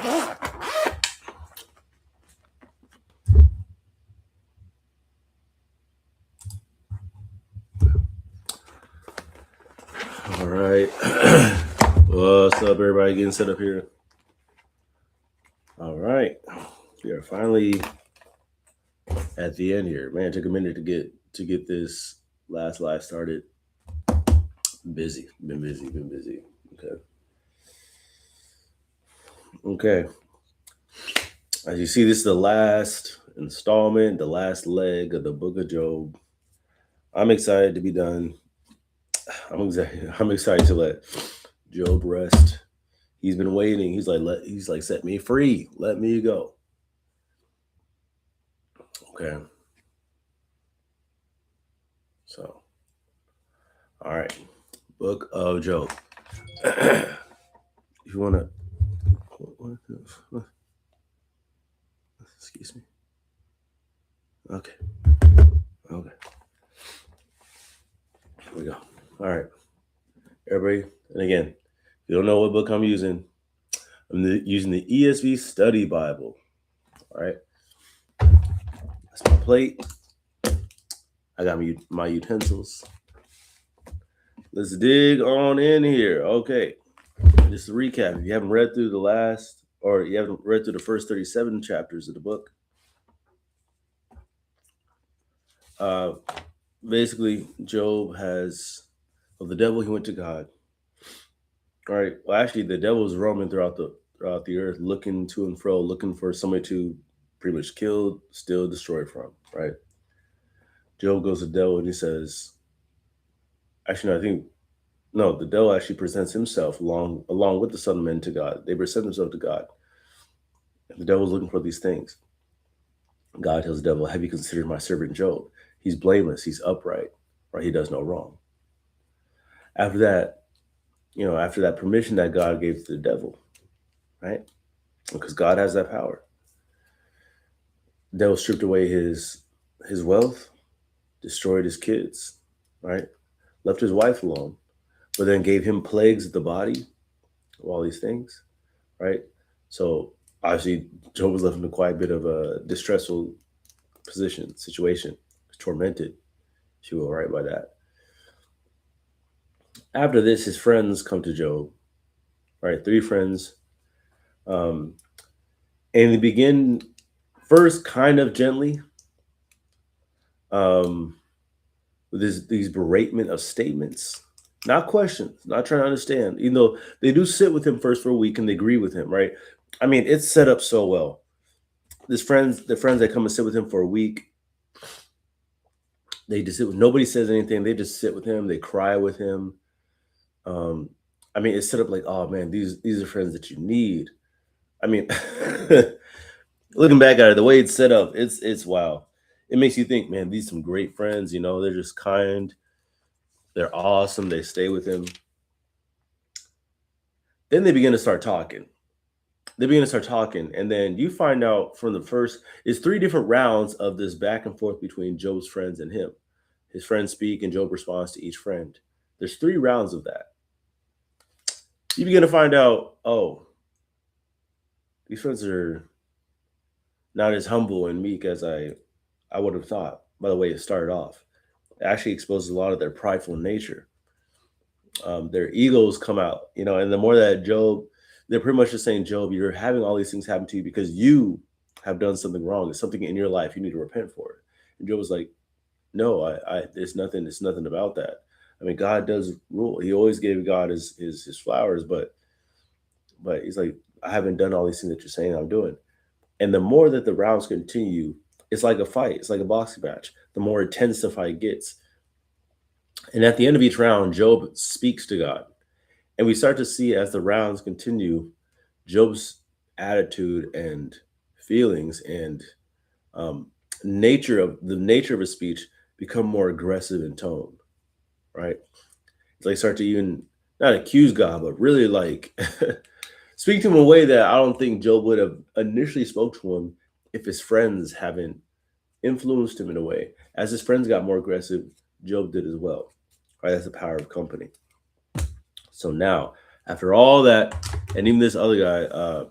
All right. What's up, everybody? Getting set up here. All right. We are finally at the end here. Man, it took a minute to get this last live started. Been busy. Okay. Okay. As you see, this is the last installment, the last leg of the book of Job. I'm excited to be done. I'm excited to let Job rest. He's been waiting. He's like, set me free. Let me go. Okay. So, all right. Book of Job. If you want to, excuse me. Okay. Here we go. All right. Everybody, and again, if you don't know what book I'm using using the ESV Study Bible. All right. That's my plate. I got my utensils. Let's dig on in here. Okay. Just to recap, if you haven't read through the first 37 chapters of the book, basically Job the devil, he went to God. All right. Well, actually, the devil was roaming throughout the earth, looking to and fro, looking for somebody to pretty much kill, steal, destroy from. Right. Job goes to the devil and he says, actually, no, the devil actually presents himself along with the Son of Man to God. They present themselves to God. And the devil's looking for these things. God tells the devil, have you considered my servant Job? He's blameless. He's upright. Right? He does no wrong. After that permission that God gave to the devil, right? Because God has that power. The devil stripped away his wealth, destroyed his kids, right? Left his wife alone, but then gave him plagues of the body, all these things, right? So obviously Job was left in quite a bit of a distressful situation, tormented, if you will, right, by that. After this, his friends come to Job, right? 3 friends. And they begin first kind of gently with these beratement of statements, not questions, not trying to understand, even though they do sit with him first for a week and they agree with him, right? I mean, it's set up so well. The friends that come and sit with him for a week, they just sit with, nobody says anything. They just sit with him. They cry with him. I mean, it's set up like, oh man, these are friends that you need. I mean, looking back at it, the way it's set up, it's wow. It makes you think, man, these are some great friends. They're just kind. They're awesome. They stay with him. Then they begin to start talking. And then you find out from the first, it's 3 different rounds of this back and forth between Job's friends and him. His friends speak and Job responds to each friend. There's 3 rounds of that. You begin to find out, oh, these friends are not as humble and meek as I would have thought. By the way, it started off. It actually exposes a lot of their prideful nature. Their egos come out, and the more that Job, they're pretty much just saying, Job, you're having all these things happen to you because you have done something wrong. There's something in your life you need to repent for it. And Job was like, no, it's nothing about that. I mean, God does rule. He always gave God his flowers, but he's like, I haven't done all these things that you're saying I'm doing. And the more that the rounds continue, it's like a fight. It's like a boxing match. The more intense the fight gets. And at the end of each round, Job speaks to God. And we start to see, as the rounds continue, Job's attitude and feelings and nature of his speech become more aggressive in tone, right? It's like start to even not accuse God, but really like speak to him in a way that I don't think Job would have initially spoke to him if his friends haven't influenced him in a way. As his friends got more aggressive, Job did as well. Right? That's the power of company. So now, after all that, and even this other guy,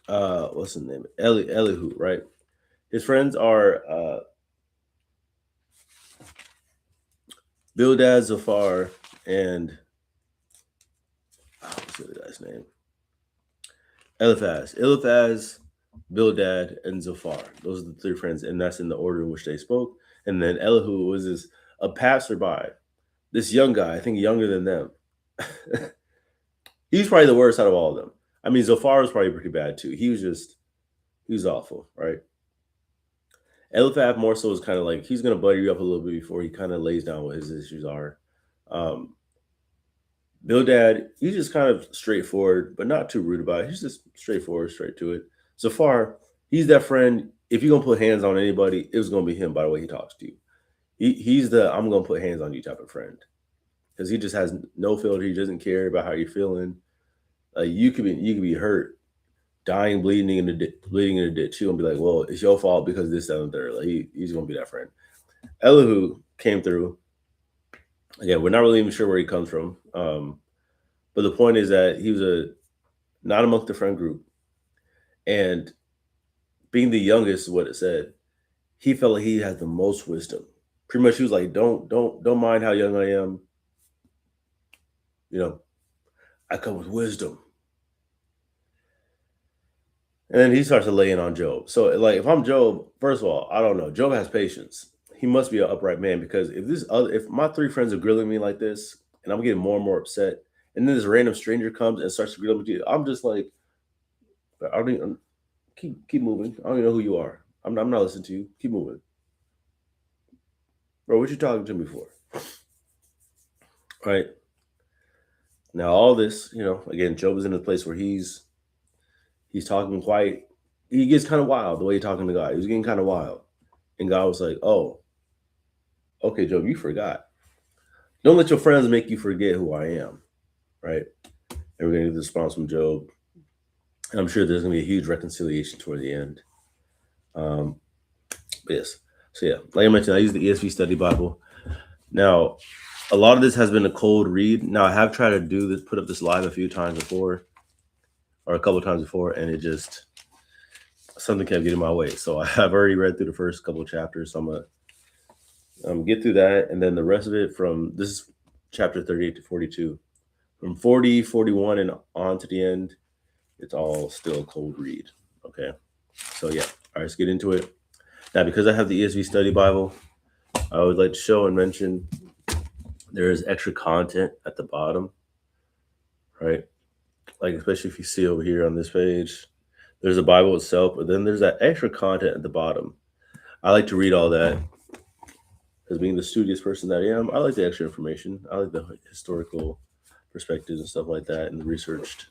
what's his name? Elihu, right? His friends are Bildad, Zophar, and what's the other guy's name? Eliphaz, Bildad, and Zophar. Those are the three friends, and that's in the order in which they spoke. And then Elihu was a passerby, this young guy, I think younger than them. He's probably the worst out of all of them. I mean, Zophar was probably pretty bad too. He was awful, right? Eliphaz more so is kind of like he's gonna butter you up a little bit before he kind of lays down what his issues are. Um, Bildad, he's just kind of straightforward, but not too rude about it. He's just straightforward, straight to it. So far, he's that friend. If you're gonna put hands on anybody, it was gonna be him by the way he talks to you. He's the I'm gonna put hands on you type of friend because he just has no filter. He doesn't care about how you're feeling. You could be hurt, dying, bleeding in the ditch. He's gonna be like, well, it's your fault because this, that, and third. Like he's gonna be that friend. Elihu came through. Again, we're not really even sure where he comes from. But the point is that he was not amongst the friend group, and being the youngest is what it said. He felt like he had the most wisdom. Pretty much, he was like, "Don't mind how young I am. You know, I come with wisdom." And then he starts to lay in on Job. So, like, if I'm Job, first of all, I don't know. Job has patience. He must be an upright man because if my three friends are grilling me like this, and I'm getting more and more upset, and then this random stranger comes and starts to grill me, I'm just like, I don't even, keep moving. I don't even know who you are. I'm not listening to you. Keep moving, bro. What you talking to me for? Right now, all this, again, Job is in a place where he's talking quite. He gets kind of wild the way he's talking to God. He was getting kind of wild, and God was like, "Oh, okay, Job, you forgot. Don't let your friends make you forget who I am." Right? And we're going to get the response from Job. And I'm sure there's going to be a huge reconciliation toward the end. Yes. So yeah, like I mentioned, I use the ESV Study Bible. Now, a lot of this has been a cold read. Now, I have tried to do this, put up this live a few times before, or a couple of times before, and it just something kept getting in my way. So I've already read through the first couple of chapters. So I'm gonna get through that, and then the rest of it from this is chapter 38 to 42. From 40, 41, and on to the end, it's all still a cold read. Okay. So yeah, all right, let's get into it. Now, because I have the ESV Study Bible, I would like to show and mention there is extra content at the bottom, right? Like, especially if you see over here on this page, there's a Bible itself, but then there's that extra content at the bottom. I like to read all that because being the studious person that I am, I like the extra information. I like the historical perspectives and stuff like that, and the researched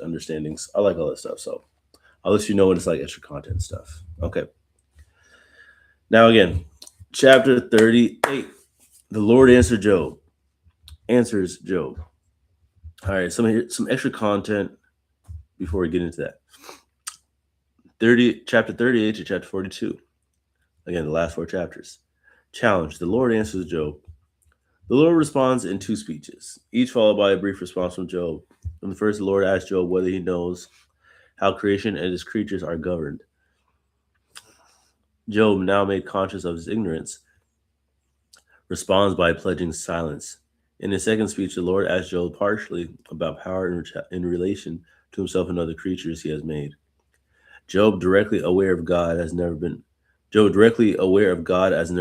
understandings. I like all that stuff. So I'll let you know when it's like extra content stuff. Okay. Now again, chapter 38. The Lord answers Job. All right, some extra content before we get into that. Chapter 38 to chapter 42. Again, the last four chapters. Challenge. The Lord answers Job. The Lord responds in two speeches, each followed by a brief response from Job. In the first, the Lord asks Job whether he knows how creation and its creatures are governed. Job, now made conscious of his ignorance, responds by pledging silence. In his second speech, the Lord asks Job partially about power in relation to himself and other creatures he has made. Job, directly aware of God as never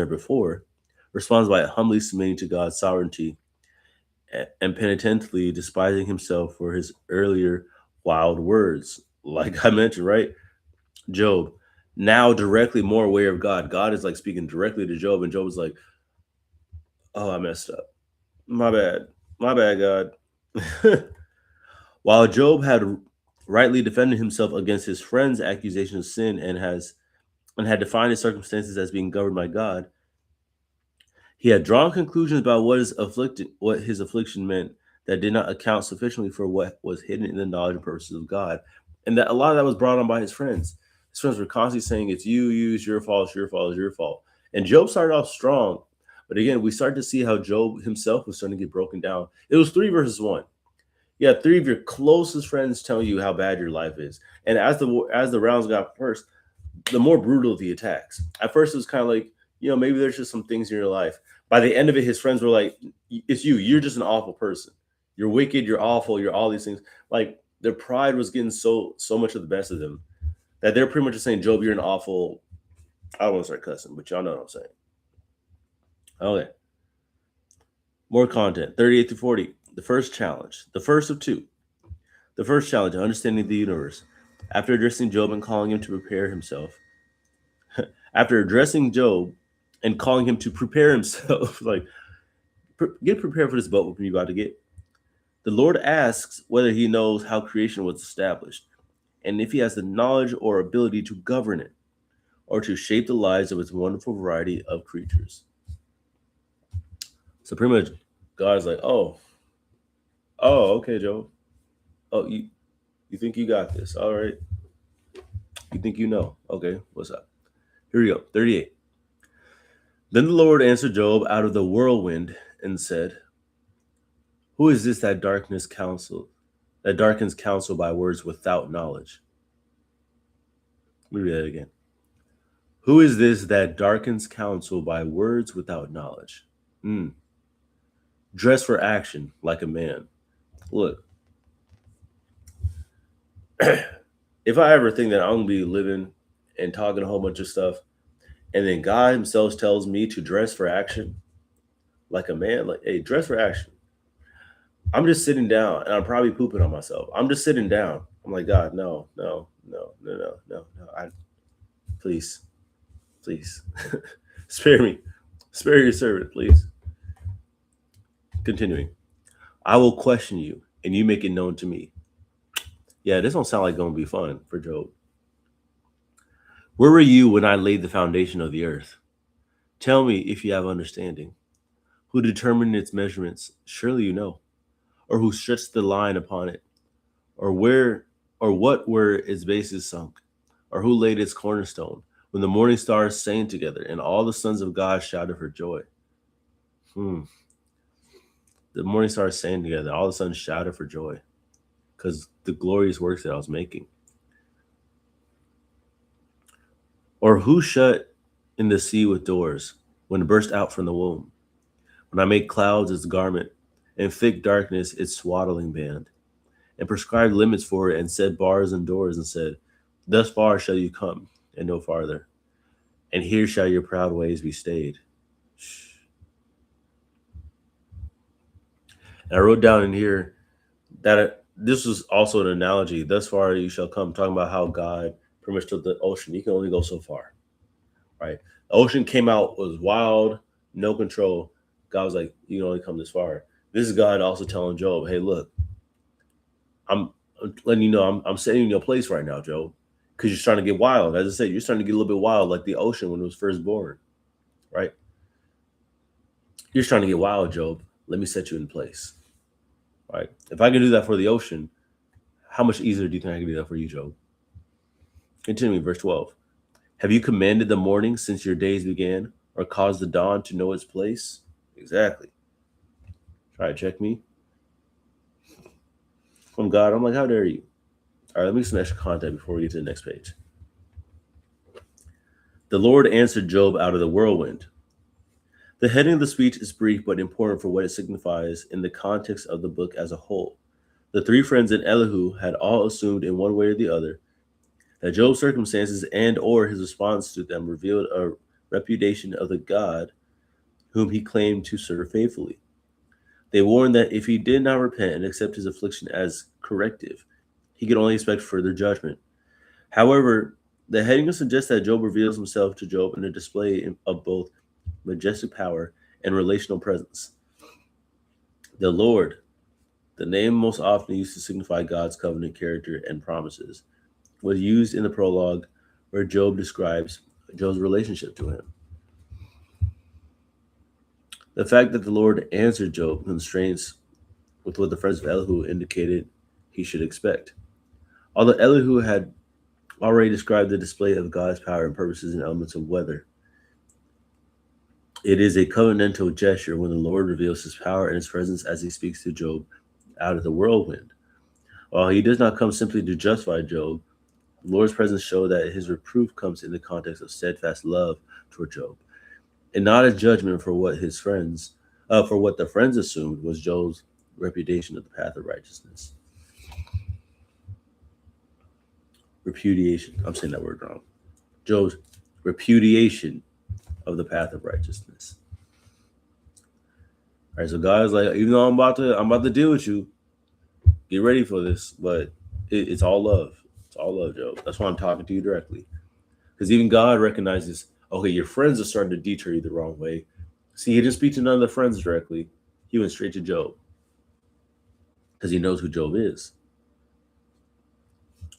before, responds by humbly submitting to God's sovereignty and penitently despising himself for his earlier wild words. Like I mentioned, right? Job, now directly more aware of God. God is like speaking directly to Job, and Job is like, "Oh, I messed up. My bad, God." While Job had rightly defended himself against his friend's accusation of sin and had defined his circumstances as being governed by God, he had drawn conclusions about what his affliction meant that did not account sufficiently for what was hidden in the knowledge and purposes of God, and that a lot of that was brought on by his friends. His friends were constantly saying, "It's you, it's your fault, it's your fault, it's your fault." And Job started off strong, but again, we started to see how Job himself was starting to get broken down. It was 3 verses 1. You have three of your closest friends telling you how bad your life is. And as the rounds got worse, the more brutal the attacks. At first, it was kind of like, maybe there's just some things in your life. By the end of it, his friends were like, "It's you. You're just an awful person. You're wicked. You're awful. You're all these things." Like their pride was getting so much of the best of them that they're pretty much just saying, "Job, you're an awful." I don't want to start cussing, but y'all know what I'm saying. Okay, more content. 38 to 40. The first challenge. The first of two. The first challenge: understanding the universe. After addressing Job and calling him to prepare himself, after addressing Job and calling him to prepare himself, like get prepared for this boat you're about to get. The Lord asks whether he knows how creation was established and if he has the knowledge or ability to govern it or to shape the lives of its wonderful variety of creatures. So pretty much God's like, okay, Job. Oh, you think you got this. All right. You think you know. Okay, what's up? Here we go. 38. Then the Lord answered Job out of the whirlwind and said, "Who is this that darkens counsel by words without knowledge?" Let me read that again. Who is this that darkens counsel by words without knowledge? Dress for action like a man. Look, if I ever think that I'm gonna be living and talking a whole bunch of stuff, and then God Himself tells me to dress for action like a man, like, hey, dress for action. I'm just sitting down and I'm probably pooping on myself. I'm just sitting down. I'm like, God, no, no, no, no, no, no, no. Please, please, spare me, spare your servant, please. Continuing, I will question you and you make it known to me. Yeah, this don't sound like going to be fun for Job. Where were you when I laid the foundation of the earth? Tell me if you have understanding. Who determined its measurements? Surely you know. Or who stretched the line upon it? Or where or what were its bases sunk? Or who laid its cornerstone? When the morning stars sang together and all the sons of God shouted for joy. The morning stars sang together, all the sons shouted for joy. Because the glorious works that I was making. Or who shut in the sea with doors when it burst out from the womb? When I made clouds its garment and thick darkness its swaddling band, and prescribed limits for it and set bars and doors and said, thus far shall you come and no farther, and here shall your proud ways be stayed. And I wrote down in here that this was also an analogy. Thus far you shall come, talking about how God pretty much took the ocean. You can only go so far, right? The ocean came out, was wild, no control. God was like, you can only come this far. This is God also telling Job, hey, look, I'm letting you know I'm setting you in your place right now, Job, because you're starting to get wild. As I said, you're starting to get a little bit wild, like the ocean when it was first born, right? You're starting to get wild, Job. Let me set you in place, right? If I can do that for the ocean, how much easier do you think I can do that for you, Job? Continuing, verse 12. Have you commanded the morning since your days began, or caused the dawn to know its place? Exactly. Try to check me. From God, I'm like, how dare you? All right, let me get some extra content before we get to the next page. The Lord answered Job out of the whirlwind. The heading of the speech is brief but important for what it signifies in the context of the book as a whole. The three friends in Elihu had all assumed in one way or the other that Job's circumstances and or his response to them revealed a repudiation of the God whom he claimed to serve faithfully. They warned that if he did not repent and accept his affliction as corrective, he could only expect further judgment. However, the heading suggests that Job reveals himself to Job in a display of both majestic power and relational presence. The Lord, the name most often used to signify God's covenant character and promises, was used in the prologue where Job describes Job's relationship to him. The fact that the Lord answered Job constrains with what the friends of Elihu indicated he should expect. Although Elihu had already described the display of God's power and purposes in elements of weather, it is a covenantal gesture when the Lord reveals his power and his presence as he speaks to Job out of the whirlwind. While he does not come simply to justify Job, the Lord's presence shows that his reproof comes in the context of steadfast love toward Job, and not a judgment for what the friends assumed was Job's repudiation of the path of righteousness. Repudiation. I'm saying that word wrong. Job's repudiation of the path of righteousness. All right, so God is like, even though I'm about to deal with you, get ready for this, but it's all love. It's all love, Job. That's why I'm talking to you directly. Because even God recognizes, okay, your friends are starting to deter you the wrong way. See, he didn't speak to none of the friends directly. He went straight to Job. Because he knows who Job is.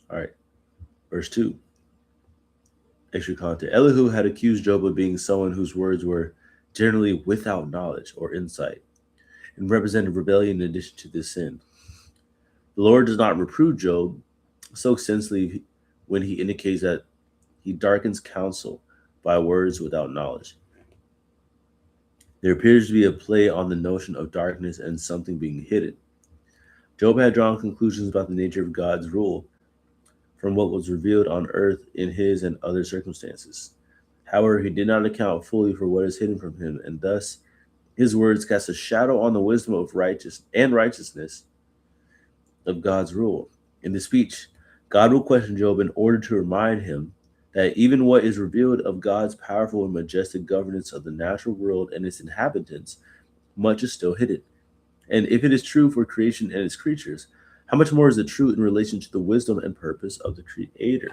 All right. Verse 2. Extra content. Elihu had accused Job of being someone whose words were generally without knowledge or insight, and represented rebellion in addition to this sin. The Lord does not reprove Job so extensively when he indicates that he darkens counsel by words without knowledge. There appears to be a play on the notion of darkness and something being hidden. Job had drawn conclusions about the nature of God's rule from what was revealed on earth in his and other circumstances. However, he did not account fully for what is hidden from him, and thus his words cast a shadow on the wisdom of righteousness of God's rule. In the speech, God will question Job in order to remind him that even what is revealed of God's powerful and majestic governance of the natural world and its inhabitants, much is still hidden. And if it is true for creation and its creatures, how much more is it true in relation to the wisdom and purpose of the Creator?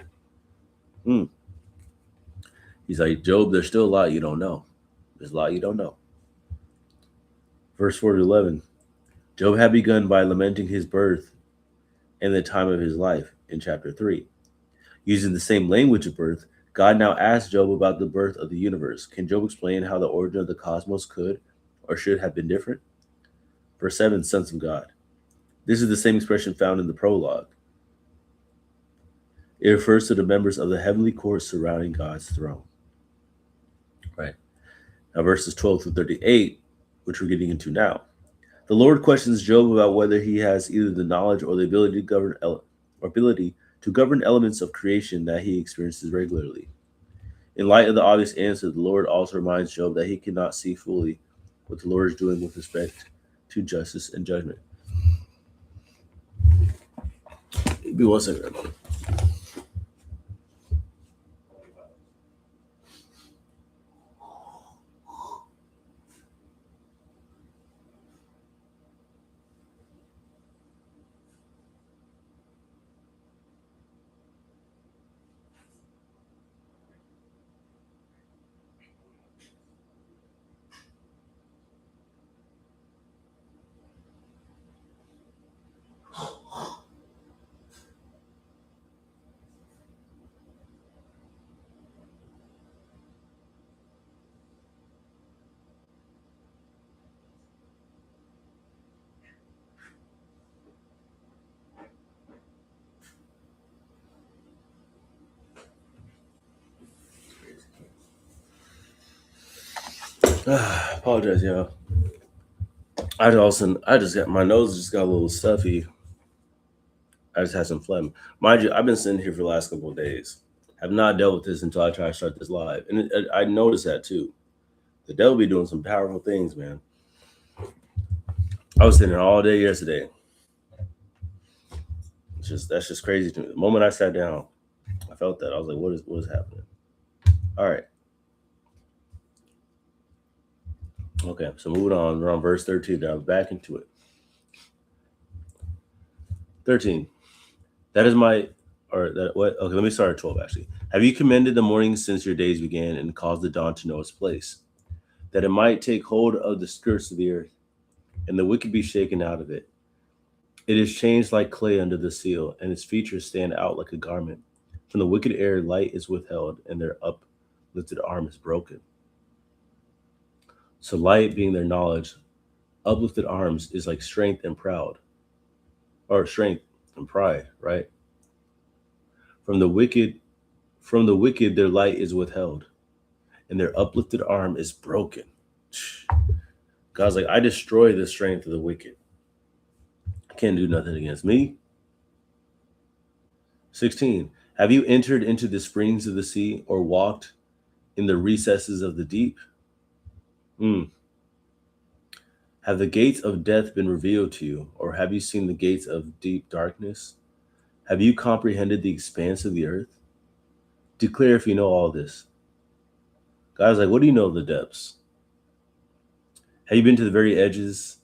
He's like, Job, there's still a lot you don't know. There's a lot you don't know. Verse 4 to 11. Job had begun by lamenting his birth and the time of his life in chapter 3. Using the same language of birth, God now asks Job about the birth of the universe. Can Job explain how the origin of the cosmos could or should have been different? Verse 7, sons of God. This is the same expression found in the prologue. It refers to the members of the heavenly court surrounding God's throne. Right. Now, verses 12 through 38, which we're getting into now. The Lord questions Job about whether he has either the knowledge or the ability to govern elements of creation that he experiences regularly. In light of the obvious answer, the Lord also reminds Job that he cannot see fully what the Lord is doing with respect to justice and judgment. Give me 1 second. Apologize, y'all. I just got my nose just got a little stuffy. I just had some phlegm. Mind you, I've been sitting here for the last couple of days. Have not dealt with this until I try to start this live, and I noticed that too. The devil be doing some powerful things, man. I was sitting there all day yesterday. That's just crazy to me. The moment I sat down, I felt that. I was like, what is happening? All right. Okay, so moving on. We're on verse 13 now. Back into it. 13. That is my, or that what? Okay, let me start at 12 actually. Have you commended the morning since your days began and caused the dawn to know its place, that it might take hold of the skirts of the earth, and the wicked be shaken out of it? It is changed like clay under the seal, and its features stand out like a garment. From the wicked air light is withheld, and their uplifted arm is broken. So light being their knowledge, uplifted arms is like strength and proud, or strength and pride, right? From the wicked their light is withheld, and their uplifted arm is broken. God's like, I destroy the strength of the wicked. Can't do nothing against me. 16. Have you entered into the springs of the sea or walked in the recesses of the deep? Have the gates of death been revealed to you, or have you seen the gates of deep darkness? Have you comprehended the expanse of the earth? Declare if you know all this. God's like, what do you know of the depths? Have you been to the very edges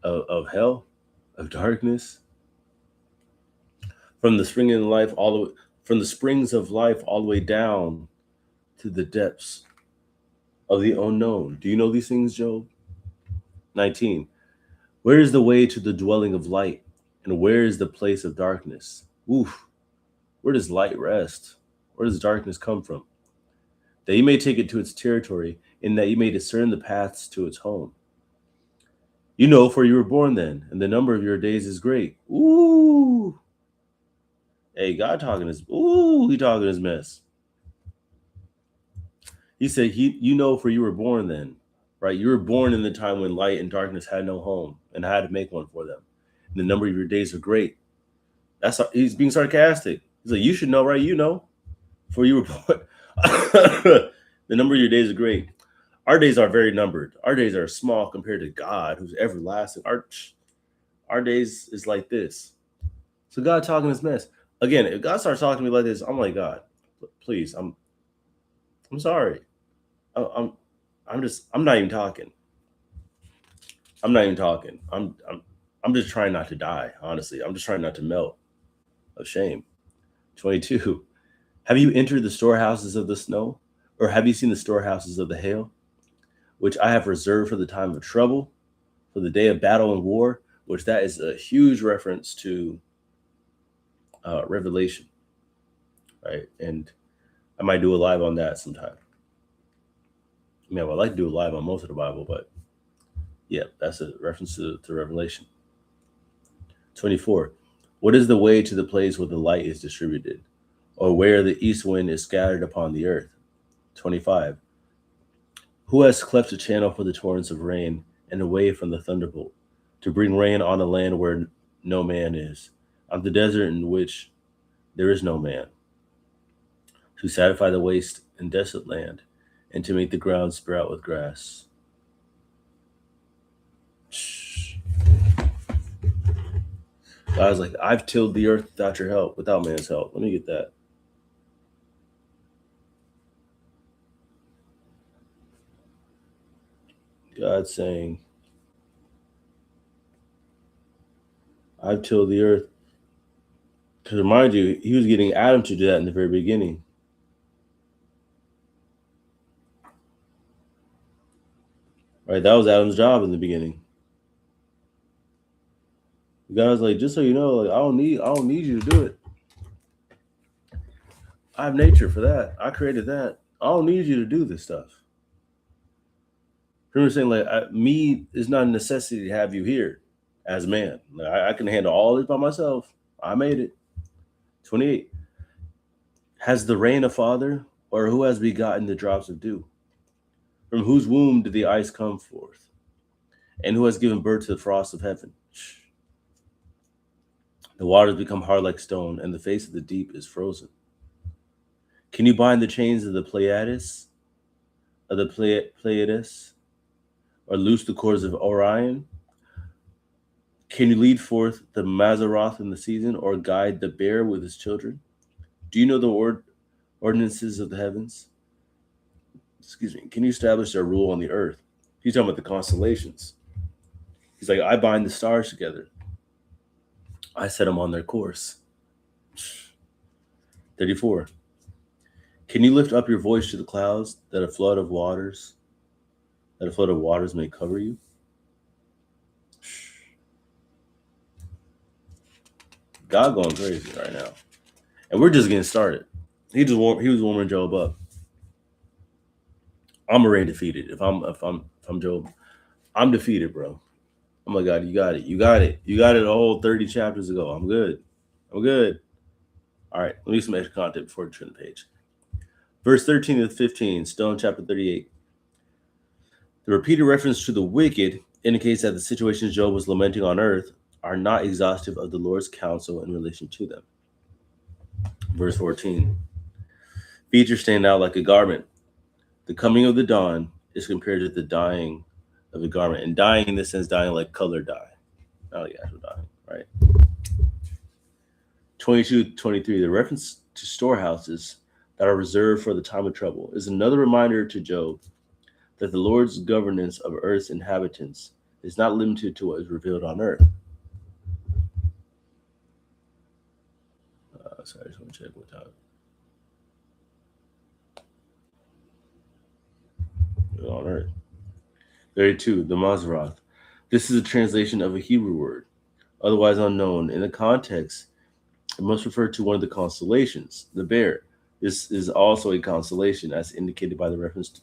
of hell, of darkness? From the spring in life all the way, from the springs of life all the way down to the depths of the unknown. Do you know these things, Job? 19. Where is the way to the dwelling of light, and where is the place of darkness? Oof. Where does light rest? Where does darkness come from? That you may take it to its territory, and that you may discern the paths to its home. You know, for you were born then, and the number of your days is great. Ooh. Hey, God talking his, he talking his mess. He said, you know, for you were born then, right? You were born in the time when light and darkness had no home, and I had to make one for them. And the number of your days are great. He's being sarcastic. He's like, you should know, right? You know, for you were born. The number of your days are great. Our days are very numbered. Our days are small compared to God, who's everlasting. Our days is like this. So God talking his mess. Again, if God starts talking to me like this, I'm like, God, please, I'm sorry. I'm not even talking. I'm not even talking. I'm just trying not to die, honestly. I'm just trying not to melt of shame. 22. Have you entered the storehouses of the snow? Or have you seen the storehouses of the hail, which I have reserved for the time of trouble, for the day of battle and war, which that is a huge reference to Revelation, right? And I might do a live on that sometime. I mean, I would like to do a live on most of the Bible, but yeah, that's a reference to Revelation. 24. What is the way to the place where the light is distributed, or where the east wind is scattered upon the earth? 25. Who has cleft a channel for the torrents of rain and a way from the thunderbolt, to bring rain on a land where no man is, on the desert in which there is no man, to satisfy the waste and desolate land, and to make the ground sprout with grass? God's like, I've tilled the earth without your help, without man's help. Let me get that. God's saying, I've tilled the earth. To remind you, he was getting Adam to do that in the very beginning. Right? That was Adam's job in the beginning. God's like, just so you know, like I don't need you to do it. I have nature for that. I created that. I don't need you to do this stuff. Remember saying, like, me is not a necessity to have you here as man. Like, I can handle all this by myself. I made it. 28. Has the rain a father, or who has begotten the drops of dew? From whose womb did the ice come forth? And who has given birth to the frost of heaven? The waters become hard like stone, and the face of the deep is frozen. Can you bind the chains of the Pleiades? Or loose the cords of Orion? Can you lead forth the Mazzaroth in the season, or guide the bear with his children? Do you know the ordinances of the heavens? Excuse me. Can you establish their rule on the earth? He's talking about the constellations. He's like, I bind the stars together. I set them on their course. 34. Can you lift up your voice to the clouds, that a flood of waters may cover you? God going crazy right now. And we're just getting started. He was warming Job up. I'm already defeated. If I'm Job, I'm defeated, bro. Oh my God, you got it. You got it a whole 30 chapters ago. I'm good. All right, let me get some extra content before I turn the page. Verse 13 to 15, still in chapter 38. The repeated reference to the wicked indicates that the situation Job was lamenting on earth are not exhaustive of the Lord's counsel in relation to them. Verse 14. Features stand out like a garment. The coming of the dawn is compared to the dyeing of a garment. And dyeing in this sense, dyeing like color dye. Not like actual dyeing, right? 22-23, the reference to storehouses that are reserved for the time of trouble is another reminder to Job that the Lord's governance of earth's inhabitants is not limited to what is revealed on earth. Sorry, I just want to check what time. On earth. 32, the Mazrath. This is a translation of a Hebrew word, otherwise unknown. In the context, it must refer to one of the constellations, the bear. This is also a constellation, as indicated by the reference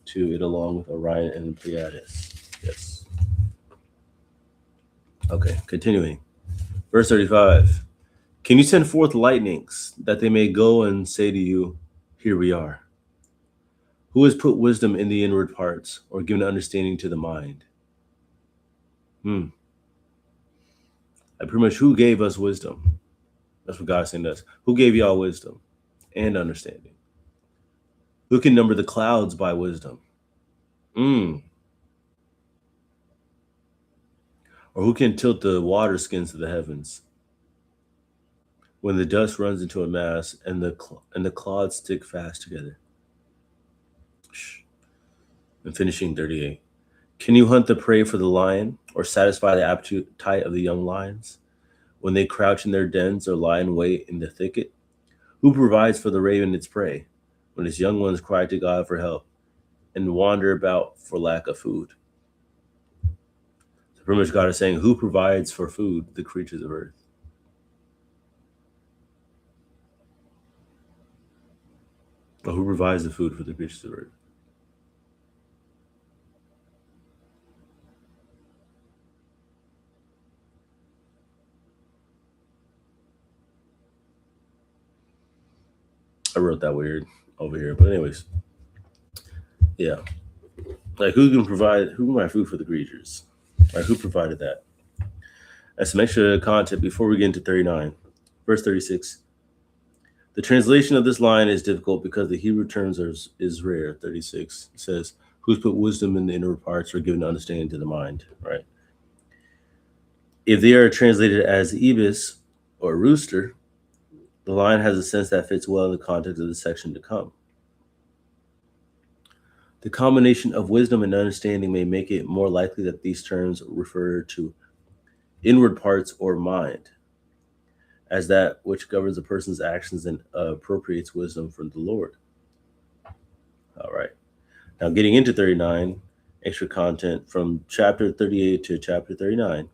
to it along with Orion and the Pleiades. Yes. Okay, continuing. Verse 35. Can you send forth lightnings, that they may go and say to you, here we are? Who has put wisdom in the inward parts, or given understanding to the mind? I pretty much, who gave us wisdom? That's what God's saying to us. Who gave y'all wisdom and understanding? Who can number the clouds by wisdom? Or who can tilt the water skins to the heavens? When the dust runs into a mass and the clods stick fast together. And finishing 38. Can you hunt the prey for the lion, or satisfy the appetite of the young lions when they crouch in their dens or lie in wait in the thicket? Who provides for the raven its prey when its young ones cry to God for help and wander about for lack of food? So pretty much God is saying, who provides for food the creatures of earth? Or who provides the food for the creatures of earth? I wrote that weird over here, but anyways, yeah. Like, who can provide food for the creatures? Like, who provided that? That's some extra content before we get into 39. Verse 36. The translation of this line is difficult because the Hebrew terms is rare. 36. It says, who's put wisdom in the inner parts, or given understanding to the mind, right? If they are translated as ibis or rooster, the line has a sense that fits well in the context of the section to come. The combination of wisdom and understanding may make it more likely that these terms refer to inward parts or mind, as that which governs a person's actions and appropriates wisdom from the Lord. All right. Now, getting into 39, extra content from chapter 38 to chapter 39.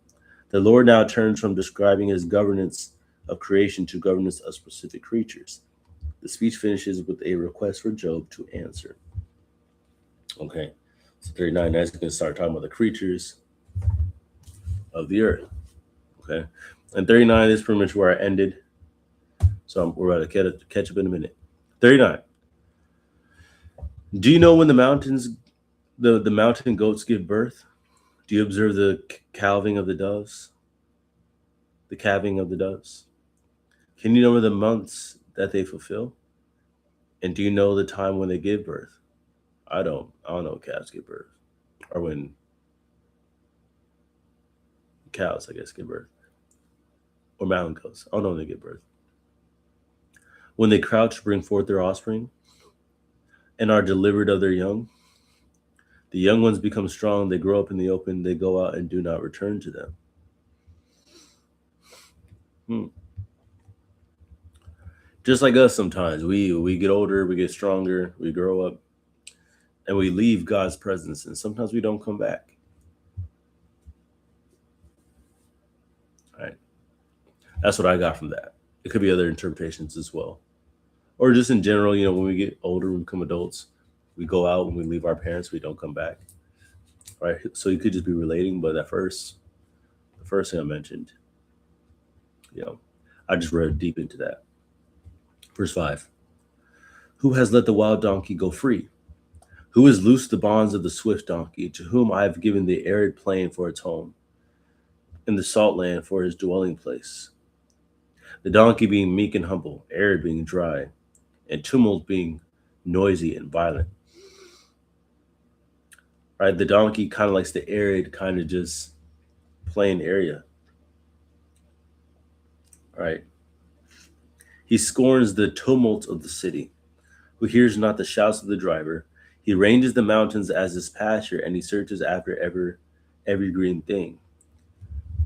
The Lord now turns from describing his governance of creation to governance of specific creatures. The speech finishes with a request for Job to answer. Okay, so 39, now he's going to start talking about the creatures of the earth. Okay, and 39 is pretty much where I ended. So we're about to catch up in a minute. 39. Do you know when the mountain goats give birth? Do you observe the calving of the doves? The calving of the doves? Can you number the months that they fulfill? And do you know the time when they give birth? I don't know when calves give birth. Or when cows, I guess, give birth. Or mountain goats. I don't know when they give birth. When they crouch to bring forth their offspring and are delivered of their young, the young ones become strong, they grow up in the open, they go out and do not return to them. Just like us sometimes, we get older, we get stronger, we grow up, and we leave God's presence, and sometimes we don't come back. All right. That's what I got from that. It could be other interpretations as well. Or just in general, when we get older, we become adults, we go out and we leave our parents, we don't come back. Right? So you could just be relating, but the first thing I mentioned, I just read deep into that. Verse 5. Who has let the wild donkey go free? Who has loosed the bonds of the swift donkey, to whom I have given the arid plain for its home? and the salt land for his dwelling place. The donkey being meek and humble, arid being dry, and tumult being noisy and violent. Right? The donkey kind of likes the arid, kind of just plain area. Right? He scorns the tumult of the city, who hears not the shouts of the driver. He ranges the mountains as his pasture, and he searches after every green thing.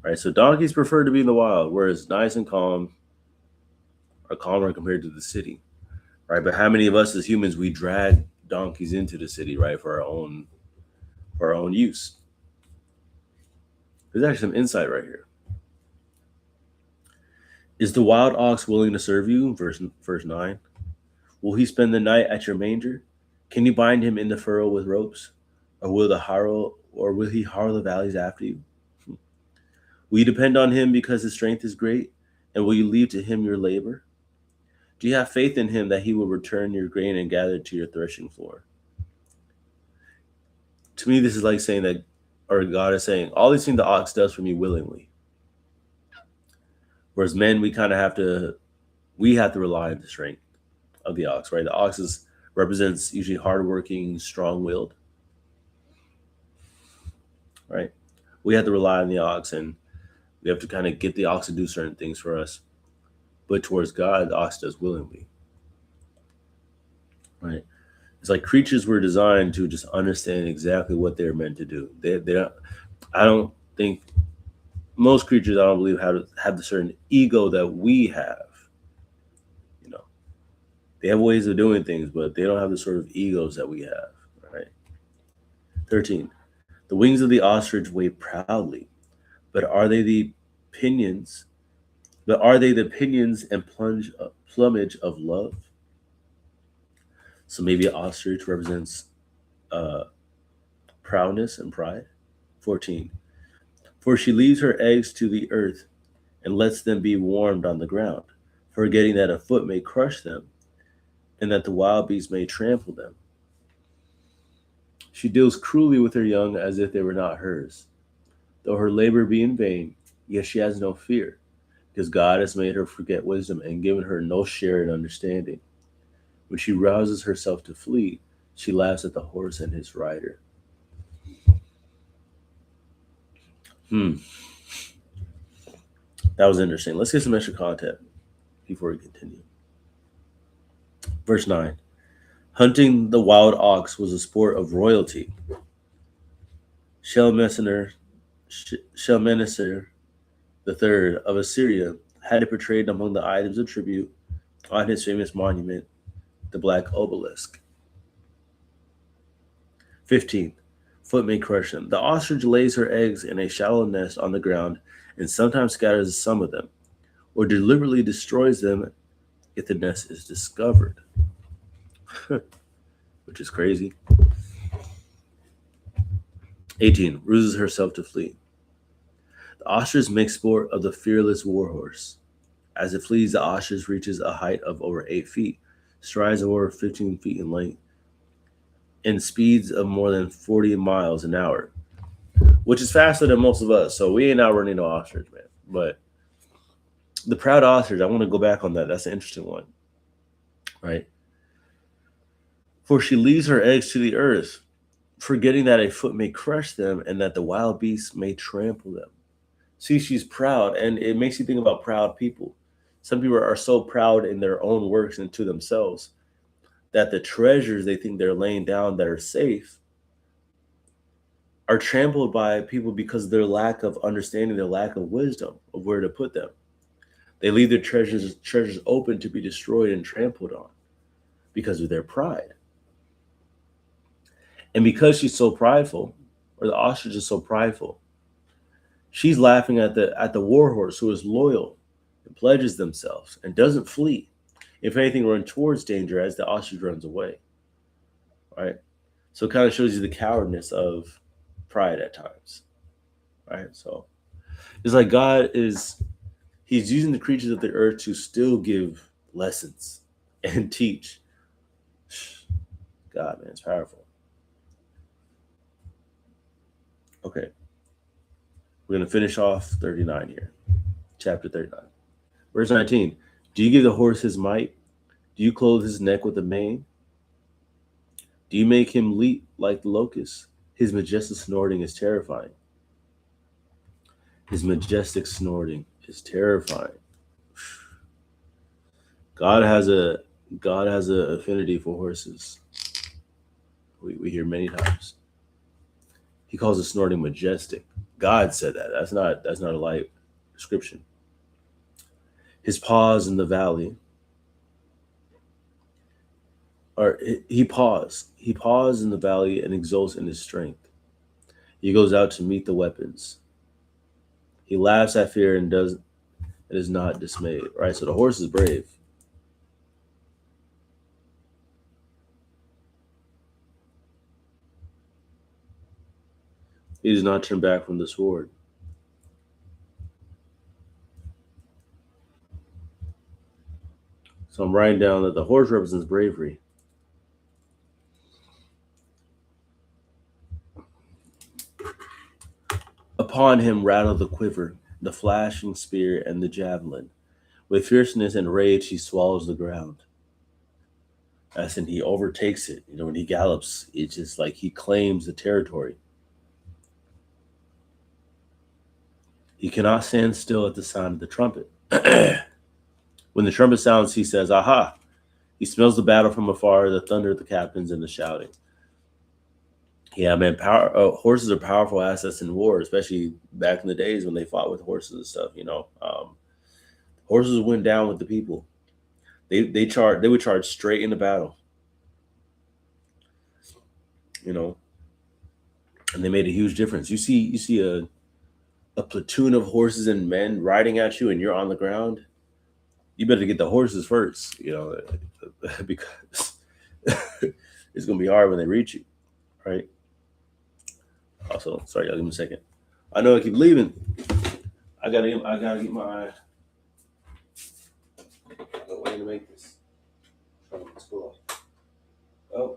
Right? So donkeys prefer to be in the wild, whereas nice and calm are calmer compared to the city. Right? But how many of us as humans we drag donkeys into the city, right, for our own use? There's actually some insight right here. Is the wild ox willing to serve you? Verse 9. Will he spend the night at your manger? Can you bind him in the furrow with ropes? Or will he harrow the valleys after you? Will you depend on him because his strength is great? And will you leave to him your labor? Do you have faith in him that he will return your grain and gather it to your threshing floor? To me, this is like saying that, or God is saying, all these things the ox does for me willingly. Whereas men, we have to rely on the strength of the ox, right? The ox represents usually hardworking, strong-willed, right? We have to rely on the ox, and we have to kind of get the ox to do certain things for us. But towards God, the ox does willingly, right? It's like creatures were designed to just understand exactly what they're meant to do. They don't. I don't think most creatures, I don't believe, have the certain ego that we have. You know, they have ways of doing things, but they don't have the sort of egos that we have, right? 13. The wings of the ostrich wave proudly, but are they the pinions? But are they the pinions and plumage of love? So maybe an ostrich represents uh, proudness and pride. 14. For she leaves her eggs to the earth and lets them be warmed on the ground, forgetting that a foot may crush them and that the wild beast may trample them. She deals cruelly with her young as if they were not hers. Though her labor be in vain, yet she has no fear, because God has made her forget wisdom and given her no share in understanding. When she rouses herself to flee, she laughs at the horse and his rider. That was interesting. Let's get some extra content before we continue. Verse 9. Hunting the wild ox was a sport of royalty. Shalmaneser III of Assyria had it portrayed among the items of tribute on his famous monument, the Black Obelisk. 15. Foot may crush them. The ostrich lays her eggs in a shallow nest on the ground and sometimes scatters some of them, or deliberately destroys them if the nest is discovered. Which is crazy. 18. Ruses herself to flee. The ostrich makes sport of the fearless warhorse. As it flees, the ostrich reaches a height of over 8 feet, strides over 15 feet in length, and speeds of more than 40 miles an hour, which is faster than most of us. So we ain't out running no ostrich, man. But the proud ostrich, I want to go back on that. That's an interesting one, right? For she leaves her eggs to the earth, forgetting that a foot may crush them and that the wild beasts may trample them. See, she's proud, and it makes you think about proud people. Some people are so proud in their own works and to themselves that the treasures they think they're laying down that are safe are trampled by people because of their lack of understanding, their lack of wisdom of where to put them. They leave their treasures open to be destroyed and trampled on because of their pride. And because she's so prideful, or the ostrich is so prideful, she's laughing at the warhorse who is loyal and pledges themselves and doesn't flee. If anything, run towards danger as the ostrich runs away. Right? So it kind of shows you the cowardness of pride at times. Right? So it's like He's using the creatures of the earth to still give lessons and teach. God, man, it's powerful. Okay. We're going to finish off 39 here, chapter 39. Verse 19. Do you give the horse his might? Do you clothe his neck with a mane? Do you make him leap like the locust? His majestic snorting is terrifying. His majestic snorting is terrifying. God has a affinity for horses. We hear many times. He calls the snorting majestic. God said that. That's not a light description. His paws in the valley. Or he paws. He paws in the valley and exults in his strength. He goes out to meet the weapons. He laughs at fear and is not dismayed. Right? So the horse is brave. He does not turn back from the sword. So I'm writing down that the horse represents bravery. Upon him rattle the quiver, the flashing spear, and the javelin. With fierceness and rage, he swallows the ground. As in, he overtakes it. When he gallops, it's just like he claims the territory. He cannot stand still at the sound of the trumpet. When the trumpet sounds, he says, "Aha!" He smells the battle from afar, the thunder of the captains and the shouting. Yeah, man, horses are powerful assets in war, especially back in the days when they fought with horses and stuff. Horses went down with the people. They would charge straight into battle. And they made a huge difference. You see a platoon of horses and men riding at you, and you're on the ground. You better get the horses first, because it's gonna be hard when they reach you, right? Also, sorry, y'all, give me a second. I know I keep leaving. I gotta get my way to make this. Let's go. Oh.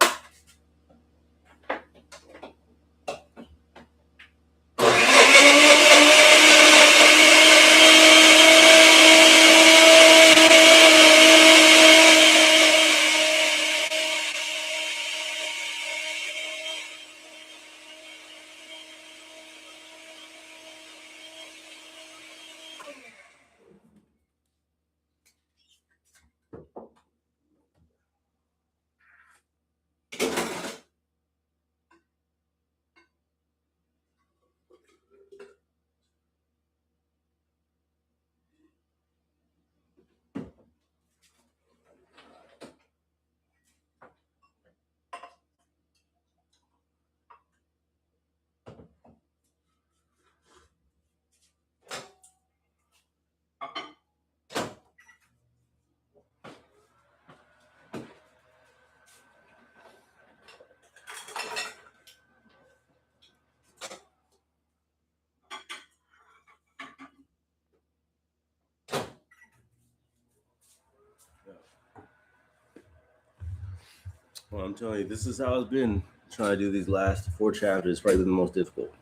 Well, I'm telling you, this is how it's been trying to do these last 4 chapters. Probably the most difficult.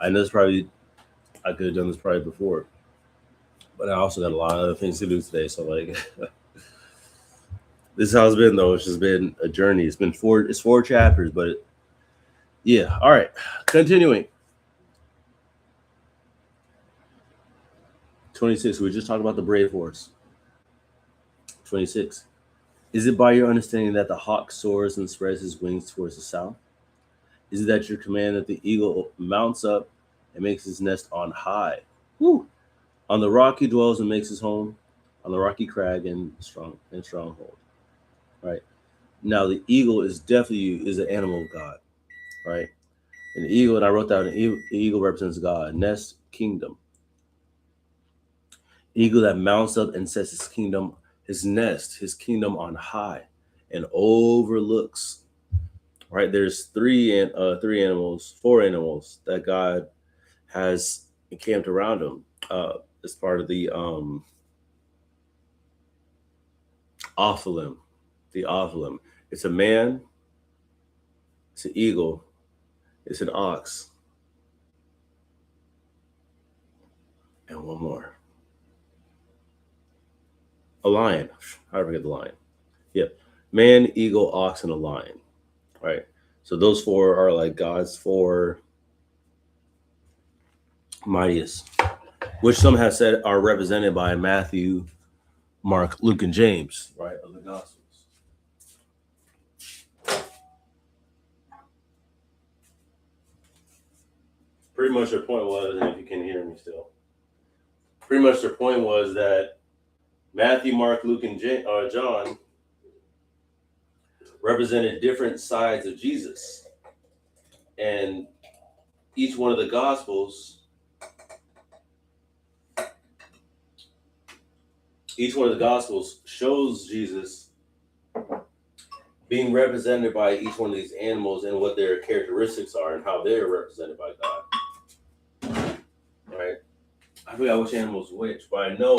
I know I could have done this probably before, but I also got a lot of other things to do today. So this is how it's been though. It's just been a journey. It's been 4 chapters, but yeah. All right, continuing. 26. We just talked about the brave horse. 26. Is it by your understanding that the hawk soars and spreads his wings towards the south? Is it that your command that the eagle mounts up and makes his nest on high? Woo! On the rock he dwells and makes his home, on the rocky crag and stronghold. Right. Now the eagle is definitely an animal of God. Right. And the eagle, and I wrote down the eagle represents God, nest, kingdom. Eagle that mounts up and sets his kingdom, his nest, his kingdom on high, and overlooks. Right, there's 4 animals that God has encamped around him as part of the Ophilim. The Ophilim. It's a man, it's an eagle, it's an ox, And one more. A lion. I forget the lion. Yep. Man, eagle, ox, and a lion. Right. So those four are like God's four mightiest, which some have said are represented by Matthew, Mark, Luke, and James, right, of the Gospels. Pretty much their point was, and if you can hear me still, pretty much their point was that Matthew, Mark, Luke, and John represented different sides of Jesus. And each one of the Gospels, shows Jesus being represented by each one of these animals and what their characteristics are and how they're represented by God. Right? I forgot which animal's which, but I know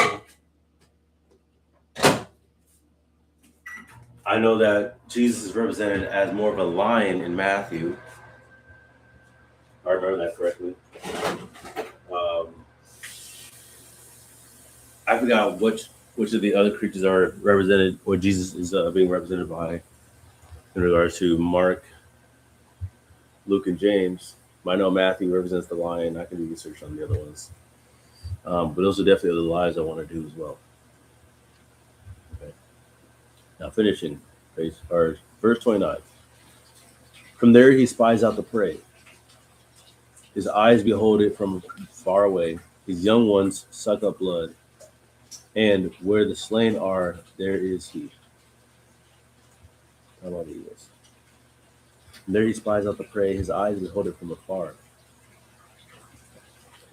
that Jesus is represented as more of a lion in Matthew. I remember that correctly. I forgot which of the other creatures are represented, or Jesus is being represented by, in regards to Mark, Luke, and James. I know Matthew represents the lion. I can do research on the other ones. But those are definitely the lives I want to do as well. Okay. Now finishing verse 29. From there he spies out the prey. His eyes behold it from far away. His young ones suck up blood. And where the slain are, there is he. How about the eagles? And there he spies out the prey. His eyes behold it from afar.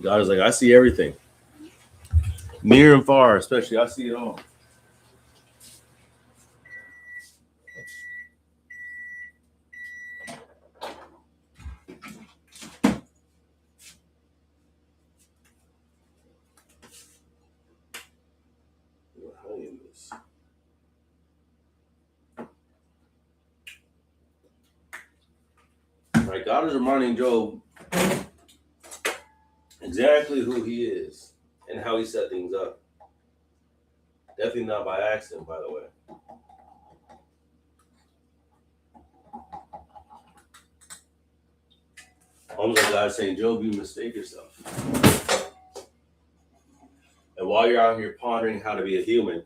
God is like, I see everything. Near and far, especially, I see it all. Right, God is reminding Job exactly who he is and how he set things up. Definitely not by accident, by the way. Almost like God saying, Job, you mistake yourself. And while you're out here pondering how to be a human,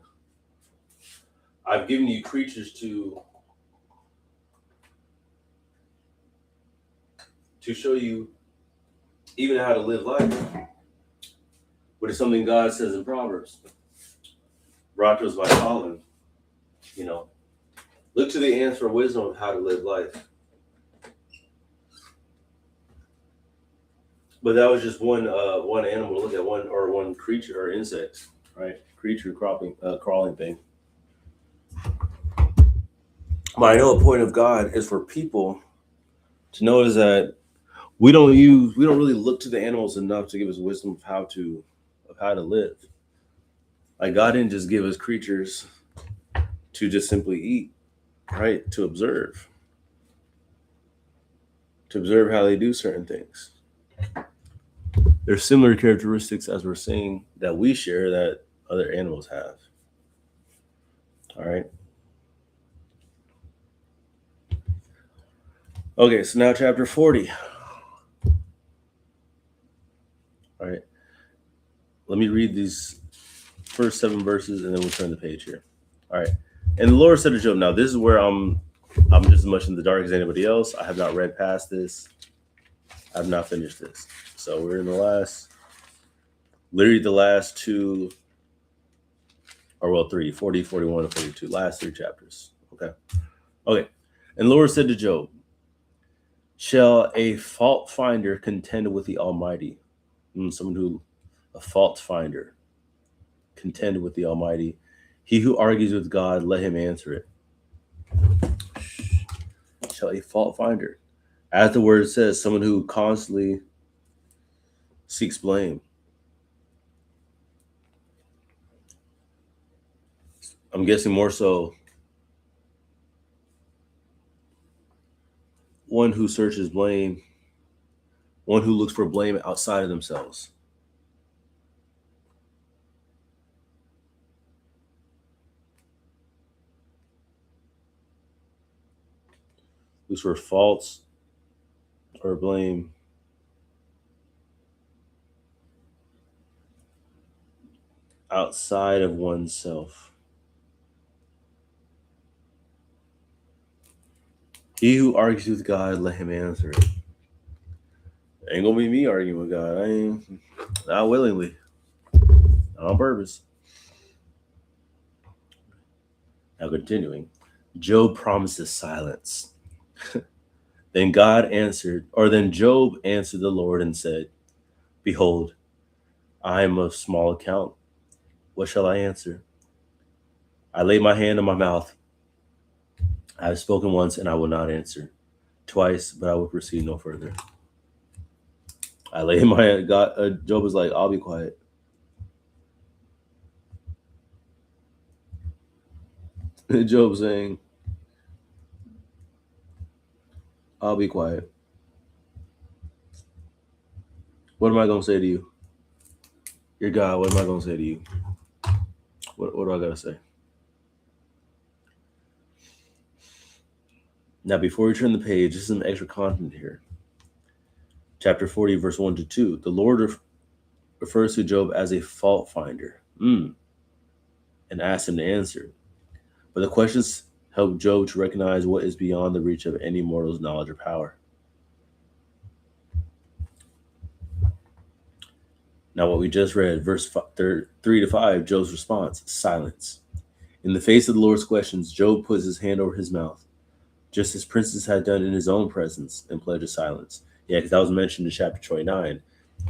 I've given you creatures to show you even how to live life. But it's something God says in Proverbs, brought to us by Solomon. Look to the ants for wisdom of how to live life. But that was just one animal to look at, one creature or insect, right? Creature crawling thing. But I know a point of God is for people to notice that we don't really look to the animals enough to give us wisdom of how to live. Like God didn't just give us creatures to just simply eat, right? To observe how they do certain things. There's similar characteristics, as we're seeing, that we share that other animals have. All right. Okay, so now chapter 40. All right. Let me read these first 7 verses and then we'll turn the page here. All right. And the Lord said to Job, now this is where I'm just as much in the dark as anybody else. I have not read past this. I have not finished this. So we're in the last 2, or well, 3, 40, 41, and 42, last 3 chapters. Okay. And the Lord said to Job, shall a fault finder contend with the Almighty? A fault finder contend with the Almighty. He who argues with God, let him answer it. Shall a fault finder, as the word says, someone who constantly seeks blame. I'm guessing more so one who searches blame, one who looks for blame outside of themselves. Look for faults or blame outside of oneself. He who argues with God, let him answer it. Ain't gonna be me arguing with God. I ain't, not willingly, not on purpose. Now continuing, Job promises silence. Then Job answered the Lord and said, "Behold, I am of small account. What shall I answer? I lay my hand on my mouth. I have spoken once and I will not answer. Twice, but I will proceed no further." I lay my hand. Job was like, "I'll be quiet." Job saying, "I'll be quiet. What am I gonna say to you? Your God, what am I gonna say to you? What do I gotta say?" Now, before we turn the page, this is some extra content here. Chapter 40, verse 1 to 2. The Lord refers to Job as a fault finder and asks him to answer. But the questions help Job to recognize what is beyond the reach of any mortal's knowledge or power. Now, what we just read, verse 3 to 5, Job's response, silence. In the face of the Lord's questions, Job puts his hand over his mouth, just as princes had done in his own presence, and pledged silence. Yeah, because that was mentioned in chapter 29,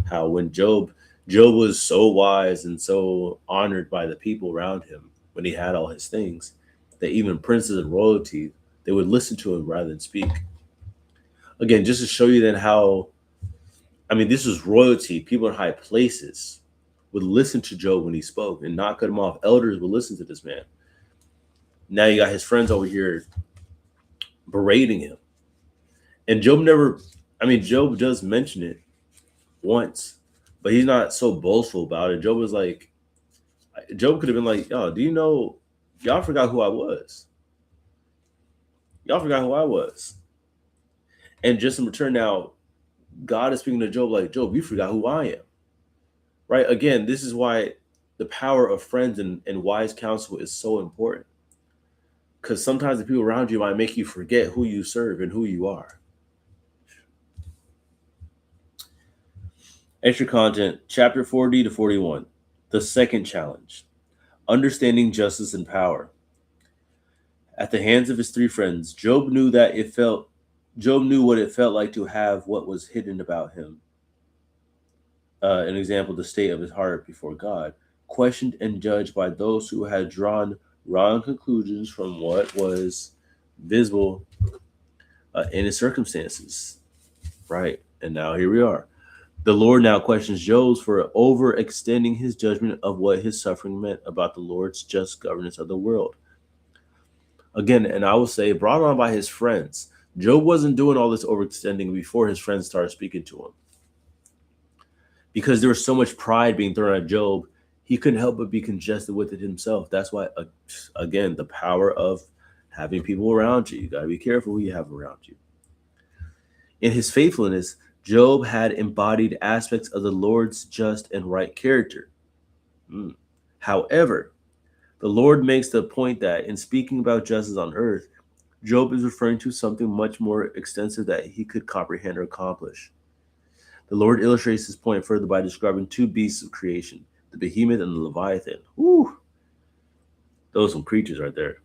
how when Job was so wise and so honored by the people around him when he had all his things, that even princes and royalty, they would listen to him rather than speak. Again, just to show you then how, this was royalty. People in high places would listen to Job when he spoke and not cut him off. Elders would listen to this man. Now you got his friends over here berating him. And Job does mention it once, but he's not so boastful about it. Job could have been like, "Yo, do you know, y'all forgot who I was. Y'all forgot who I was." And just in return now, God is speaking to Job like, "Job, you forgot who I am." Right? Again, this is why the power of friends and wise counsel is so important. Because sometimes the people around you might make you forget who you serve and who you are. Extra content, chapter 40 to 41. The second challenge, understanding justice and power. At the hands of his three friends, Job knew what it felt like to have what was hidden about him. An example, the state of his heart before God, questioned and judged by those who had drawn wrong conclusions from what was visible in his circumstances. Right. And now here we are. The Lord now questions Job for overextending his judgment of what his suffering meant about the Lord's just governance of the world. Again, and I will say, brought on by his friends. Job wasn't doing all this overextending before his friends started speaking to him. Because there was so much pride being thrown at Job, he couldn't help but be congested with it himself. That's why, again, the power of having people around you. You got to be careful who you have around you. In his faithfulness, Job had embodied aspects of the Lord's just and right character. However, the Lord makes the point that in speaking about justice on earth, Job is referring to something much more extensive that he could comprehend or accomplish. The Lord illustrates this point further by describing two beasts of creation, the behemoth and the leviathan. Woo! Those are some creatures right there.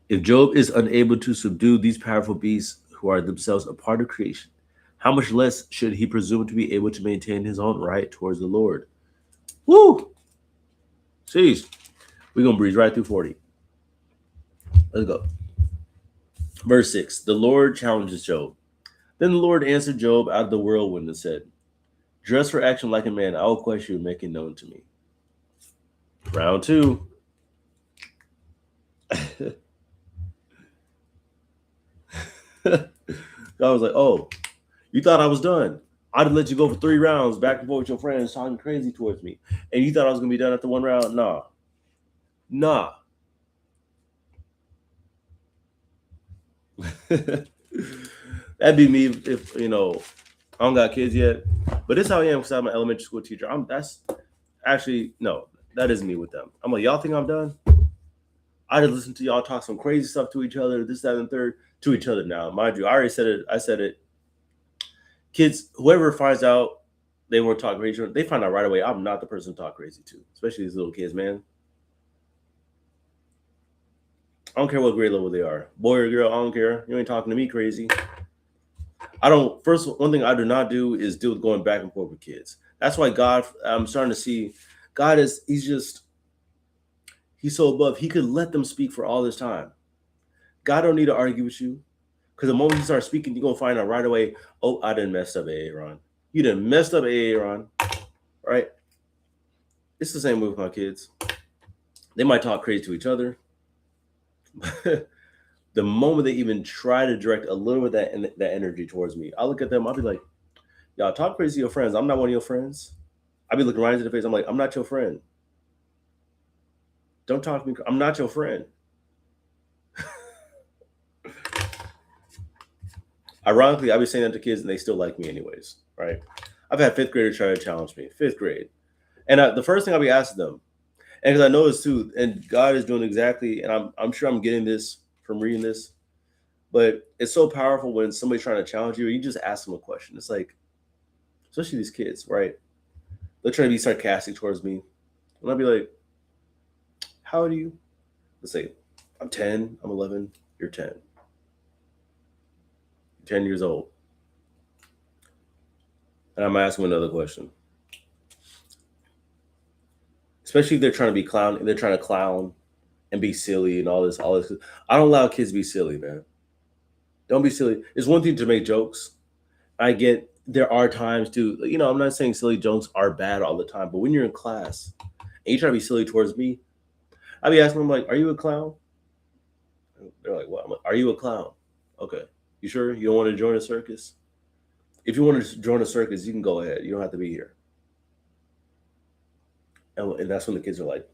If Job is unable to subdue these powerful beasts who are themselves a part of creation, how much less should he presume to be able to maintain his own right towards the Lord? Woo! Jeez. We're going to breeze right through 40. Let's go. Verse 6. The Lord challenges Job. Then the Lord answered Job out of the whirlwind and said, "Dress for action like a man. I will question you and make it known to me." Round 2. God was like, "Oh, you thought I was done. I'd have let you go for 3 rounds back and forth with your friends talking crazy towards me. And you thought I was going to be done after 1 round? Nah. That'd be me if I don't got kids yet. But this how I am because I'm an elementary school teacher. That's actually no, that isn't me with them. I'm like, y'all think I'm done? I just listen to y'all talk some crazy stuff to each other, this, that, and the third, to each other now. Mind you, I already said it. I said it. Kids, whoever finds out they won't talk crazy, they find out right away I'm not the person to talk crazy to, especially these little kids, man. I don't care what grade level they are. Boy or girl, I don't care. You ain't talking to me crazy. One thing I do not do is deal with going back and forth with kids. That's why I'm starting to see he's so above. He could let them speak for all this time. God don't need to argue with you. Because the moment you start speaking, you're going to find out right away, oh, I done messed up Aaron. You done messed up Aaron. Right? It's the same with my kids. They might talk crazy to each other. The moment they even try to direct a little bit of that energy towards me, I'll look at them, I'll be like, y'all talk crazy to your friends. I'm not one of your friends. I'll be looking right into the face. I'm like, I'm not your friend. Don't talk to me. I'm not your friend. Ironically, I'll be saying that to kids and they still like me anyways, right? I've had fifth graders try to challenge me, fifth grade. And the first thing I'll be asking them, and because I know this too, and God is doing exactly, and I'm sure I'm getting this from reading this, but it's so powerful when somebody's trying to challenge you, you just ask them a question. It's like, especially these kids, right? They're trying to be sarcastic towards me. And I'll be like, how old are you? Let's say, I'm 10, I'm 11, you're 10. 10 years old. And I'm asking another question. Especially if they're trying to be clown, they're trying to clown and be silly and all this. I don't allow kids to be silly, man. Don't be silly. It's one thing to make jokes. I get there are times to, I'm not saying silly jokes are bad all the time, but when you're in class and you try to be silly towards me, I'll be asking them, like, are you a clown? They're like, what? I'm like, are you a clown? Okay. You sure you don't want to join a circus? If you want to join a circus, you can go ahead. You don't have to be here. And that's when the kids are like,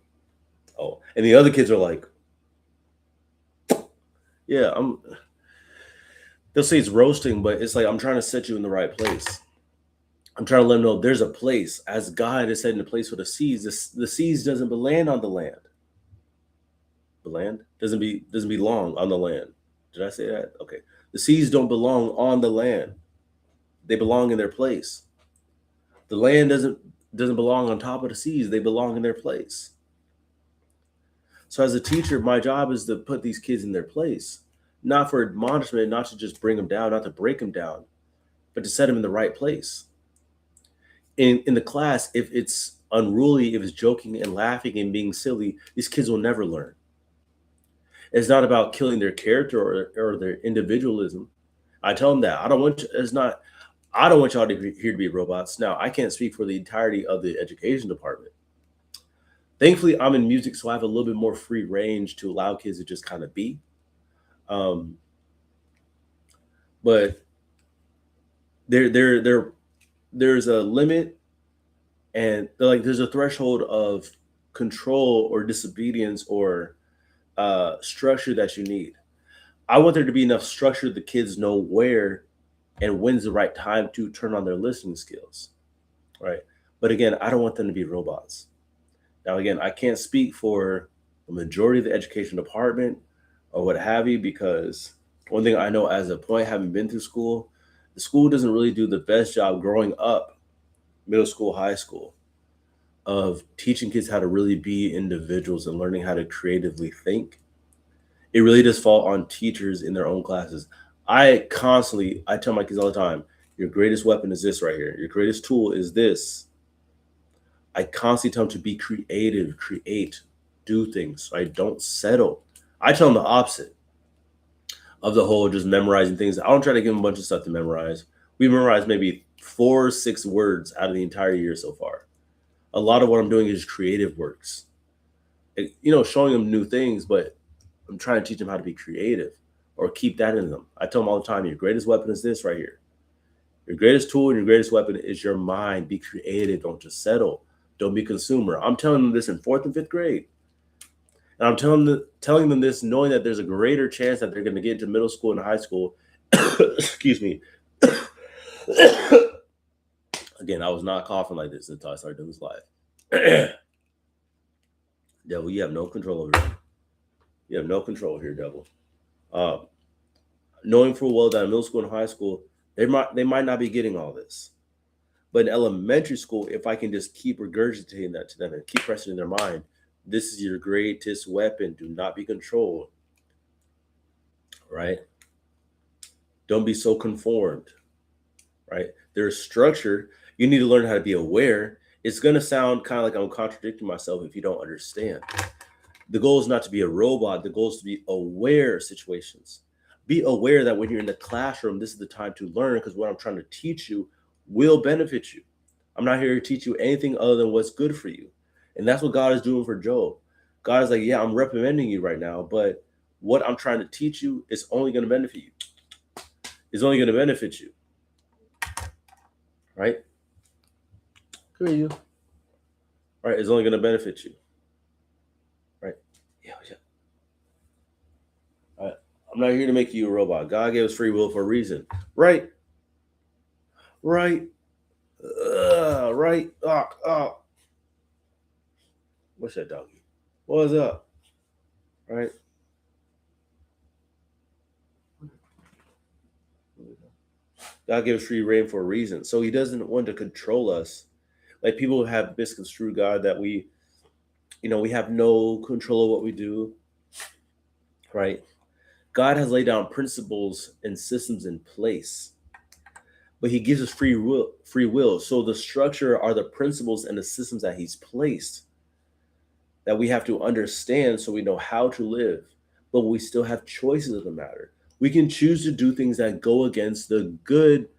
oh. And the other kids are like, yeah, they'll say it's roasting, but it's like, I'm trying to set you in the right place. I'm trying to let them know there's a place. As God has said in the place for the seeds, the seeds doesn't land on the land. The land doesn't belong on the land. Did I say that? Okay. The seeds don't belong on the land. They belong in their place. The land doesn't belong on top of the seeds. They belong in their place. So as a teacher, my job is to put these kids in their place, not for admonishment, not to just bring them down, not to break them down, but to set them in the right place. In the class, if it's unruly, if it's joking and laughing and being silly, these kids will never learn. It's not about killing their character or their individualism. I tell them that I don't want y'all to here to be robots. Now, I can't speak for the entirety of the education department. Thankfully, I'm in music, so I have a little bit more free range to allow kids to just kind of be. But there's a limit, and there's a threshold of control or disobedience or structure that you need. I want there to be enough structure the kids know where and when's the right time to turn on their listening skills, right? But again, I don't want them to be robots. Now, again, I can't speak for the majority of the education department or what have you, because one thing I know as a point, having been through school, the school doesn't really do the best job growing up, middle school, high school, of teaching kids how to really be individuals and learning how to creatively think. It really does fall on teachers in their own classes. I tell my kids all the time, your greatest weapon is this right here. Your greatest tool is this. I constantly tell them to be creative, create, do things. Right? Don't settle. I tell them the opposite of the whole just memorizing things. I don't try to give them a bunch of stuff to memorize. We memorized maybe 4 or 6 words out of the entire year so far. A lot of what I'm doing is creative works. Showing them new things, but I'm trying to teach them how to be creative or keep that in them. I tell them all the time, your greatest weapon is this right here. Your greatest tool and your greatest weapon is your mind. Be creative. Don't just settle. Don't be a consumer. I'm telling them this in 4th and 5th grade. And I'm telling them this, knowing that there's a greater chance that they're going to get into middle school and high school. Excuse me. Again, I was not coughing like this until I started doing this live. Devil, you have no control over me. You have no control here, devil. Knowing full well that in middle school and high school, they might not be getting all this. But in elementary school, if I can just keep regurgitating that to them and keep pressing in their mind, this is your greatest weapon. Do not be controlled. Right? Don't be so conformed. Right? There's structure. You need to learn how to be aware. It's going to sound kind of like I'm contradicting myself if you don't understand. The goal is not to be a robot. The goal is to be aware of situations. Be aware that when you're in the classroom, this is the time to learn, because what I'm trying to teach you will benefit you. I'm not here to teach you anything other than what's good for you. And that's what God is doing for Job. God is like, yeah, I'm reprimanding you right now, but what I'm trying to teach you is only going to benefit you. It's only going to benefit you. Right? Come here, you. Right? It's only going to benefit you. Right? Yeah. All right. I'm not here to make you a robot. God gave us free will for a reason. Right? Right. Right. What's that, doggy? What's up? Right. God gave us free reign for a reason. So he doesn't want to control us. Like, people have misconstrued God that we have no control of what we do. Right. God has laid down principles and systems in place, but he gives us free will. So the structure are the principles and the systems that he's placed that we have to understand so we know how to live, but we still have choices of the matter. We can choose to do things that go against the good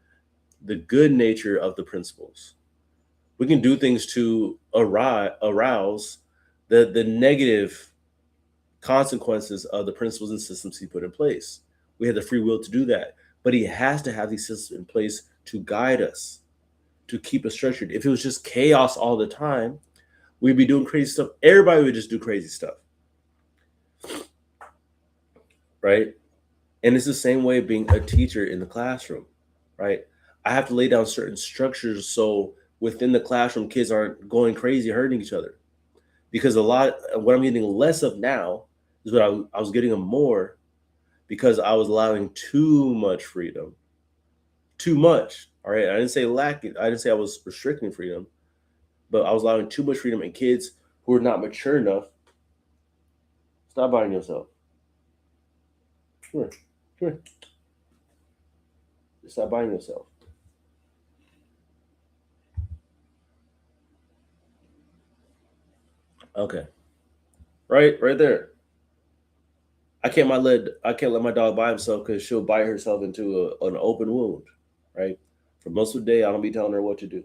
nature of the principles. We can do things to arouse the negative consequences of the principles and systems he put in place. We have the free will to do that, but he has to have these systems in place to guide us, to keep us structured. If it was just chaos all the time, we'd be doing crazy stuff. Everybody would just do crazy stuff. Right? And it's the same way being a teacher in the classroom. Right? I have to lay down certain structures so within the classroom, kids aren't going crazy, hurting each other. Because what I'm getting less of now is what I was getting more because I was allowing too much freedom. Too much. All right. I didn't say lacking. I didn't say I was restricting freedom, but I was allowing too much freedom, and kids who are not mature enough. Stop buying yourself. Come here. Stop buying yourself. Okay. Right there. I can't let my dog by himself because she'll bite herself into an open wound. Right. For most of the day, I don't be telling her what to do.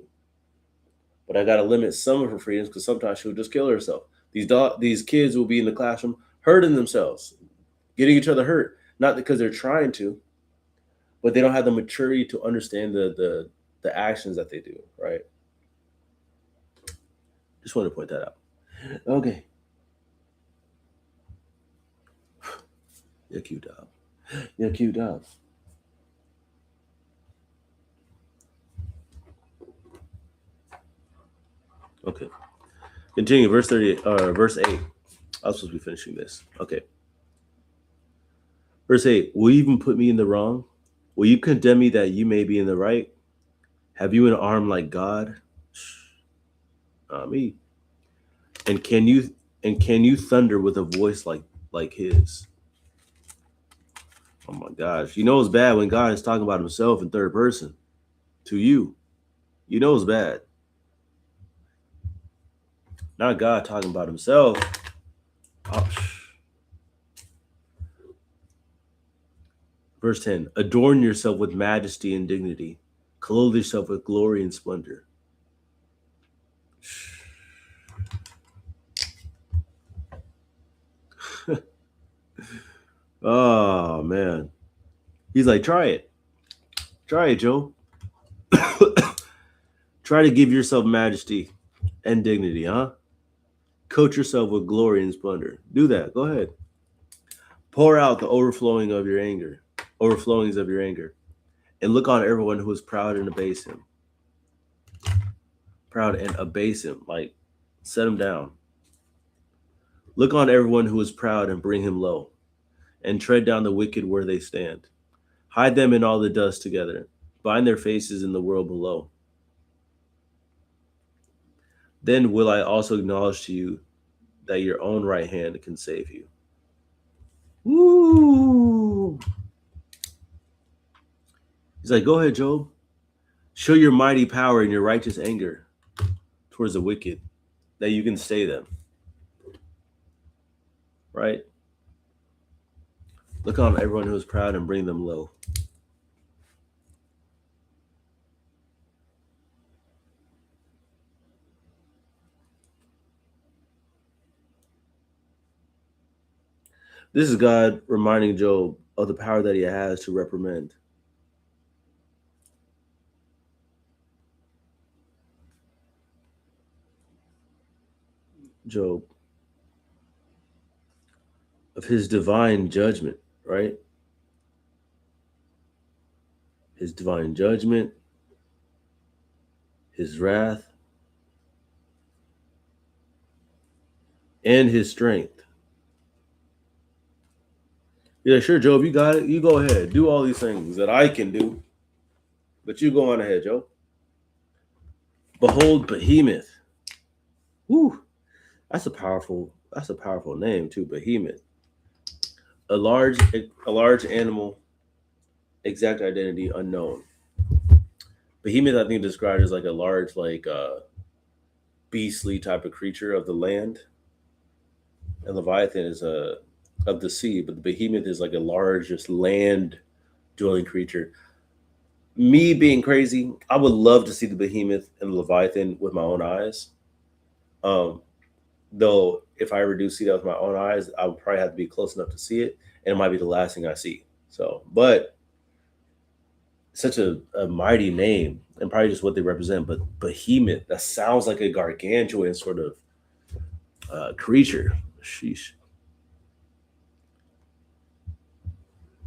But I got to limit some of her freedoms because sometimes she'll just kill herself. These kids will be in the classroom hurting themselves, getting each other hurt, not because they're trying to, but they don't have the maturity to understand the actions that they do. Right. Just wanted to point that out. Okay. You're cute, dog. You're cute, dog. Okay. Continue. Verse 8. I was supposed to be finishing this. Okay. Verse 8. Will you even put me in the wrong? Will you condemn me that you may be in the right? Have you an arm like God? Not me. And can you thunder with a voice like his? Oh my gosh. You know it's bad when God is talking about himself in third person to you. You know it's bad. Not God talking about himself. Oh. Verse 10. Adorn yourself with majesty and dignity. Clothe yourself with glory and splendor. Oh, man. He's like, try it. Try it, Joe. Try to give yourself majesty and dignity, huh? Coat yourself with glory and splendor. Do that. Go ahead. Pour out the overflowing of your anger, overflowings of your anger, and look on everyone who is proud and abase him. Proud and abase him, like set him down. Look on everyone who is proud and bring him low, and tread down the wicked where they stand. Hide them in all the dust together. Bind their faces in the world below. Then will I also acknowledge to you that your own right hand can save you. Woo! He's like, go ahead, Job. Show your mighty power and your righteous anger towards the wicked, that you can stay them. Right? Look on everyone who is proud and bring them low. This is God reminding Job of the power that he has to reprimand. Job, of his divine judgment, right? His divine judgment, his wrath, and his strength. Yeah, sure, Job, you got it. You go ahead. Do all these things that I can do. But you go on ahead, Job. Behold, Behemoth. Woo. That's a powerful name too, Behemoth. A large animal, exact identity unknown. Behemoth, I think, described as like a large, like beastly type of creature of the land. And Leviathan is of the sea, but the Behemoth is like a large, just land dwelling creature. Me being crazy, I would love to see the Behemoth and the Leviathan with my own eyes. Though if I ever do see that with my own eyes, I would probably have to be close enough to see it, and it might be the last thing I see. So, but such a mighty name, and probably just what they represent. But Behemoth, that sounds like a gargantuan sort of creature. Sheesh.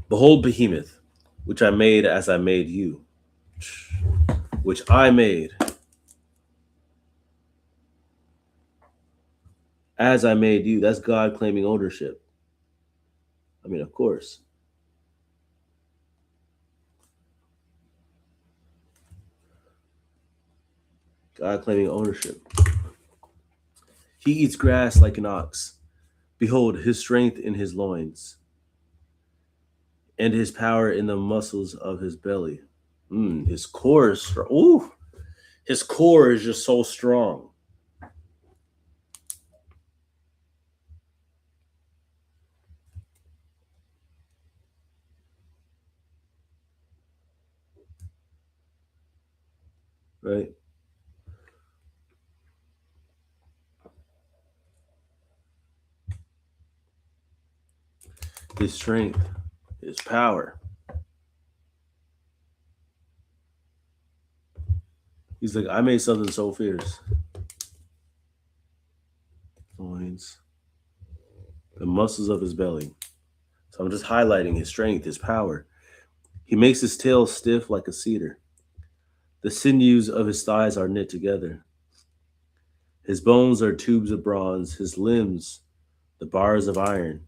Behold, Behemoth, which I made as I made you, which I made as I made you. That's God claiming ownership. I mean, of course. God claiming ownership. He eats grass like an ox. Behold, his strength in his loins, and his power in the muscles of his belly. His core is strong. Ooh, his core is just so strong. Right? His strength, his power. He's like, I made something so fierce. Loins, the muscles of his belly. So I'm just highlighting his strength, his power. He makes his tail stiff like a cedar. The sinews of his thighs are knit together. His bones are tubes of bronze, his limbs, the bars of iron.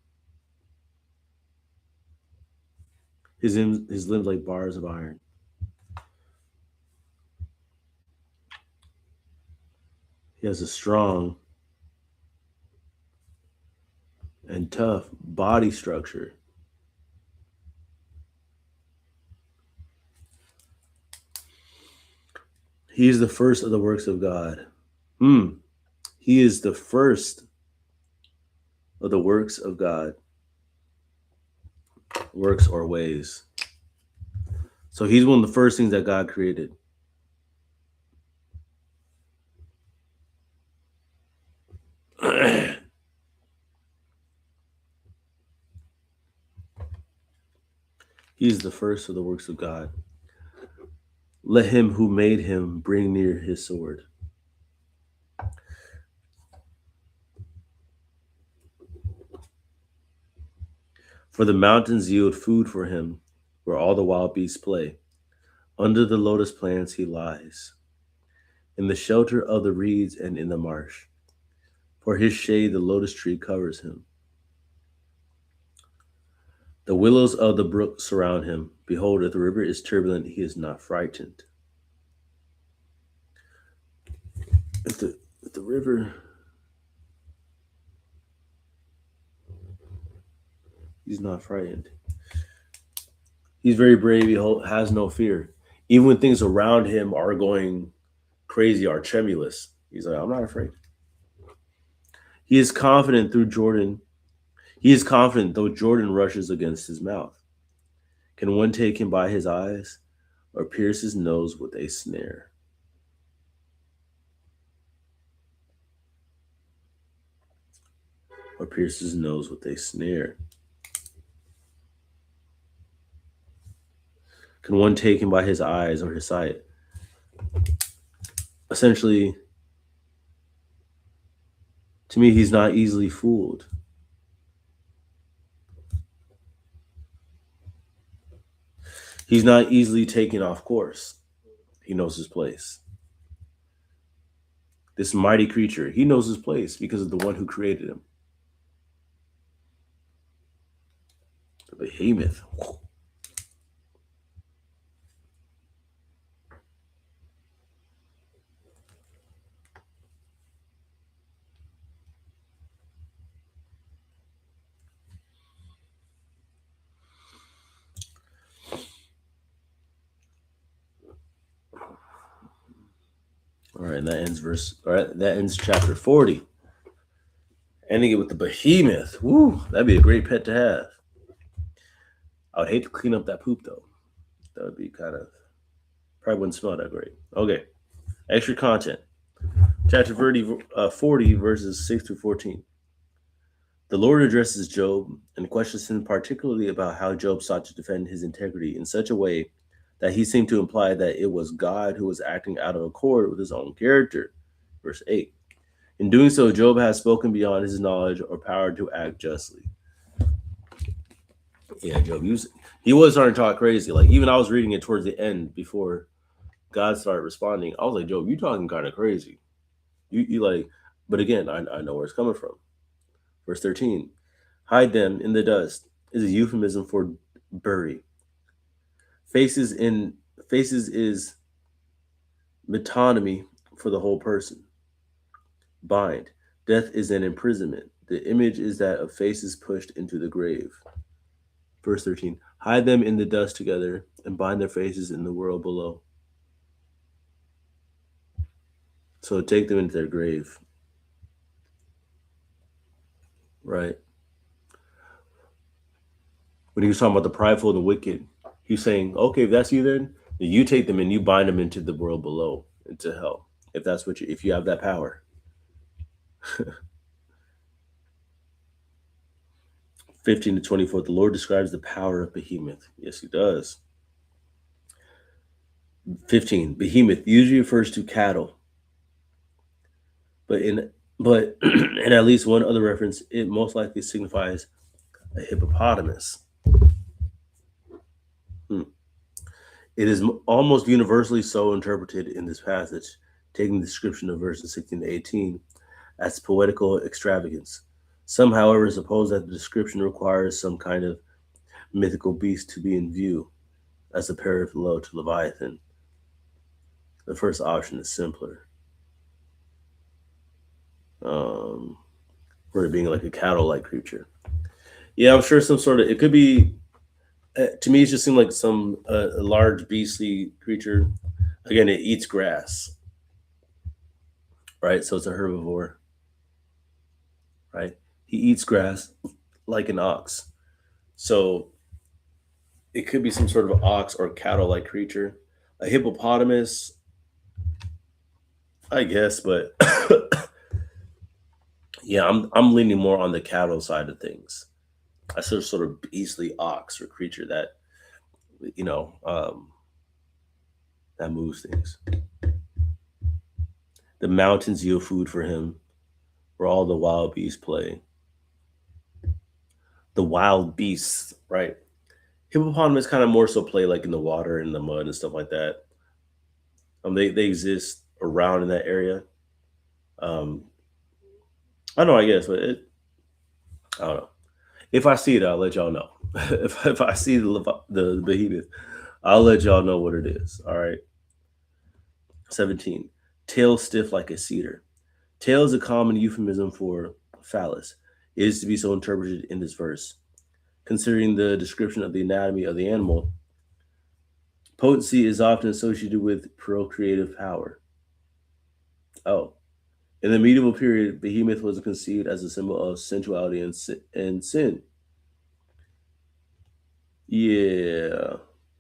His limbs like bars of iron. He has a strong and tough body structure. He is the first of the works of God. He is the first of the works of God. Works or ways. So he's one of the first things that God created. He's the first of the works of God. Let him who made him bring near his sword. For the mountains yield food for him, where all the wild beasts play. Under the lotus plants he lies, in the shelter of the reeds and in the marsh. For his shade the lotus tree covers him. The willows of the brook surround him. Behold, if the river is turbulent, he is not frightened. If the river, he's not frightened. He's very brave. He has no fear. Even when things around him are going crazy or tremulous, he's like, I'm not afraid. He is confident through Jordan. He is confident though Jordan rushes against his mouth. Can one take him by his eyes or pierce his nose with a snare? Or pierce his nose with a snare. Can one take him by his eyes or his sight? Essentially, to me, he's not easily fooled. He's not easily taken off course. He knows his place. This mighty creature, he knows his place because of the one who created him. The behemoth. All right, and that ends that ends chapter 40. Ending it with the behemoth. Woo, that'd be a great pet to have. I would hate to clean up that poop though. That would be kind of probably wouldn't smell that great. Okay, extra content. Chapter 40 verses 6 through 14. The Lord addresses Job and questions him particularly about how Job sought to defend his integrity in such a way that he seemed to imply that it was God who was acting out of accord with his own character. Verse 8. In doing so, Job has spoken beyond his knowledge or power to act justly. Yeah, Job, he was starting to talk crazy. Like, even I was reading it towards the end before God started responding. I was like, Job, you talking kind of crazy. You like, but again, I know where it's coming from. Verse 13. Hide them in the dust is a euphemism for bury. Faces is metonymy for the whole person. Bind. Death is an imprisonment. The image is that of faces pushed into the grave. Verse 13. Hide them in the dust together and bind their faces in the world below. So take them into their grave. Right. When he was talking about the prideful and the wicked, he's saying, okay, if that's you, then you take them and you bind them into the world below, into hell. If that's what if you have that power. 15 to 24, the Lord describes the power of behemoth. Yes, he does. 15, behemoth usually refers to cattle. But in at least one other reference, it most likely signifies a hippopotamus. It is almost universally so interpreted in this passage, taking the description of verses 16 to 18 as poetical extravagance. Some, however, suppose that the description requires some kind of mythical beast to be in view, as a parallel to Leviathan. The first option is simpler. For it being like a cattle-like creature. Yeah, I'm sure some sort of, it could be, to me, it just seemed like some a large beastly creature. Again, it eats grass, right? So it's a herbivore, right? He eats grass like an ox. So it could be some sort of ox or cattle-like creature. A hippopotamus, I guess, but yeah, I'm leaning more on the cattle side of things. A sort of beastly ox or creature that that moves things. The mountains yield food for him, where all the wild beasts play. the wild beasts, right? Hippopotamus kind of more so play like in the water and the mud and stuff like that. They exist around in that area. Um, I know, I guess, but I don't know. If I see it, I'll let y'all know. If I see the behemoth, I'll let y'all know what it is. All right. 17. Tail stiff like a cedar. Tail is a common euphemism for phallus. It is to be so interpreted in this verse. Considering the description of the anatomy of the animal, potency is often associated with procreative power. Oh, in the medieval period, behemoth was conceived as a symbol of sensuality and sin. Yeah,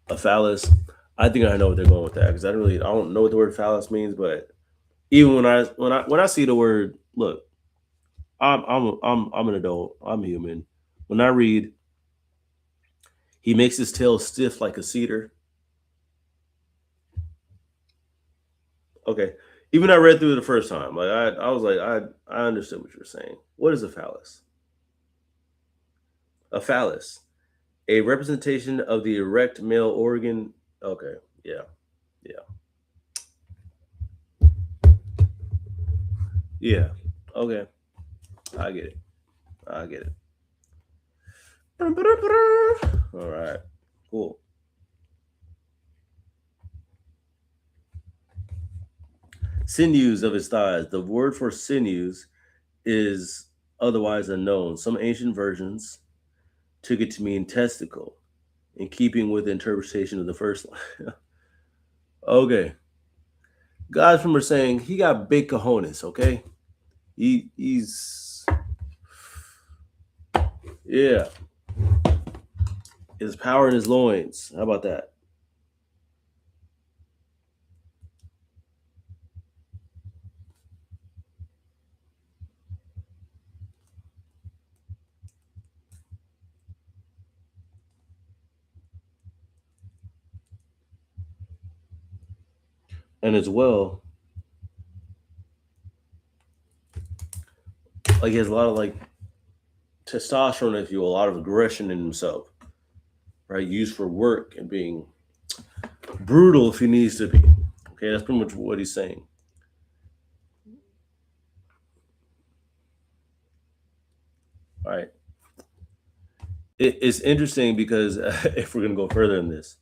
a phallus. I think I know what they're going with that because I don't know what the word phallus means, but even when I see the word, look, I'm an adult, I'm human. When I read, he makes his tail stiff like a cedar. Okay, even I read through it the first time, like I was like I understood what you were saying. What is a phallus? A phallus, a representation of the erect male organ. Okay, yeah, yeah, yeah. Okay, I get it. I get it. All right, cool. Sinews of his thighs. The word for sinews is otherwise unknown. Some ancient versions took it to mean testicle, in keeping with the interpretation of the first line. Okay, guys from are saying he got big cojones. Okay, he's yeah, his power in his loins. How about that? And as well, like he has a lot of like testosterone, if you will, a lot of aggression in himself, right? Used for work and being brutal if he needs to be. Okay, that's pretty much what he's saying. All right. It's interesting because if we're gonna go further in this,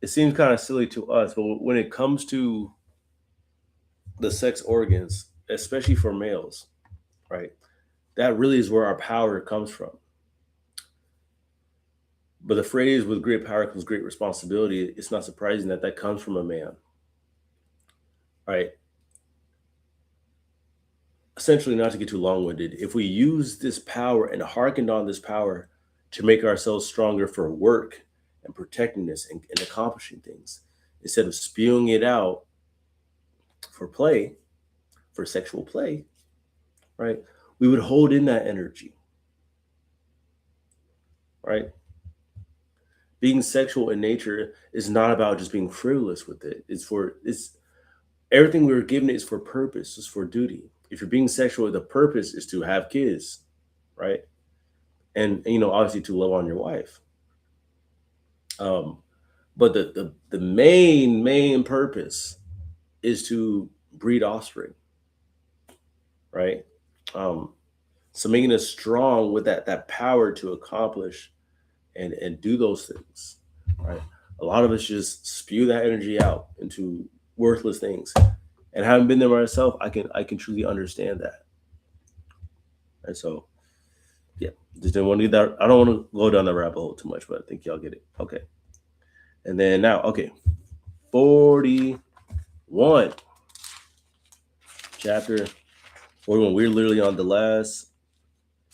it seems kind of silly to us, but when it comes to the sex organs, especially for males, right? That really is where our power comes from. But the phrase "with great power comes great responsibility," it's not surprising that that comes from a man, right? Essentially, not to get too long winded, if we use this power and hearkened on this power to make ourselves stronger for work and protecting this and accomplishing things, instead of spewing it out for play, for sexual play, right? We would hold in that energy, right? Being sexual in nature is not about just being frivolous with it. It's everything we were given is for purpose, is for duty. If you're being sexual, the purpose is to have kids, right? And obviously to love on your wife. Um, but the main purpose is to breed offspring, right? Um, so making us strong with that power to accomplish and do those things, right? A lot of us just spew that energy out into worthless things. And having been there myself, I can truly understand that. And so, yeah, just didn't want to do that. I don't want to go down the rabbit hole too much, but I think y'all get it. Okay. And then now, okay, 41, chapter 41. We're literally on the last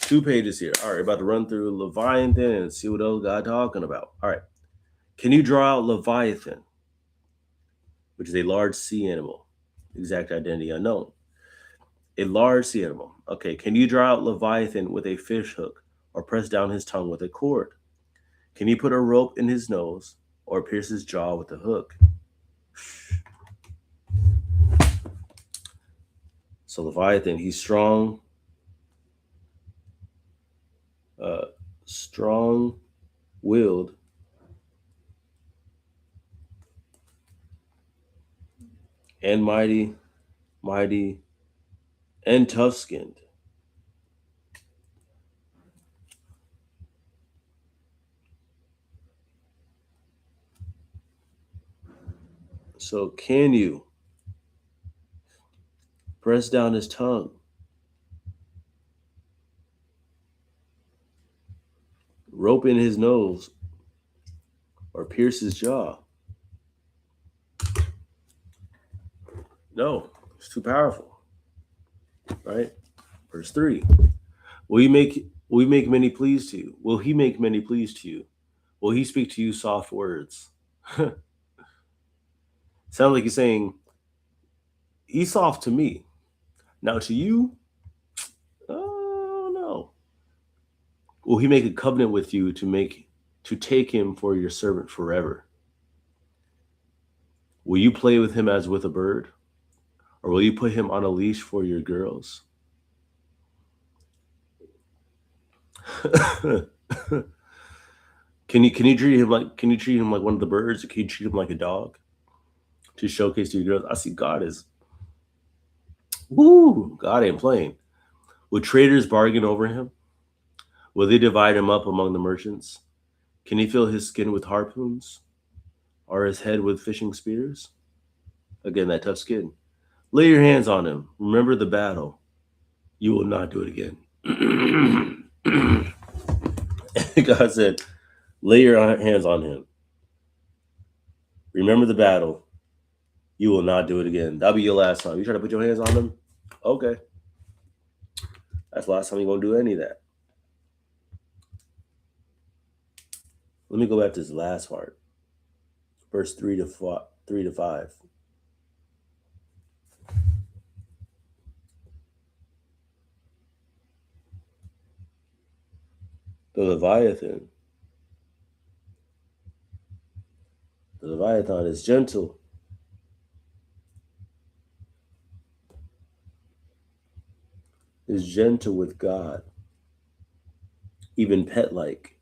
2 pages here. All right, about to run through Leviathan and see what else God talking about. All right. Can you draw out Leviathan, which is a large sea animal? Exact identity unknown. A large sea animal. Okay, can you draw out Leviathan with a fish hook or press down his tongue with a cord? Can you put a rope in his nose or pierce his jaw with a hook? So Leviathan, he's strong. strong-willed, and mighty, and tough-skinned. So can you press down his tongue, rope in his nose, or pierce his jaw? No, it's too powerful, right? Verse 3. Will he make many pleased to you? Will he make many pleased to you? Will he speak to you soft words? Sounds like he's saying, he's soft to me. Now to you, oh no. Will he make a covenant with you to take him for your servant forever? Will you play with him as with a bird? Or will you put him on a leash for your girls? Can you treat him like one of the birds, or can you treat him like a dog to showcase to your girls? I see God ain't playing. Will traders bargain over him? Will they divide him up among the merchants? Can he fill his skin with harpoons, or his head with fishing spears? Again, that tough skin. Lay your hands on him. Remember the battle. You will not do it again. God said, lay your hands on him. Remember the battle. You will not do it again. That'll be your last time. You try to put your hands on him? Okay. That's the last time you're going to do any of that. Let me go back to this last part. Verse 3 to 5. The Leviathan is gentle. Is gentle with God, even pet-like.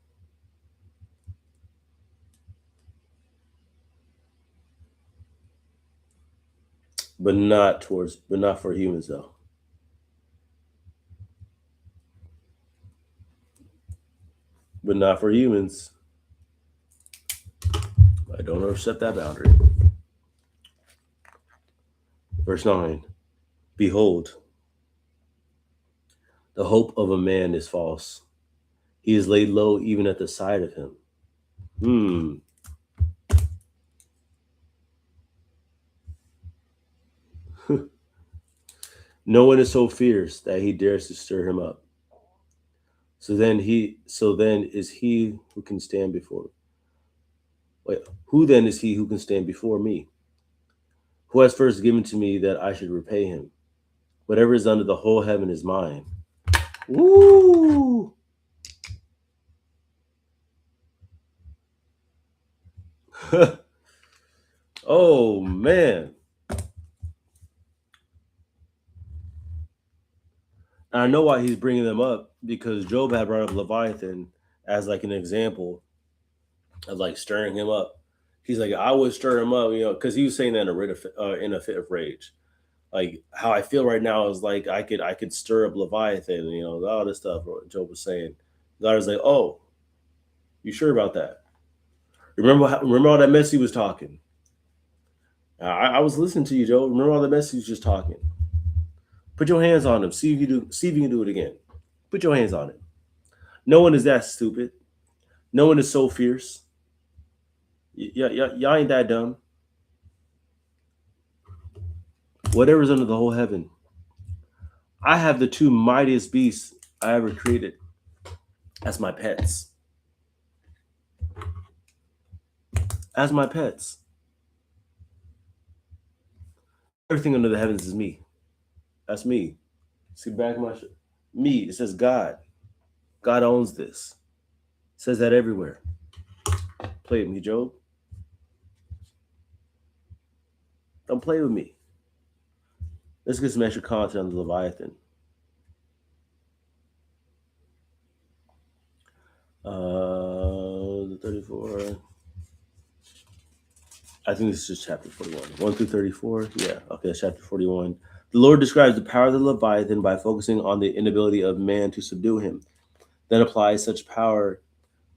But not for humans though. But not for humans. I don't overstep that boundary. Verse 9. Behold, the hope of a man is false. He is laid low even at the sight of him. No one is so fierce that he dares to stir him up. So then is he who can stand before. Who then is he who can stand before me? Who has first given to me that I should repay him? Whatever is under the whole heaven is mine. Woo! Oh man. And I know why he's bringing them up, because Job had brought up Leviathan as like an example of like stirring him up. He's like, I would stir him up, because he was saying that in a fit of rage. Like how I feel right now is like I could stir up Leviathan, all this stuff. What Job was saying. God was like, oh, you sure about that? Remember all that mess he was talking. I was listening to you, Job. Remember all the mess he was just talking. Put your hands on him. See if you can do it again. Put your hands on him. No one is that stupid. No one is so fierce. Y'all ain't that dumb. Whatever's under the whole heaven. I have the two mightiest beasts I ever created as my pets. As my pets. Everything under the heavens is me. That's me. See back of my me. It says God. God owns this. It says that everywhere. Play with me, Job. Don't play with me. Let's get some extra content on the Leviathan. The 34. I think this is just chapter 41. 1 through 34. Yeah. Okay, that's chapter 41. The Lord describes the power of the Leviathan by focusing on the inability of man to subdue him, then applies such power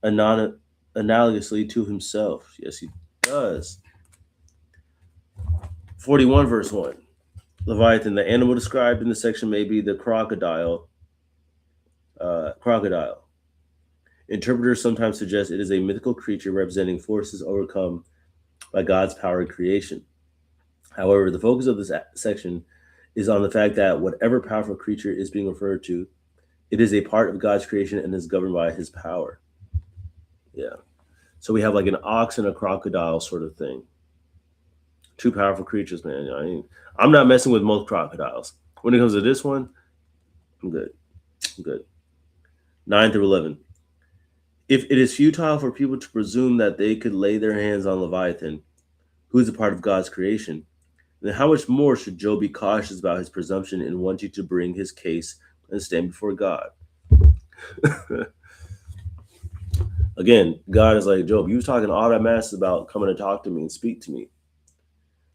analogously to himself. Yes, he does. 41 verse 1. Leviathan, the animal described in the section may be the crocodile. Crocodile. Interpreters sometimes suggest it is a mythical creature representing forces overcome by God's power in creation. However, the focus of this section is on the fact that whatever powerful creature is being referred to, it is a part of God's creation and is governed by his power. Yeah. So we have like an ox and a crocodile sort of thing. Two powerful creatures, man. I'm not messing with most crocodiles. When it comes to this one, I'm good. I'm good. 9 through 11. If it is futile for people to presume that they could lay their hands on Leviathan, who is a part of God's creation, then how much more should Job be cautious about his presumption in wanting to bring his case and stand before God? Again, God is like, Job, you was talking all that mess about coming to talk to me and speak to me,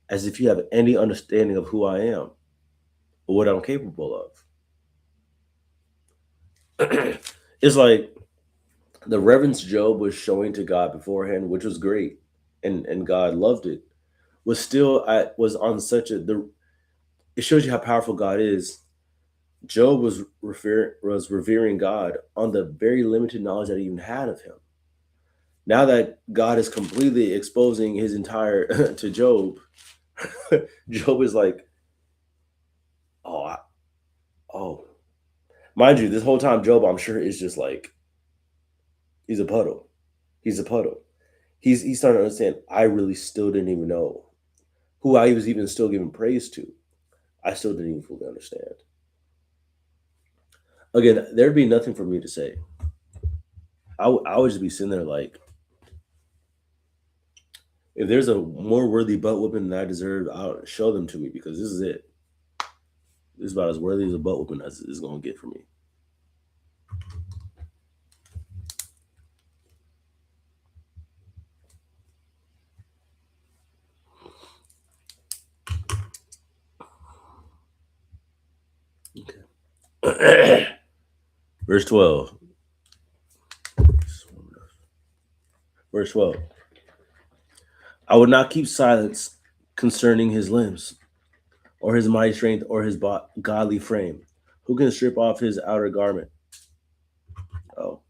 as if you have any understanding of who I am or what I'm capable of. It's like the reverence Job was showing to God beforehand, which was great, and God loved it, was still was on such it shows you how powerful God is. Job was revering God on the very limited knowledge that he even had of him. Now that God is completely exposing his entire to Job, Job is like, oh, mind you, this whole time Job, I'm sure, is just like, he's a puddle. He's a puddle. He's starting to understand. I really still didn't even know who I was even still giving praise to. I still didn't even fully understand. Again, there'd be nothing for me to say. I would just be sitting there like, if there's a more worthy butt whooping than I deserve, I'll show them to me, because this is it. This is about as worthy as a butt whooping as it's going to get for me. Okay. Verse 12. Verse 12. I would not keep silence concerning his limbs, or his mighty strength, or his godly frame. Who can strip off his outer garment? Oh.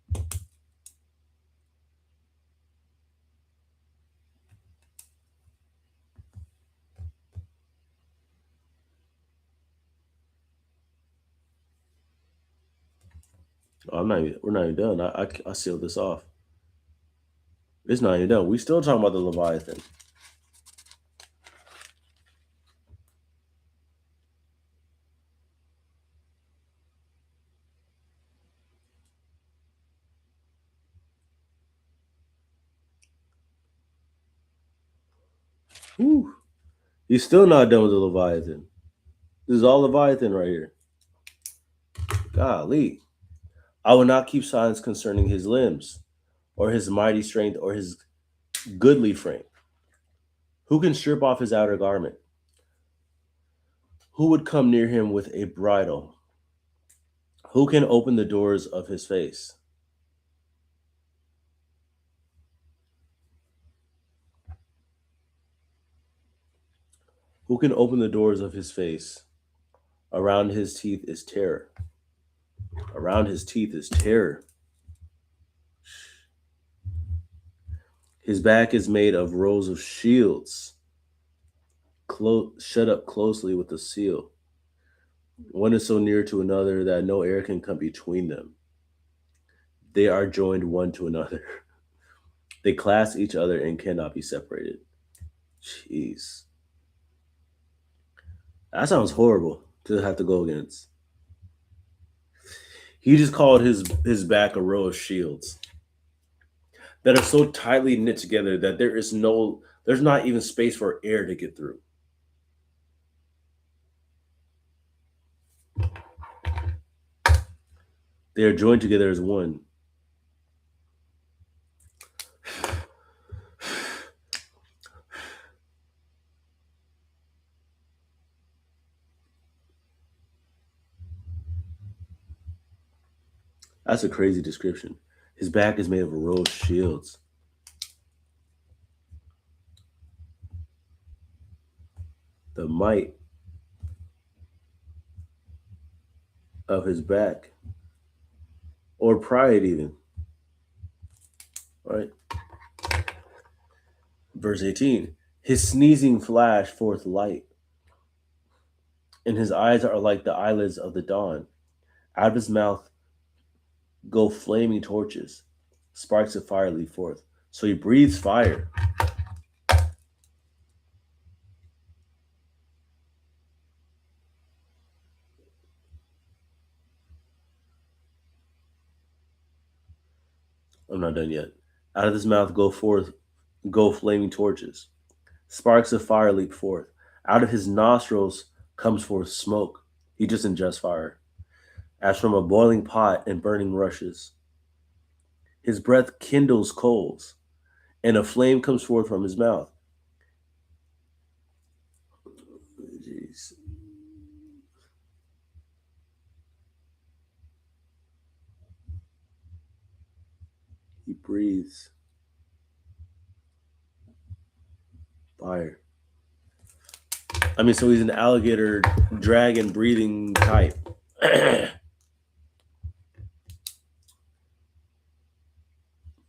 We're not even done. I sealed this off. It's not even done. We still talking about the Leviathan. Whew. He's still not done with the Leviathan. This is all Leviathan right here. Golly. I will not keep silence concerning his limbs, or his mighty strength, or his goodly frame. Who can strip off his outer garment? Who would come near him with a bridle? Who can open the doors of his face? Who can open the doors of his face? Around his teeth is terror. Around his teeth is terror. His back is made of rows of shields, shut up closely with a seal. One is so near to another that no air can come between them. They are joined one to another. They clasp each other and cannot be separated. Jeez. That sounds horrible to have to go against. He just called his back a row of shields that are so tightly knit together that there's not even space for air to get through. They are joined together as one. That's a crazy description. His back is made of a row of shields. The might of his back, or pride, even. Right? Verse 18. His sneezing flash forth light, and his eyes are like the eyelids of the dawn. Out of his mouth go flaming torches, sparks of fire leap forth. So he breathes fire. I'm not done yet. Out of his mouth go flaming torches. Sparks of fire leap forth. Out of his nostrils comes forth smoke. He just ingests fire, as from a boiling pot and burning rushes. His breath kindles coals, and a flame comes forth from his mouth. Jeez. He breathes fire. I mean, so he's an alligator dragon breathing type.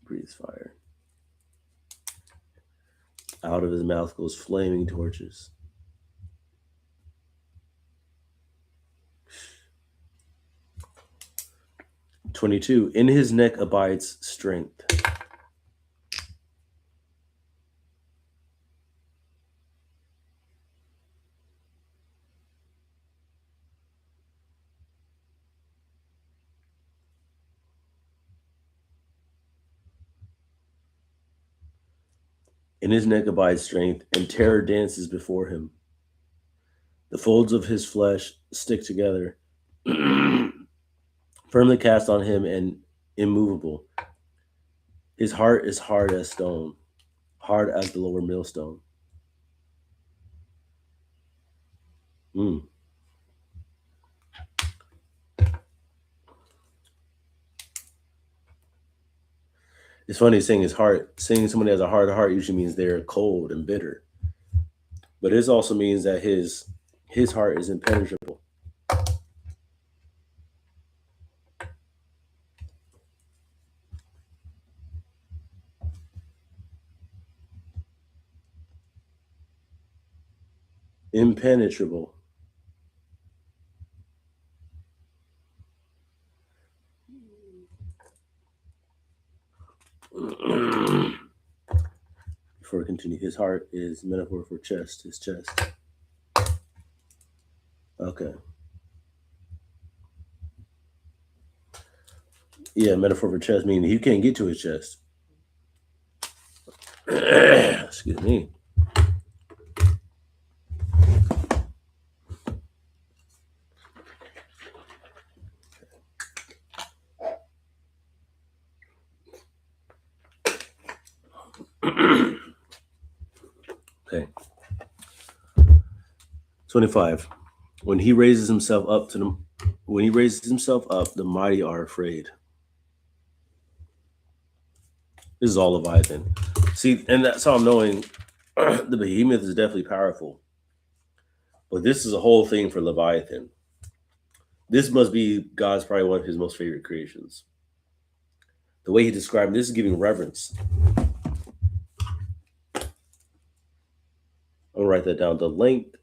Breathes fire. Out of his mouth goes flaming torches. "22. In his neck abides strength." In his neck abides strength, and terror dances before him. The folds of his flesh stick together, firmly cast on him and immovable. His heart is hard as stone, hard as the lower millstone. Mm. It's funny saying his heart. Saying somebody has a hard heart usually means they're cold and bitter, but it also means that his heart is impenetrable. Impenetrable. Before we continue, his heart is metaphor for chest, his chest. Okay. Yeah, metaphor for chest meaning he can't get to his chest. Excuse me. Okay. 25. When he raises himself up, the mighty are afraid. This is all Leviathan. See, and that's how I'm knowing the behemoth is definitely powerful. But this is a whole thing for Leviathan. This must be God's probably one of his most favorite creations. The way he described this is giving reverence. I'm gonna write that down. The length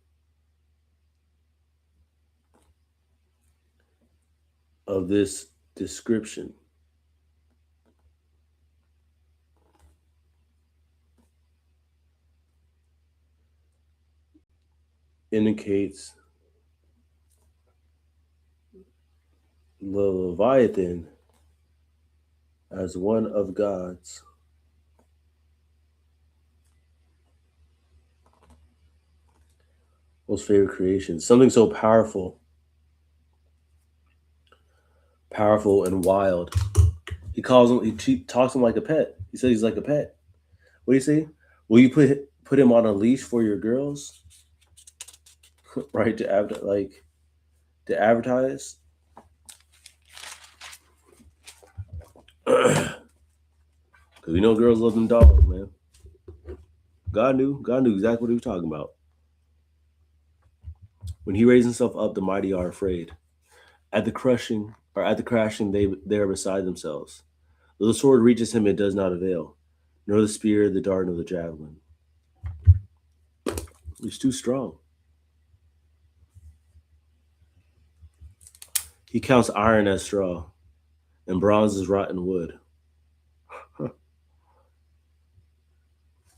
of this description indicates the Leviathan as one of God's most favorite creations. Something so powerful and wild. He talks to him like a pet. He says he's like a pet. What do you say? Will you put him on a leash for your girls? Right, to advertise. Because we know girls love them dogs, man. God knew. God knew exactly what he was talking about. When he raised himself up, the mighty are afraid. At the crashing, they are beside themselves. Though the sword reaches him, it does not avail, nor the spear, the dart, nor the javelin. He's too strong. He counts iron as straw, and bronze as rotten wood.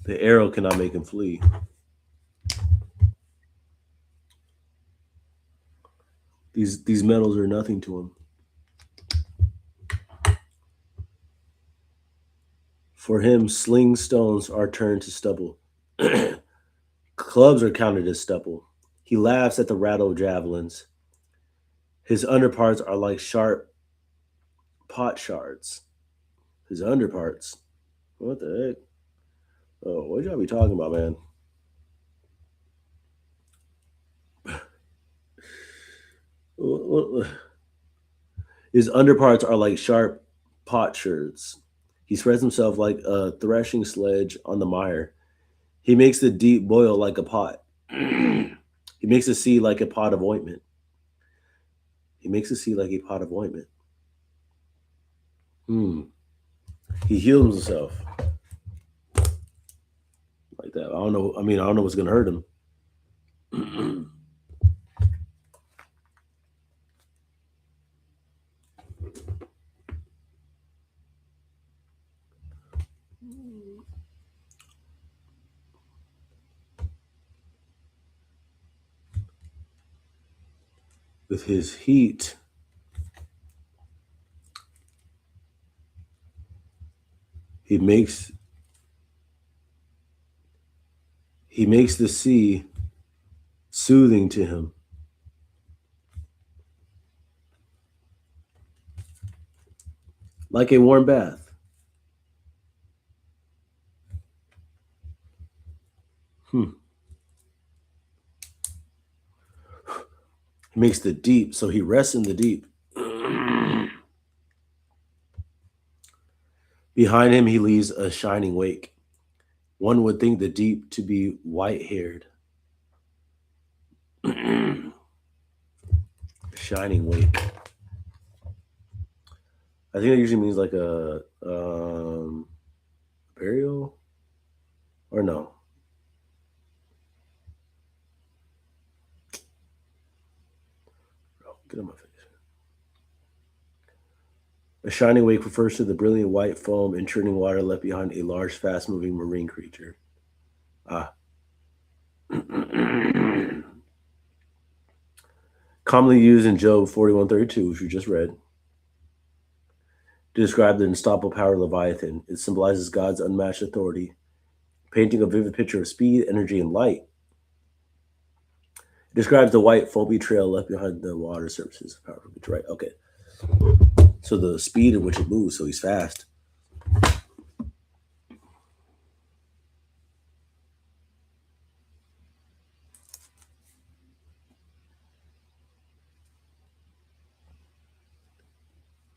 The arrow cannot make him flee. These metals are nothing to him. For him, sling stones are turned to stubble. Clubs are counted as stubble. He laughs at the rattle of javelins. His underparts are like sharp pot shards. His underparts. What the heck? Oh, what y'all be talking about, man? His underparts are like sharp potsherds. He spreads himself like a threshing sledge on the mire. He makes the deep boil like a pot. He makes the sea like a pot of ointment. He makes the sea like a pot of ointment. He heals himself like that. I don't know. I mean, I don't know what's gonna hurt him. With his heat, he makes the sea soothing to him. Like a warm bath. He makes the deep, so he rests in the deep. Behind him, he leaves a shining wake. One would think the deep to be white-haired. Shining wake. I think that usually means like a burial, or no? Get on my face. A shining wake refers to the brilliant white foam in churning water left behind a large, fast-moving marine creature. Commonly used in Job 41:32, which we just read, to describe the unstoppable power of Leviathan. It symbolizes God's unmatched authority, painting a vivid picture of speed, energy, and light. It describes the white foamy trail left behind the water surfaces. Powerful picture, right? Okay. So the speed at which it moves, so he's fast.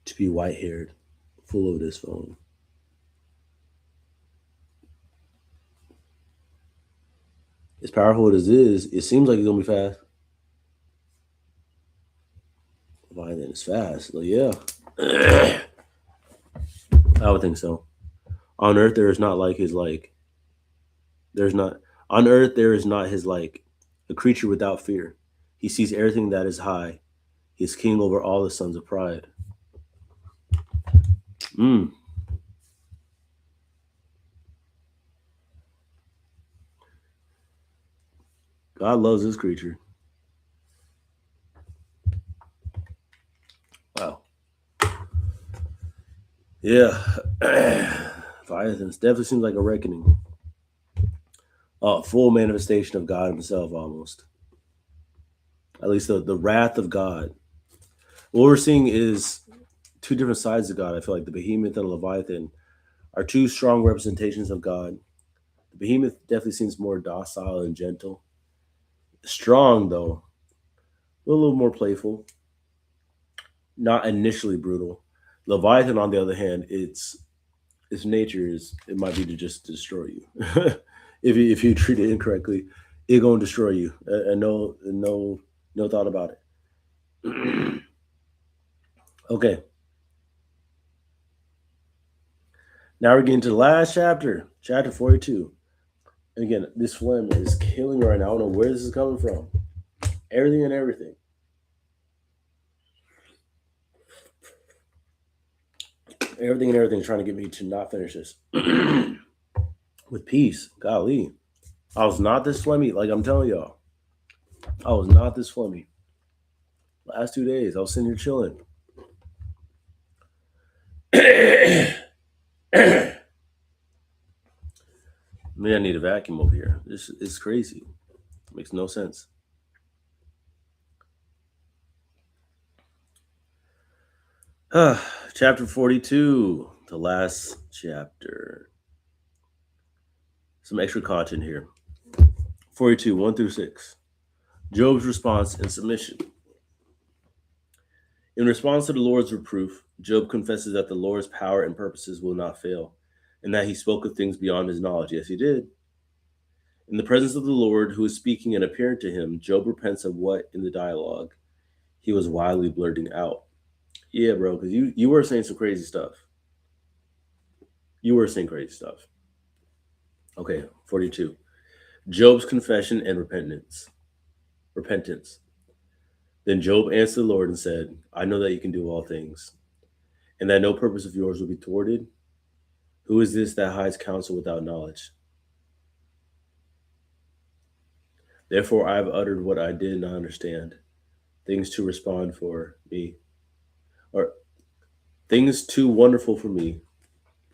To be white-haired, full of this foam. As powerful as it is, it seems like he's gonna be fast. Leviathan is fast. Like, yeah. I would think so. On earth there is not like his like. There's not on earth there is not his like, a creature without fear. He sees everything that is high. He is king over all the sons of pride. God loves this creature. Wow. Yeah. Leviathan definitely seems like a reckoning. A full manifestation of God himself, almost. At least the wrath of God. What we're seeing is two different sides of God. I feel like the behemoth and the Leviathan are two strong representations of God. The behemoth definitely seems more docile and gentle. Strong, though, a little more playful. Not initially brutal. Leviathan, on the other hand, its nature is it might be to just destroy you. If you treat it incorrectly, it gonna destroy you, and no thought about it. Okay, now we're getting to the last chapter, chapter 42. And again, this phlegm is killing me right now. I don't know where this is coming from. Everything and everything. Everything and everything is trying to get me to not finish this. With peace. Golly. I was not this phlegmy. Like I'm telling y'all. I was not this phlegmy. Last 2 days, I was sitting here chilling. Man, I need a vacuum over here. This is crazy. It makes no sense. Chapter 42, the last chapter. Some extra content here. 42, 1 through 6. Job's response and submission. In response to the Lord's reproof, Job confesses that the Lord's power and purposes will not fail, and that he spoke of things beyond his knowledge. Yes, he did. In the presence of the Lord, who is speaking and appearing to him, Job repents of what, in the dialogue, he was wildly blurting out. Yeah, bro, because you were saying some crazy stuff. You were saying crazy stuff. Okay, 42. Job's confession and repentance. Then Job answered the Lord and said, I know that you can do all things, and that no purpose of yours will be thwarted. Who is this that hides counsel without knowledge? Therefore I have uttered what I did not understand, things to respond for me, or things too wonderful for me,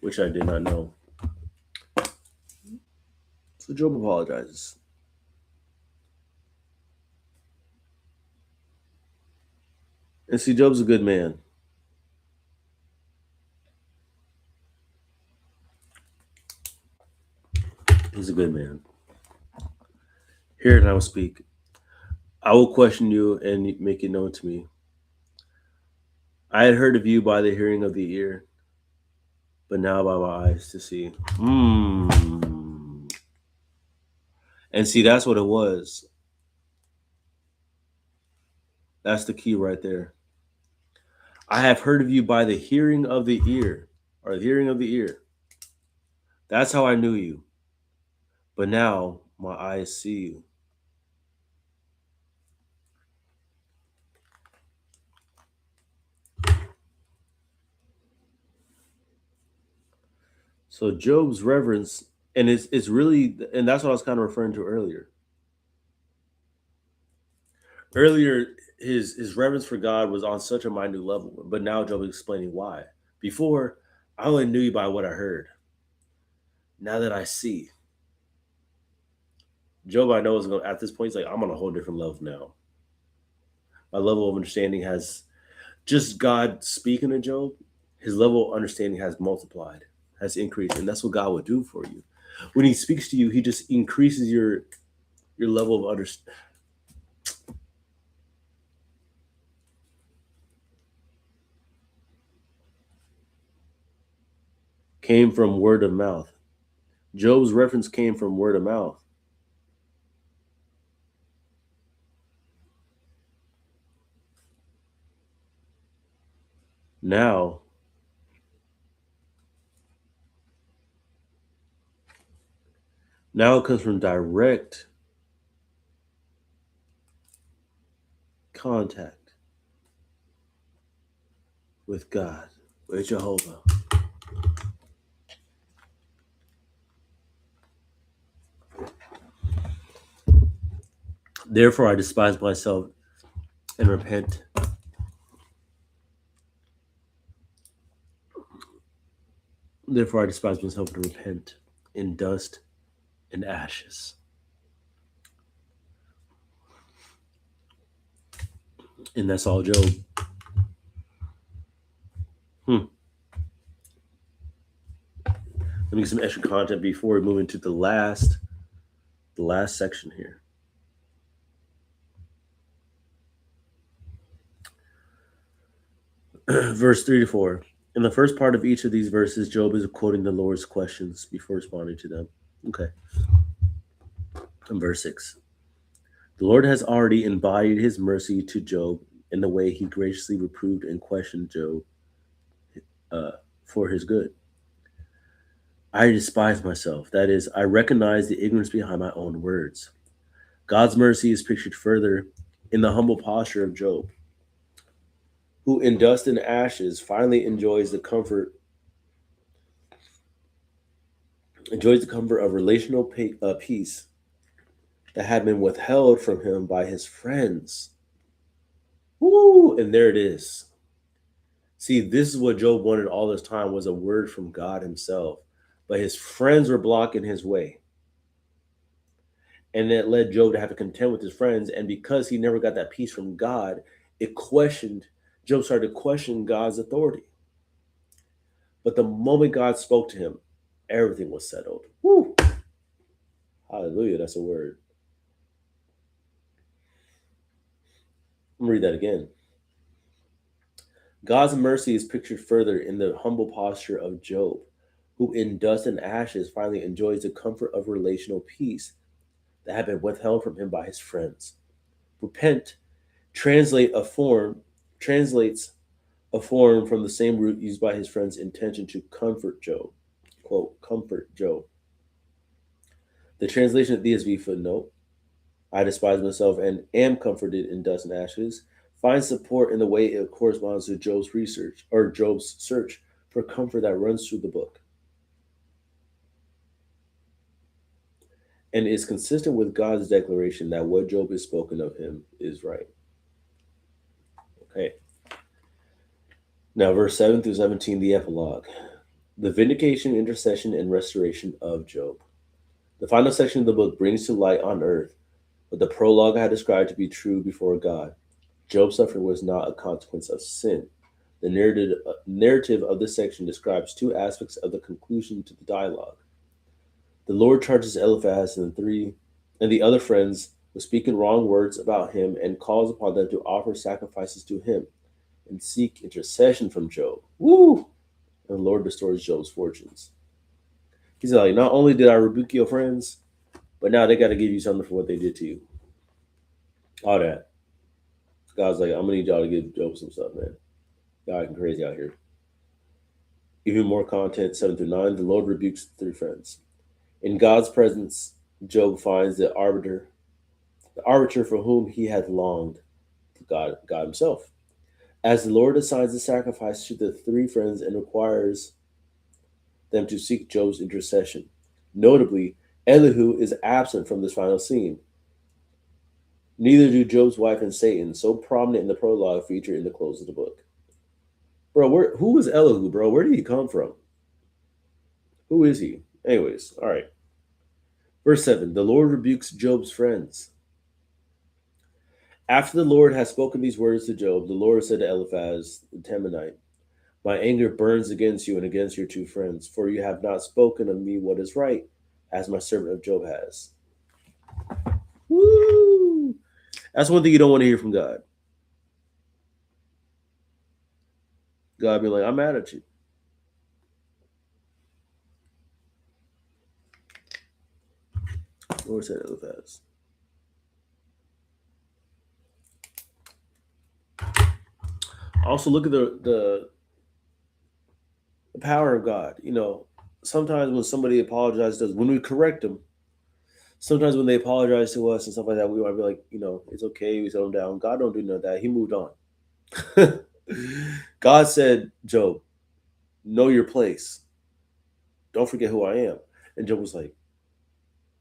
which I did not know. So Job apologizes. And see, Job's a good man. He's a good man. Hear it, I will speak. I will question you and make it known to me. I had heard of you by the hearing of the ear, but now by my eyes to see. And see, that's what it was. That's the key right there. I have heard of you by the hearing of the ear, or the hearing of the ear. That's how I knew you. But now my eyes see you. So Job's reverence, and it's really, and that's what I was kind of referring to earlier. Earlier, his reverence for God was on such a minute level, but now Job is explaining why. Before, I only knew you by what I heard. Now that I see, Job, I know is going at this point. He's like, I'm on a whole different level now. My level of understanding has just God speaking to Job. His level of understanding has multiplied, has increased, and that's what God would do for you. When He speaks to you, He just increases your level of understanding. Came from word of mouth. Job's reference came from word of mouth. Now it comes from direct contact with God, with Jehovah. Therefore, I despise myself and repent. Therefore, I despise myself and repent in dust and ashes. And that's all Job. Let me get some extra content before we move into the last section here. Verse 3 to 4. In the first part of each of these verses, Job is quoting the Lord's questions before responding to them. Okay. In verse 6, the Lord has already embodied his mercy to Job in the way he graciously reproved and questioned Job uh, for his good. I despise myself. That is, I recognize the ignorance behind my own words. God's mercy is pictured further in the humble posture of Job, who in dust and ashes finally enjoys the comfort of relational peace that had been withheld from him by his friends. Woo! And there it is. See, this is what Job wanted all this time, was a word from God himself. But his friends were blocking his way. And that led Job to have to contend with his friends. And because he never got that peace from God, Job started to question God's authority. But the moment God spoke to him, everything was settled. Woo! Hallelujah, that's a word. I'm going to read that again. God's mercy is pictured further in the humble posture of Job, who in dust and ashes finally enjoys the comfort of relational peace that had been withheld from him by his friends. Repent translates a form from the same root used by his friends' intention to comfort Job. Quote, comfort Job. The translation of the ESV footnote, I despise myself and am comforted in dust and ashes, finds support in the way it corresponds to Job's search for comfort that runs through the book, and is consistent with God's declaration that what Job has spoken of him is right. Okay. Now, verse 7 through 17, the epilogue. The vindication, intercession, and restoration of Job. The final section of the book brings to light on earth what the prologue had described to be true before God. Job's suffering was not a consequence of sin. The narrative of this section describes two aspects of the conclusion to the dialogue. The Lord charges Eliphaz and the other friends with speaking wrong words about him and calls upon them to offer sacrifices to him and seek intercession from Job. Woo! And the Lord restores Job's fortunes. He's like, not only did I rebuke your friends, but now they got to give you something for what they did to you. All that. God's like, I'm going to need y'all to give Job some stuff, man. Y'all acting crazy out here. Even more content, 7 through 9. The Lord rebukes the three friends. In God's presence, Job finds the arbiter for whom he had longed, God himself. As the Lord assigns the sacrifice to the three friends and requires them to seek Job's intercession. Notably, Elihu is absent from this final scene. Neither do Job's wife and Satan, so prominent in the prologue, feature in the close of the book. Bro, who was Elihu, bro? Where did he come from? Who is he? Anyways, all right. Verse 7, the Lord rebukes Job's friends. After the Lord has spoken these words to Job, the Lord said to Eliphaz the Temanite, my anger burns against you and against your two friends, for you have not spoken of me what is right, as my servant of Job has. Woo! That's one thing you don't want to hear from God. God be like, I'm mad at you. Lord said Eliphaz. Also, look at the power of God. You know, sometimes when somebody apologizes to us, when we correct them, sometimes when they apologize to us and stuff like that, we might be like, you know, it's okay, we settle down. God don't do none of that. He moved on. God said, Job, know your place. Don't forget who I am. And Job was like,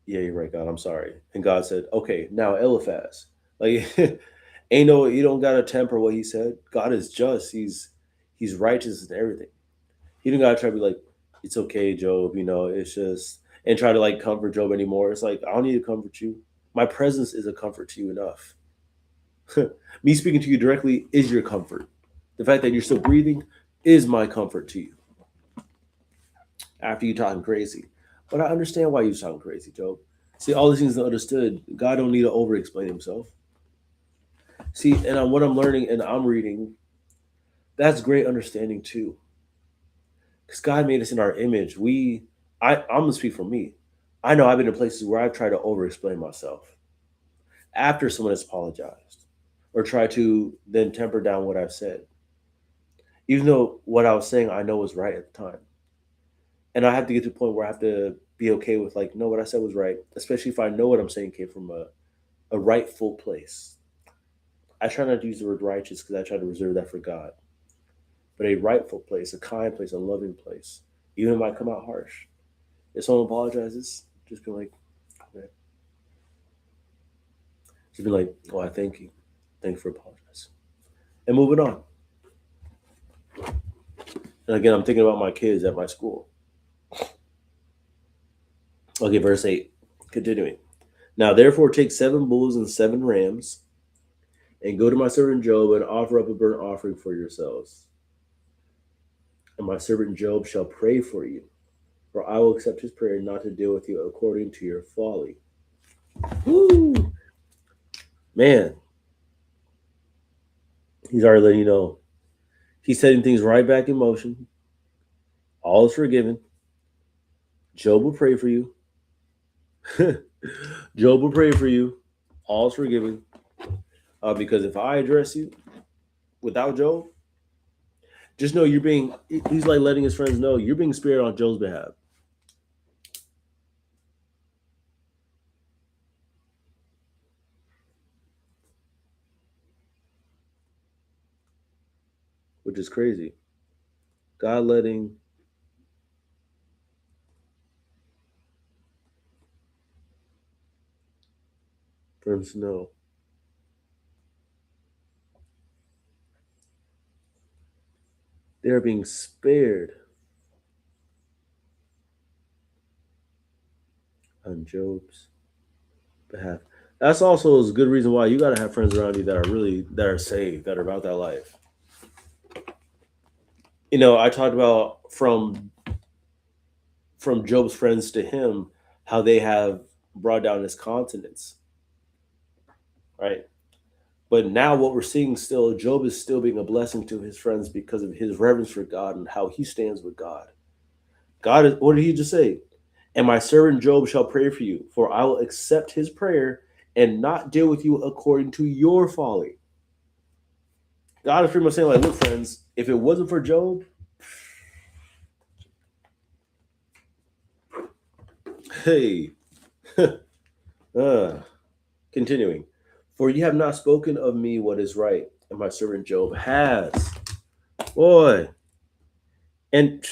yeah, you're right, God, I'm sorry. And God said, okay, now Eliphaz. Like, you don't gotta temper what he said. God is just. He's righteous and everything. He don't gotta try to be like, it's okay, Job, you know, it's just, and try to like comfort Job anymore. It's like, I don't need to comfort you. My presence is a comfort to you enough. Me speaking to you directly is your comfort. The fact that you're still breathing is my comfort to you. After you talking crazy. But I understand why you're talking crazy, Job. See, all these things are understood. God don't need to over-explain himself. See, and what I'm learning and I'm reading, that's great understanding too. Because God made us in our image. I'm gonna speak for me. I know I've been in places where I've tried to over explain myself after someone has apologized, or try to then temper down what I've said, even though what I was saying I know was right at the time. And I have to get to a point where I have to be okay with, like, no, what I said was right, especially if I know what I'm saying came from a rightful place. I try not to use the word righteous because I try to reserve that for God, but a rightful place, a kind place, a loving place, even if it might come out harsh. If someone apologizes, just be like, okay. Just be like, oh, I thank you. Thank you for apologizing. And moving on. And again, I'm thinking about my kids at my school. Okay, verse 8. Continuing. Now, therefore, take 7 bulls and 7 rams, and go to my servant Job and offer up a burnt offering for yourselves. And my servant Job shall pray for you, for I will accept his prayer not to deal with you according to your folly. Woo! Man, he's already letting you know. He's setting things right back in motion. All is forgiven. Job will pray for you. Job will pray for you. All is forgiven. Because if I address you without Job, just know you're being, he's like letting his friends know you're being spared on Job's behalf. Which is crazy. God letting friends know. They're being spared on Job's behalf. That's also a good reason why you got to have friends around you that are really, that are saved, that are about that life. You know, I talked about from Job's friends to him how they have brought down his countenance, right? But now what we're seeing still, Job is still being a blessing to his friends because of his reverence for God and how he stands with God. God is, what did he just say? And my servant Job shall pray for you, for I will accept his prayer and not deal with you according to your folly. God is pretty much saying, like, look, friends, if it wasn't for Job, hey, continuing, for you have not spoken of me what is right, and my servant Job has. Boy. And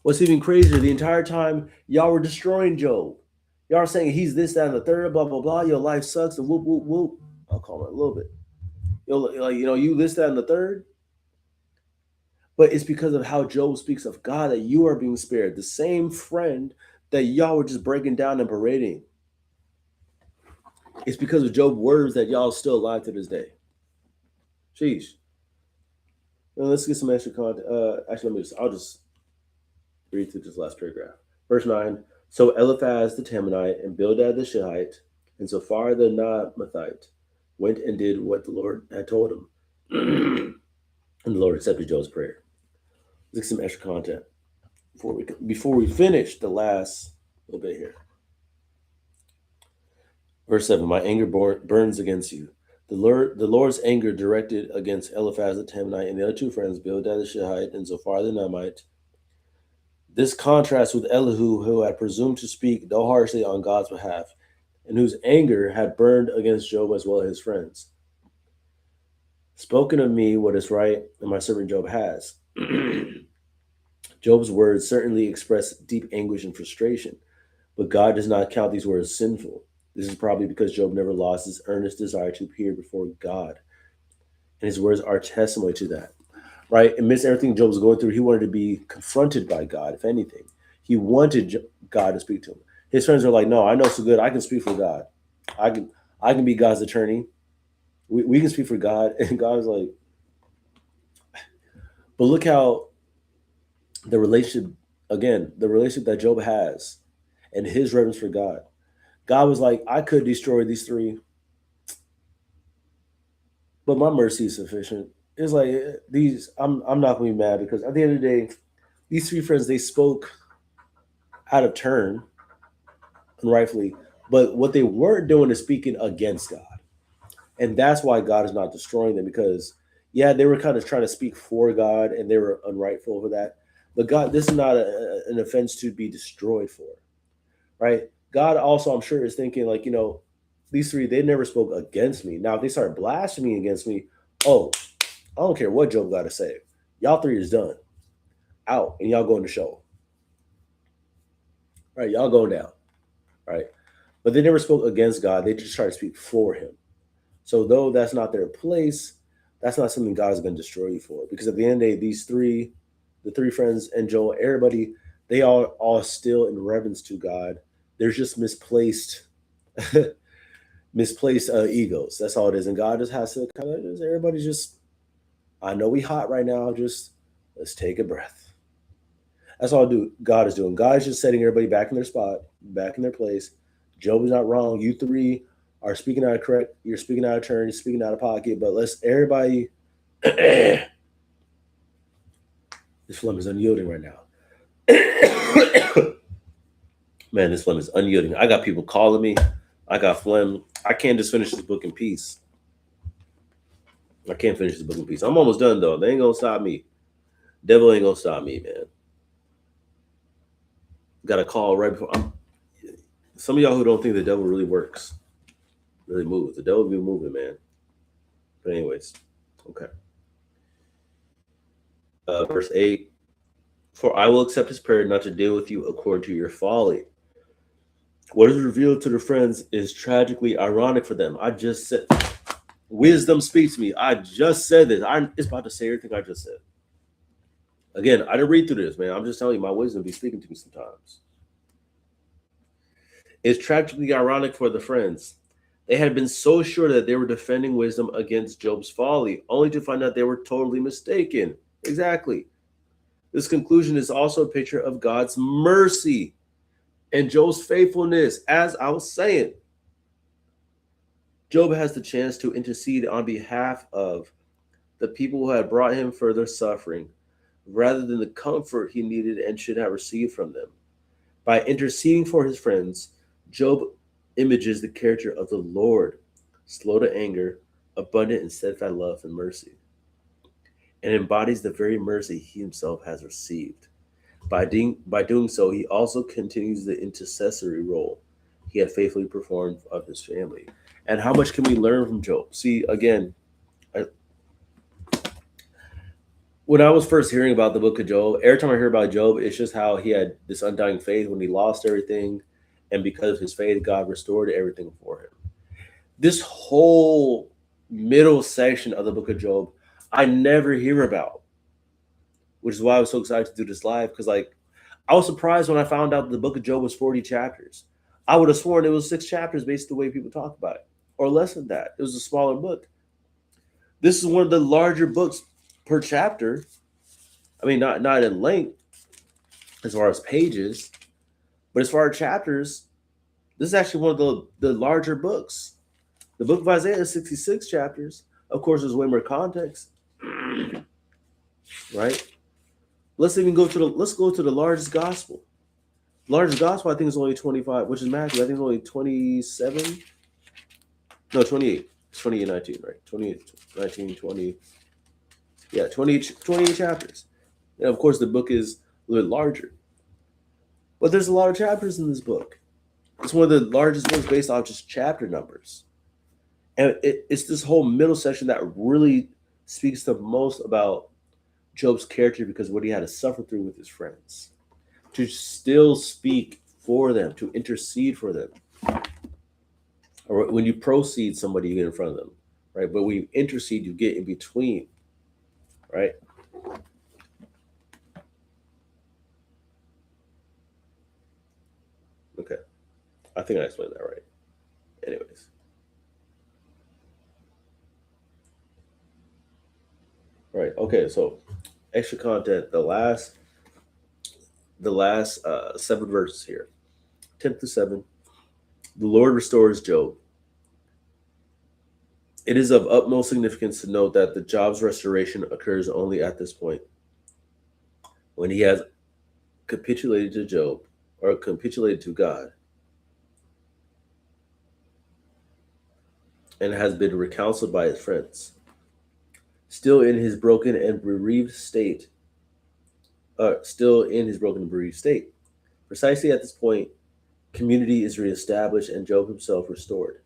what's even crazier, the entire time y'all were destroying Job. Y'all are saying he's this, that, and the third, blah, blah, blah. Your life sucks, and whoop, whoop, whoop. I'll call it a little bit. Like, you this, that, and the third. But it's because of how Job speaks of God that you are being spared. The same friend that y'all were just breaking down and berating. It's because of Job's words that y'all still alive to this day. Sheesh. Now let's get some extra content. Actually, I'll just read through this last paragraph. Verse 9. So Eliphaz the Temanite and Bildad the Shihite and Zophar the Naamathite went and did what the Lord had told him. And the Lord accepted Job's prayer. Let's get some extra content before we finish the last little bit here. Verse 7. My anger burns against you. The Lord's anger directed against Eliphaz the Temanite and the other 2 friends, Bildad the Shihite and Zophar the Naamite. This contrasts with Elihu, who had presumed to speak, though harshly, on God's behalf, and whose anger had burned against Job as well as his friends. Spoken of me what is right, and my servant Job has. Job's words certainly express deep anguish and frustration, but God does not count these words sinful. This is probably because Job never lost his earnest desire to appear before God, and his words are testimony to that. Right? Amidst everything Job was going through, he wanted to be confronted by God, if anything. He wanted God to speak to him. His friends are like, no, I know so good. I can speak for God. I can be God's attorney. We can speak for God. And God is like, but look how the relationship that Job has and his reverence for God. God was like, I could destroy these 3, but my mercy is sufficient. it's like these. I'm not gonna be mad because at the end of the day, these three friends they spoke out of turn, rightfully, but what they weren't doing is speaking against God, and that's why God is not destroying them because yeah, they were kind of trying to speak for God and they were unrightful for that, but God, this is not an offense to be destroyed for, right? God also, I'm sure, is thinking like these three they never spoke against me. Now if they start blaspheming against me, oh, I don't care what Job got to say. Y'all three is done. Out. And y'all going to show. Right? Y'all going down. Right? But they never spoke against God. They just tried to speak for him. So though that's not their place, that's not something God is going to destroy you for. Because at the end of the day, the three friends and Joel, everybody, they all still in reverence to God. There's just misplaced misplaced egos. That's all it is. And God just has to kind of everybody's just I know we hot right now. Just let's take a breath. That's all God is doing. God is just setting everybody back in their spot, back in their place. Job is not wrong. You three are speaking out of correct. You're speaking out of turn. You're speaking out of pocket. But let's everybody. This phlegm is unyielding right now. Man, this phlegm is unyielding. I got people calling me. I got phlegm. I can't just finish this book in peace. I can't finish this book in peace. I'm almost done though. They ain't gonna stop me. Devil ain't gonna stop me, man. Got a call right before. Some of y'all who don't think the devil really works, really moves. The devil be moving, man. But anyways, okay. Verse 8. For I will accept his prayer not to deal with you according to your folly. What is revealed to the friends is tragically ironic for them. I just said, wisdom speaks to me. I just said this. It's about to say everything I just said. Again, I didn't read through this, man. I'm just telling you, my wisdom be speaking to me sometimes. It's tragically ironic for the friends. They had been so sure that they were defending wisdom against Job's folly, only to find out they were totally mistaken. Exactly. This conclusion is also a picture of God's mercy and Job's faithfulness. As I was saying, Job has the chance to intercede on behalf of the people who had brought him further suffering, rather than the comfort he needed and should have received from them. By interceding for his friends, Job images the character of the Lord, slow to anger, abundant in steadfast love and mercy, and embodies the very mercy he himself has received. By doing so, he also continues the intercessory role he had faithfully performed of his family. And how much can we learn from Job? See, again, when I was first hearing about the book of Job, every time I hear about Job, it's just how he had this undying faith when he lost everything. And because of his faith, God restored everything for him. This whole middle section of the book of Job, I never hear about, which is why I was so excited to do this live. Because, I was surprised when I found out the book of Job was 40 chapters. I would have sworn it was 6 chapters based on the way people talk about it, or less than that. It was a smaller book. This is one of the larger books per chapter. I mean, not in length as far as pages, but as far as chapters, this is actually one of the larger books. The book of Isaiah is 66 chapters. Of course, there's way more context, right? Let's go to the largest gospel. Largest gospel, I think, is only 25, which is Matthew. I think it's only 27. No, 28. It's 28, 19, right? 28, 19, 20. Yeah, 28 chapters. And of course, the book is a little larger. But there's a lot of chapters in this book. It's one of the largest books based on just chapter numbers. And it's this whole middle section that really speaks the most about Job's character because of what he had to suffer through with his friends. To still speak for them, to intercede for them. Or when you proceed somebody, you get in front of them, right? But when you intercede, you get in between, right? Okay. I think I explained that right. Anyways. Right. Okay. So extra content. The last 7 verses here, 10 through 7. The Lord restores Job. It is of utmost significance to note that the Job's restoration occurs only at this point, when he has capitulated to Job, or capitulated to God, and has been recounseled by his friends. Still in his broken and bereaved state, Precisely at this point, community is reestablished and Job himself restored.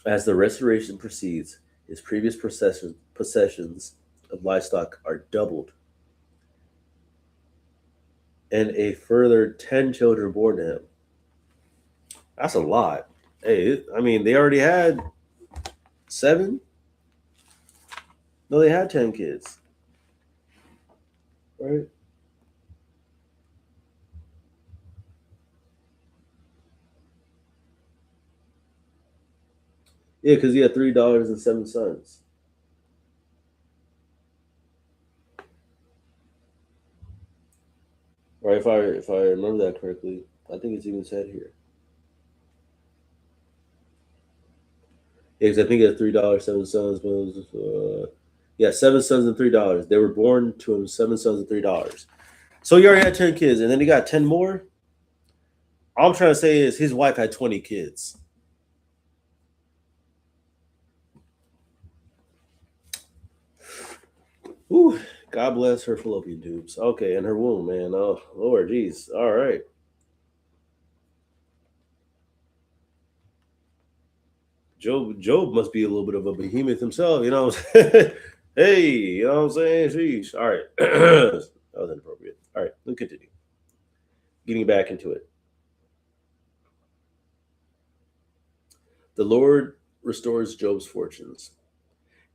As the restoration proceeds, his previous possessions of livestock are doubled, and a further 10 children born to him. That's a lot. Hey, I mean, they already had 7? No, they had 10 kids, right? Yeah, because he had 3 daughters and 7 sons. Right, if I remember that correctly, I think it's even said here. Yeah, because I think he had $3, 7 sons. Yeah, 7 sons and $3. They were born to him 7 sons and $3. So he already had 10 kids, and then he got 10 more. All I'm trying to say is his wife had 20 kids. Ooh, God bless her fallopian tubes. Okay, and her womb, man. Oh, Lord, jeez. All right. Job must be a little bit of a behemoth himself, you know. Hey, you know what I'm saying? Sheesh. All right. That was inappropriate. All right, let's continue. Getting back into it. The Lord restores Job's fortunes.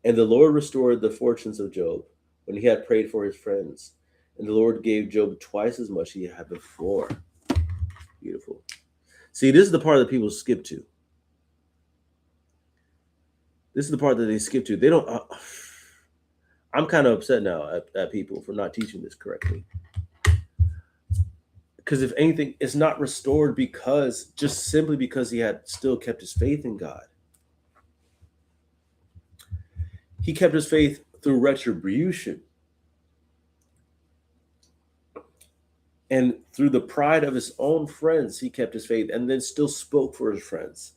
And the Lord restored the fortunes of Job when he had prayed for his friends. And the Lord gave Job twice as much he had before. Beautiful. See, this is the part that people skip to. This is the part that they skip to. They don't. I'm kind of upset now at people for not teaching this correctly. Because if anything, it's not restored because just simply because he had still kept his faith in God. He kept his faith through retribution and through the pride of his own friends. He kept his faith and then still spoke for his friends.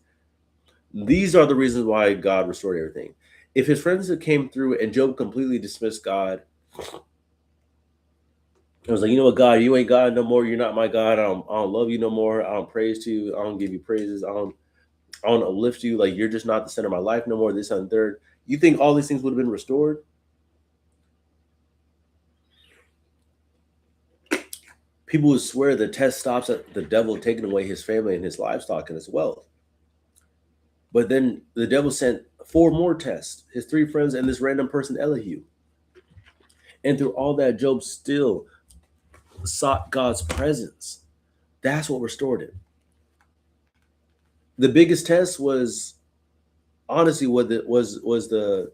These are the reasons why God restored everything. If his friends had came through and Job completely dismissed God, I was like, you know what, God, you ain't God no more. You're not my God. I don't love you no more. I don't praise to you. I don't give you praises. I don't uplift you. Like, you're just not the center of my life no more. This and third. You think all these things would have been restored? People would swear the test stops at the devil taking away his family and his livestock and his wealth. But then the devil sent 4 more tests, his 3 friends and this random person, Elihu. And through all that, Job still sought God's presence. That's what restored him. The biggest test was honestly what was the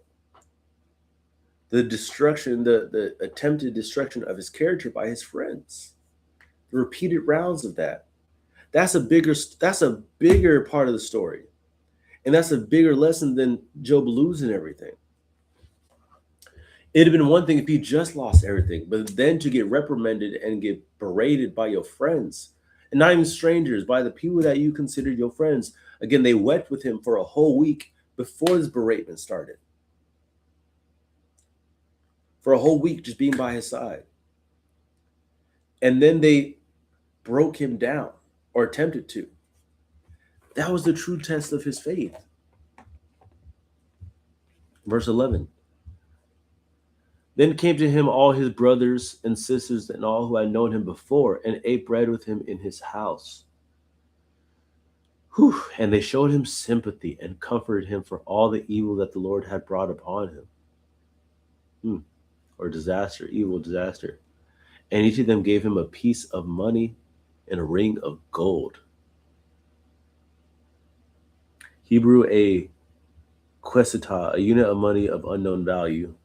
destruction, the attempted destruction of his character by his friends. The repeated rounds of that. That's a bigger part of the story. And that's a bigger lesson than Job losing everything. It'd have been one thing if he just lost everything, but then to get reprimanded and get berated by your friends, and not even strangers, by the people that you considered your friends. Again, they wept with him for a whole week before this beratement started. For a whole week, just being by his side. And then they broke him down, or attempted to. That was the true test of his faith. Verse 11. Then came to him all his brothers and sisters and all who had known him before, and ate bread with him in his house. Whew. And they showed him sympathy and comforted him for all the evil that the Lord had brought upon him. Or disaster, evil disaster. And each of them gave him a piece of money and a ring of gold. Hebrew, a quesita, a unit of money of unknown value.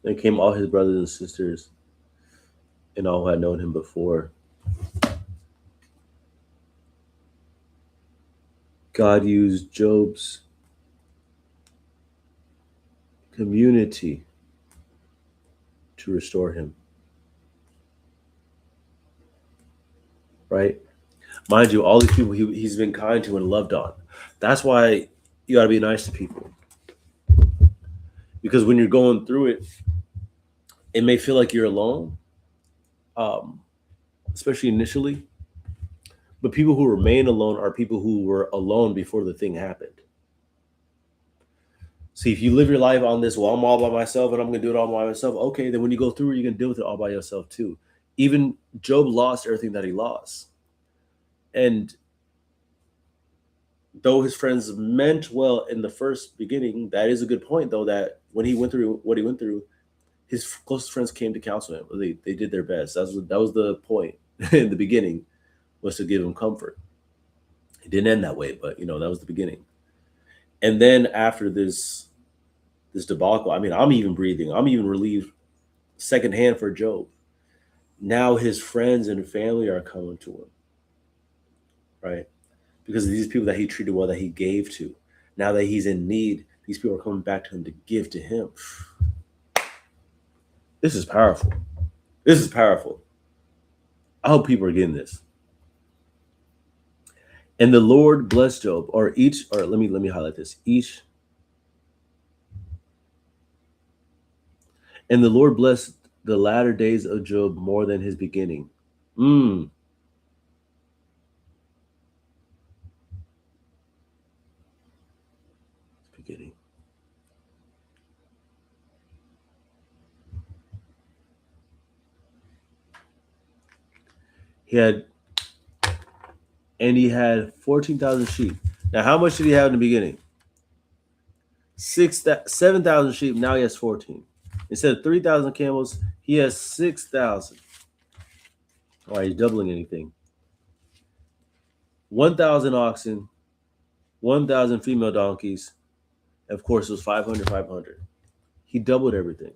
Then came all his brothers and sisters and all who had known him before. God used Job's community to restore him, right? Mind you, all these people he's been kind to and loved on. That's why you got to be nice to people. Because when you're going through it, it may feel like you're alone, um, especially initially. But people who remain alone are people who were alone before the thing happened. See, if you live your life on this, well, I'm all by myself and I'm going to do it all by myself. Okay, then when you go through it, you can deal with it all by yourself too. Even Job lost everything that he lost. And though his friends meant well in the first beginning, that is a good point, though, that when he went through what he went through, his closest friends came to counsel him. They did their best. That was the point in the beginning, was to give him comfort. It didn't end that way, but that was the beginning. And then after this debacle, I mean, I'm even breathing. I'm even relieved secondhand for Job. Now his friends and family are coming to him, right? Because of these people that he treated well, that he gave to. Now that he's in need, these people are coming back to him to give to him. This is powerful. This is powerful. I hope people are getting this. And the Lord blessed Job, or let me highlight this. And the Lord blessed the latter days of Job more than his beginning. Beginning. He had 14,000 sheep. Now, how much did he have in the beginning? 7,000 sheep. Now he has 14. Instead of 3,000 camels, he has 6,000. All right, he's doubling anything. 1,000 oxen, 1,000 female donkeys. Of course, it was 500, 500. He doubled everything.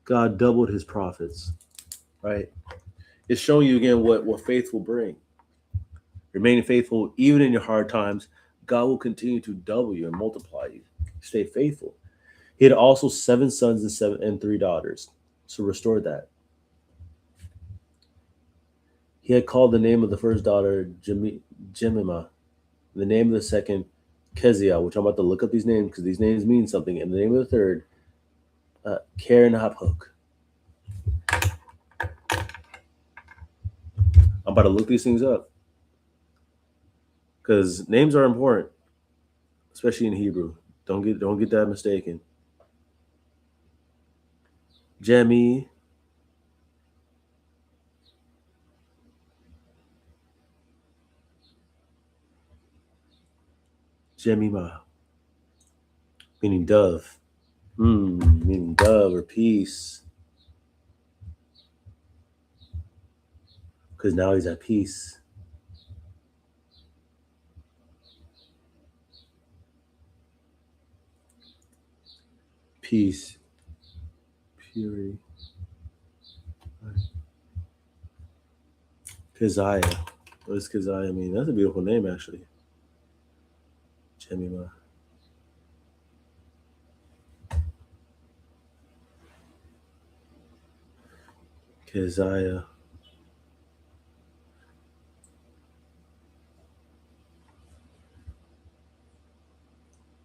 God doubled his profits, right? It's showing you again what faith will bring. Remaining faithful even in your hard times, God will continue to double you and multiply you. Stay faithful. He had also 7 sons and 3 daughters. So restore that. He had called the name of the first daughter Jemima, the name of the second Keziah, which I'm about to look up these names because these names mean something, and the name of the third Karen Haphook. I'm about to look these things up because names are important, especially in Hebrew. Don't get that mistaken. Jemima, meaning dove. Meaning dove or peace. Because now he's at peace. Peace. Purity. Keziah. What does Keziah mean? That's a beautiful name, actually. Jemima. Keziah.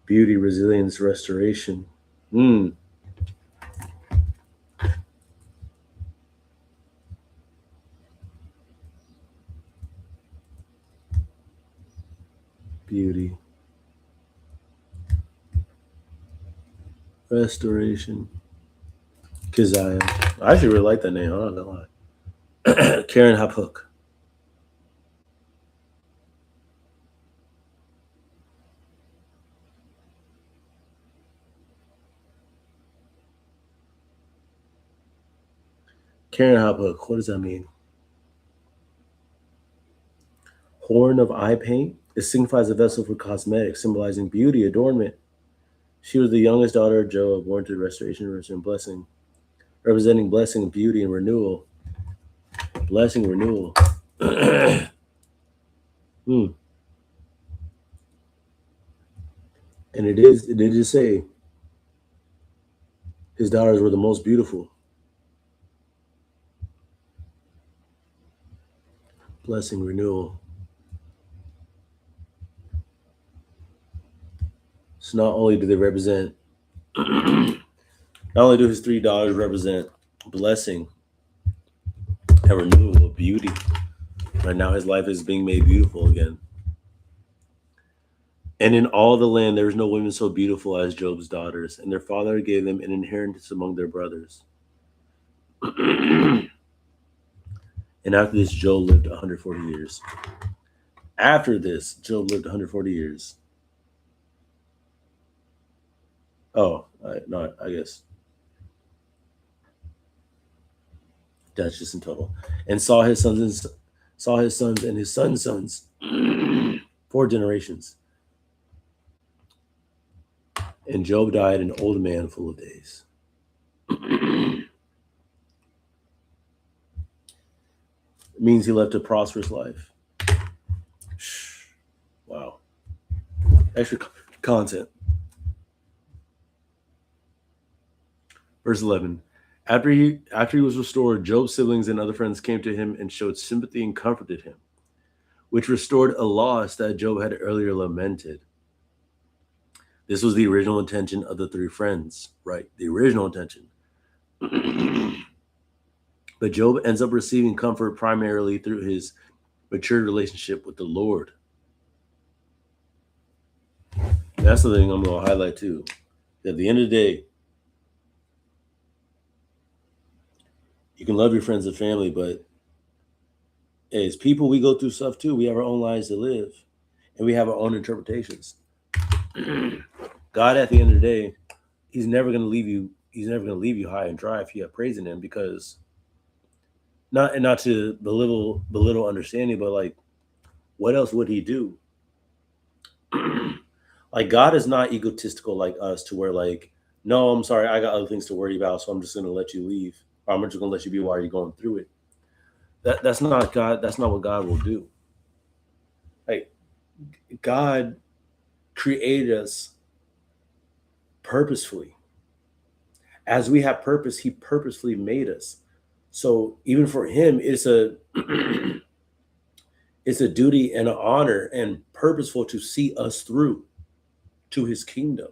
Beauty, resilience, restoration. Beauty. Restoration. Keziah. I actually really like that name. I'm not gonna lie. Karen Haphook. Karen Hophook, what does that mean? Horn of eye paint. It signifies a vessel for cosmetics, symbolizing beauty, adornment. She was the youngest daughter of Joab, born to restoration, and blessing, representing blessing, beauty, and renewal. Blessing, renewal. Hmm. And it did just say his daughters were the most beautiful. Blessing, renewal. So not only do they represent, not only do his three daughters represent blessing and renewal of beauty, right now his life is being made beautiful again. And in all the land there is no women so beautiful as Job's daughters, and their father gave them an inheritance among their brothers. And after this, Job lived 140 years. After this, Job lived 140 years. Oh, no, I guess that's just in total. And saw his sons and his sons' sons, 4 generations. And Job died an old man full of days. It means he left a prosperous life. Wow. Extra content. Verse 11. After he was restored, Job's siblings and other friends came to him and showed sympathy and comforted him, which restored a loss that Job had earlier lamented. This was the original intention of the 3 friends, right? The original intention. But Job ends up receiving comfort primarily through his matured relationship with the Lord. That's the thing I'm going to highlight too. At the end of the day, you can love your friends and family, but as people, we go through stuff too. We have our own lives to live, and we have our own interpretations. God, at the end of the day, He's never going to leave you. He's never going to leave you high and dry if you have praise in Him, because not to belittle understanding, but like, what else would He do? Like, God is not egotistical like us, to where like, no, I'm sorry, I got other things to worry about, so I'm just going to let you leave, or I'm just going to let you be while you're going through it. That's not God. That's not what God will do. Like, God created us purposefully. As we have purpose, He purposefully made us. So even for Him, it's a it's a duty and an honor and purposeful to see us through to His kingdom,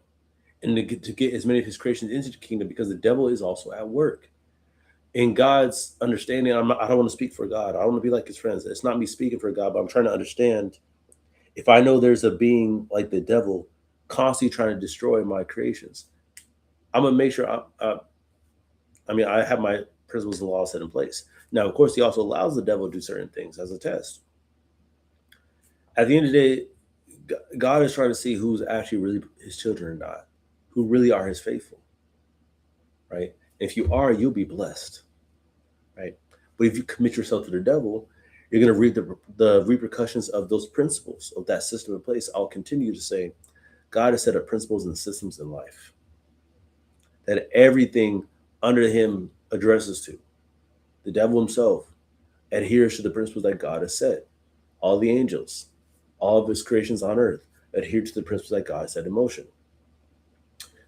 and to get as many of His creations into the kingdom, because the devil is also at work. In God's understanding, I don't want to speak for God. I don't want to be like His friends. It's not me speaking for God, but I'm trying to understand. If I know there's a being like the devil constantly trying to destroy my creations, I'm gonna make sure I have my principles and laws set in place. Now, of course, He also allows the devil to do certain things as a test. At the end of the day, God is trying to see who's actually really His children or not, who really are His faithful, right? If you are, you'll be blessed, right? But if you commit yourself to the devil, you're going to reap the repercussions of those principles, of that system in place. I'll continue to say, God has set up principles and systems in life that everything under Him addresses to. The devil himself adheres to the principles that God has set. All the angels, all of His creations on earth adhere to the principles that God set in motion.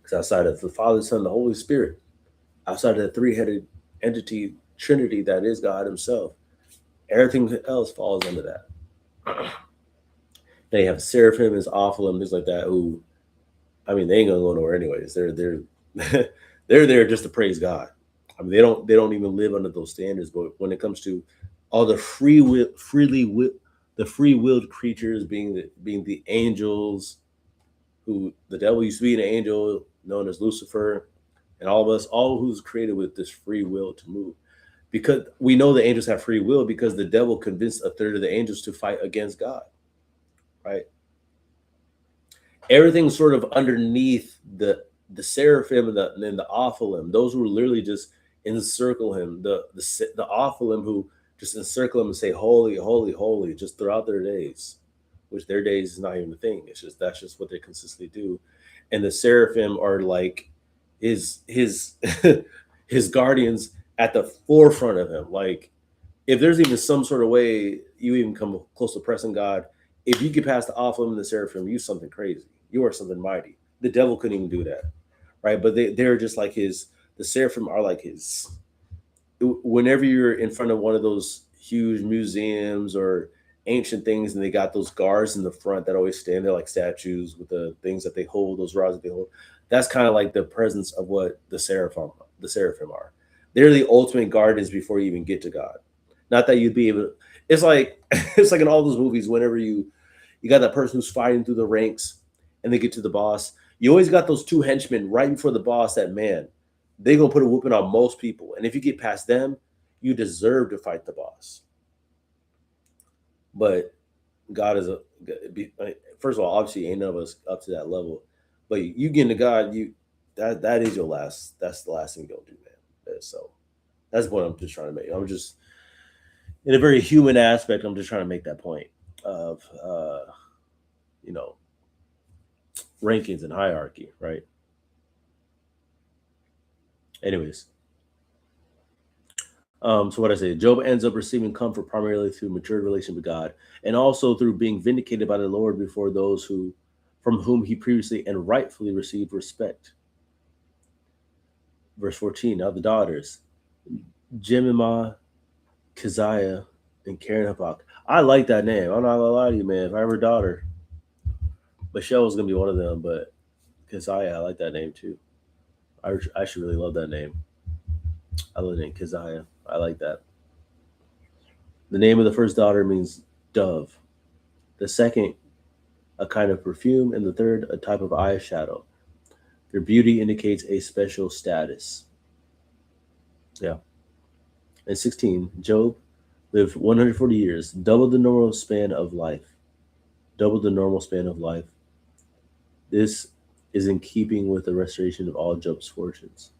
Because outside of the Father, Son, and the Holy Spirit, outside of the 3-headed entity, Trinity that is God Himself, everything else falls under that. They have seraphim as awful and things like that. Who, I mean, they ain't gonna go nowhere anyways. They're they're there just to praise God. I mean, they don't even live under those standards. But when it comes to all the the free-willed creatures, being the angels, who the devil used to be an angel known as Lucifer, and all of us, all who's created with this free will to move. Because we know the angels have free will, because the devil convinced a third of the angels to fight against God, right? Everything's sort of underneath the seraphim and the Ophilim. Those were literally just encircle him. The Ophilim who just encircle him and say, "Holy, holy, holy," just throughout their days, which their days is not even a thing. It's just that's just what they consistently do. And the seraphim are like his his guardians at the forefront of him. Like if there's even some sort of way you even come close to pressing God, if you get past the Ophilim and the seraphim, you something crazy. You are something mighty. The devil couldn't even do that, right? But they're just like his. The seraphim are like his. Whenever you're in front of one of those huge museums or ancient things, and they got those guards in the front that always stand there like statues with the things that they hold, those rods that they hold. That's kind of like the presence of what the seraphim are. They're the ultimate guardians before you even get to God. Not that you'd be able to, it's like it's like in all those movies, whenever you got that person who's fighting through the ranks and they get to the boss, you always got those two henchmen right before the boss that man, they gonna put a whooping on most people. And if you get past them, you deserve to fight the boss. But God is first of all, obviously ain't none of us up to that level. But you get into God, that is your last. That's the last thing you're gonna do, man. So that's what I'm just trying to make. I'm just in a very human aspect. I'm just trying to make that point of you know rankings and hierarchy, right? Anyways, so what I say, Job ends up receiving comfort primarily through matured relation with God, and also through being vindicated by the Lord before those who, from whom he previously and rightfully received respect. Verse 14. Now the daughters, Jemimah, Keziah, and Karen Happak. I like that name. I'm not gonna lie to you, man. If I ever a daughter, Michelle was gonna be one of them, but Keziah, I like that name too. I should really love that name. I love the name Keziah. I like that. The name of the first daughter means dove. The second, a kind of perfume, and the third, a type of eyeshadow. Their beauty indicates a special status. Yeah. And 16, Job lived 140 years, double the normal span of life. Double the normal span of life. This is in keeping with the restoration of all Job's fortunes.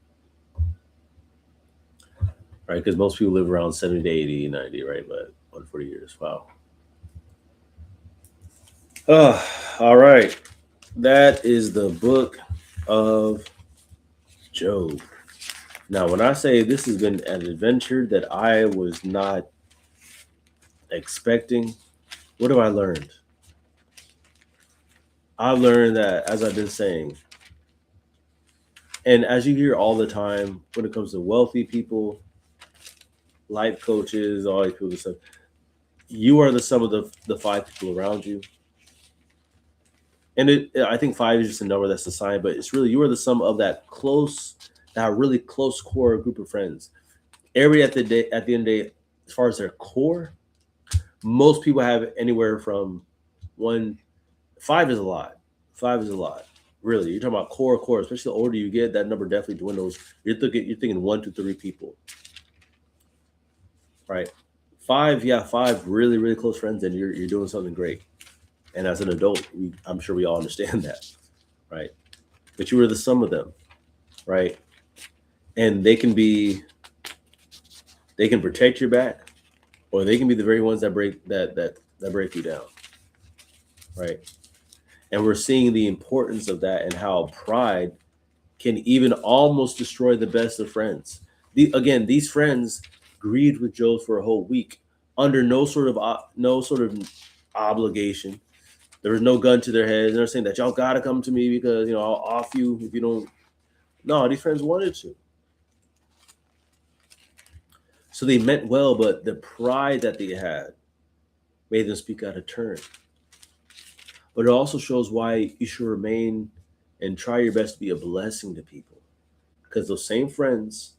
Right? Because most people live around 70 to 80, 90, right? But 140 years. Wow. All right. That is the book of Job. Now, when I say this has been an adventure that I was not expecting, what have I learned? I've learned that, as I've been saying, and as you hear all the time when it comes to wealthy people, life coaches, all these people, stuff, you are the sum of the five people around you. And I think five is just a number that's a sign, but it's really you are the sum of that really close core group of friends. Everybody at the end of the day, as far as their core, most people have anywhere from one. Five is a lot. Five is a lot. Really, you're talking about core. Especially the older you get, that number definitely dwindles. You're thinking 1 to 3 people, right? Five really, really close friends, and you're doing something great. And as an adult, I'm sure we all understand that, right? But you were the sum of them, right? And they can protect your back, or they can be the very ones that break break you down, right? And we're seeing the importance of that and how pride can even almost destroy the best of friends. These friends grieved with Job for a whole week under no sort of obligation. There was no gun to their heads. And they're saying that y'all gotta come to me because I'll off you if you don't. No, these friends wanted to. So they meant well, but the pride that they had made them speak out of turn. But it also shows why you should remain and try your best to be a blessing to people. Because those same friends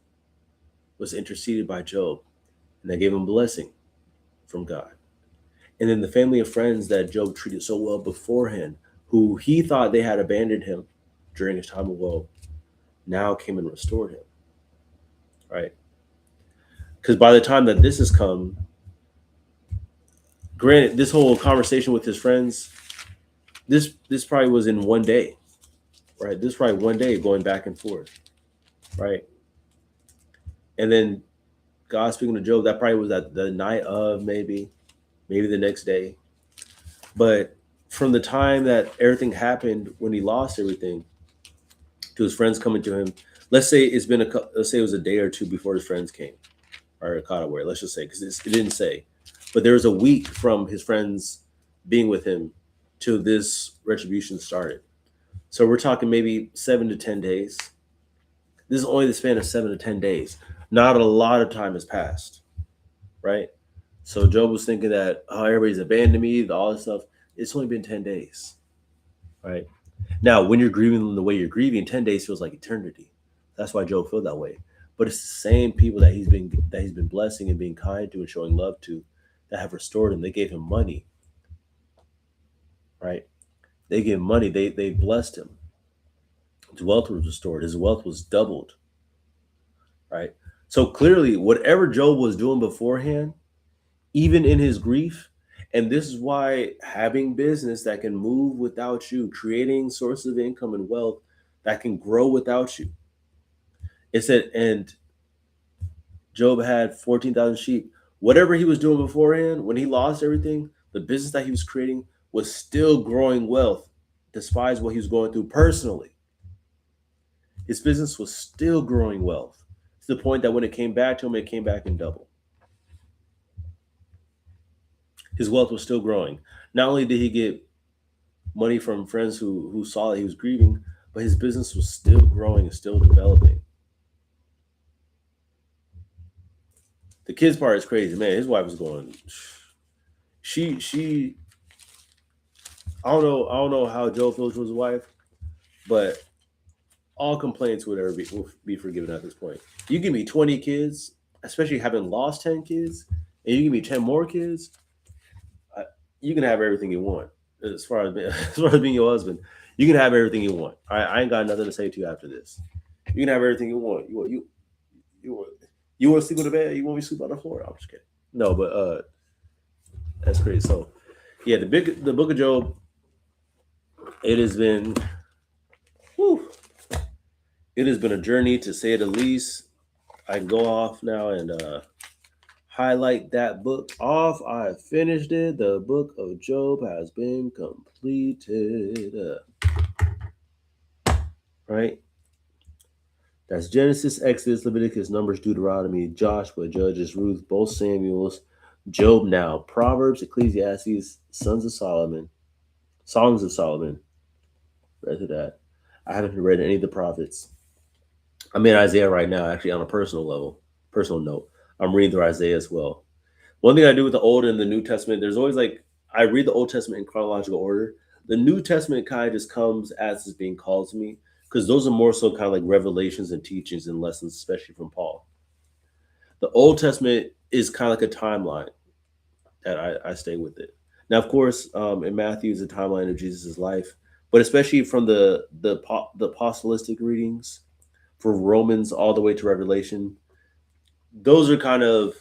was interceded by Job, and they gave him blessing from God. And then the family of friends that Job treated so well beforehand, who he thought they had abandoned him during his time of woe, now came and restored him. Right? Because by the time that this has come, granted, this whole conversation with his friends, this probably was in one day, right? This probably one day going back and forth, right? And then God speaking to Job, that probably was at the night of, maybe the next day. But from the time that everything happened, when he lost everything, to his friends coming to him, let's say let's say it was a day or two before his friends came or caught aware. Let's just say, because it didn't say, but there was a week from his friends being with him till this retribution started. So we're talking maybe 7 to 10 days. This is only the span of 7 to 10 days. Not a lot of time has passed, right? So Job was thinking that, oh, everybody's abandoned me, all this stuff. It's only been 10 days, right? Now, when you're grieving the way you're grieving, 10 days feels like eternity. That's why Job felt that way. But it's the same people that he's been blessing and being kind to and showing love to that have restored him. They gave him money, right? They gave him money. They blessed him. His wealth was restored. His wealth was doubled, right? So clearly, whatever Job was doing beforehand, even in his grief, and this is why having business that can move without you, creating sources of income and wealth that can grow without you. It said, and Job had 14,000 sheep. Whatever he was doing beforehand, when he lost everything, the business that he was creating was still growing wealth, despite what he was going through personally. His business was still growing wealth to the point that when it came back to him, it came back in double. His wealth was still growing. Not only did he get money from friends who saw that he was grieving, but his business was still growing and still developing. The kids part is crazy, man. His wife was going. She. I don't know how Joe feels with his wife, but all complaints would ever be forgiven at this point. You give me 20 kids, especially having lost 10 kids, and you give me 10 more kids, you can have everything you want. As far as being your husband, you can have everything you want. I ain't got nothing to say to you after this. You can have everything you want. You want to sleep on the bed? You want me to sleep on the floor? I'm just kidding. No, but that's crazy. So yeah, the book of Job, it has been whew, it has been a journey, to say the least. I can go off now and highlight that book off. I finished it. The book of Job has been completed. Right? That's Genesis, Exodus, Leviticus, Numbers, Deuteronomy, Joshua, Judges, Ruth, both Samuels, Job now, Proverbs, Ecclesiastes, Songs of Solomon. Read to that. I haven't read any of the prophets. I'm in Isaiah right now, actually, on a personal note. I'm reading through Isaiah as well. One thing I do with the Old and the New Testament, there's always I read the Old Testament in chronological order. The New Testament kind of just comes as it's being called to me, because those are more so kind of like revelations and teachings and lessons, especially from Paul. The Old Testament is kind of like a timeline that I stay with it. Now, of course, in Matthew is a timeline of Jesus' life, but especially from the apostolistic readings, for Romans all the way to Revelation, those are kind of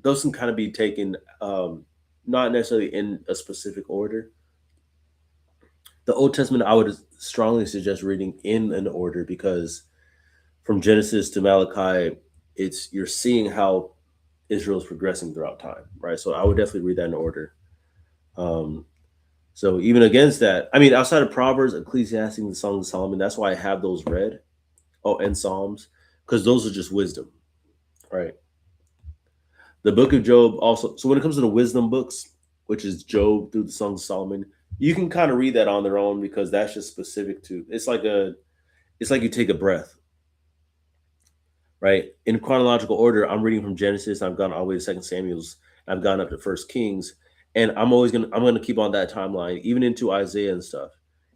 those can kind of be taken not necessarily in a specific order. The Old Testament, I would strongly suggest reading in an order, because from Genesis to Malachi, you're seeing how Israel is progressing throughout time, right? So I would definitely read that in order. So even against that, I mean, outside of Proverbs, Ecclesiastes, and the Songs of Solomon, that's why I have those read. Oh, and Psalms, because those are just wisdom, right? The book of Job also. So when it comes to the wisdom books, which is Job through the Songs of Solomon, you can kind of read that on their own, because that's just specific to. It's like you take a breath, right? In chronological order, I'm reading from Genesis. I've gone all the way to Second Samuel's. I've gone up to First Kings, and I'm gonna keep on that timeline, even into Isaiah and stuff.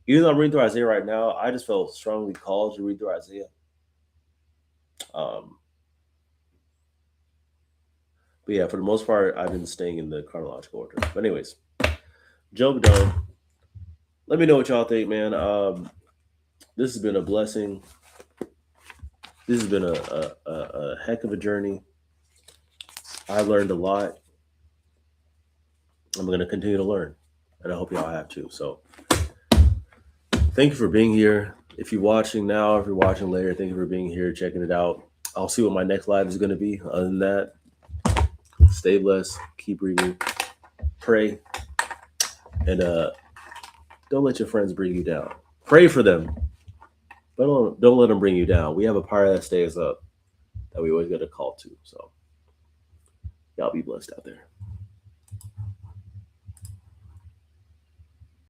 Even though I'm reading through Isaiah right now, I just felt strongly called to read through Isaiah. But yeah, for the most part, I've been staying in the chronological order. But anyways, Job done. Let me know what y'all think, man. This has been a blessing. This has been a heck of a journey. I learned a lot. I'm going to continue to learn, and I hope y'all have too. So thank you for being here. If you're watching now, if you're watching later, thank you for being here, checking it out. I'll see what my next live is going to be. Other than that, stay blessed, keep reading, pray, and don't let your friends bring you down. Pray for them, but don't let them bring you down. We have a power that stays up that we always got to call to. So y'all be blessed out there.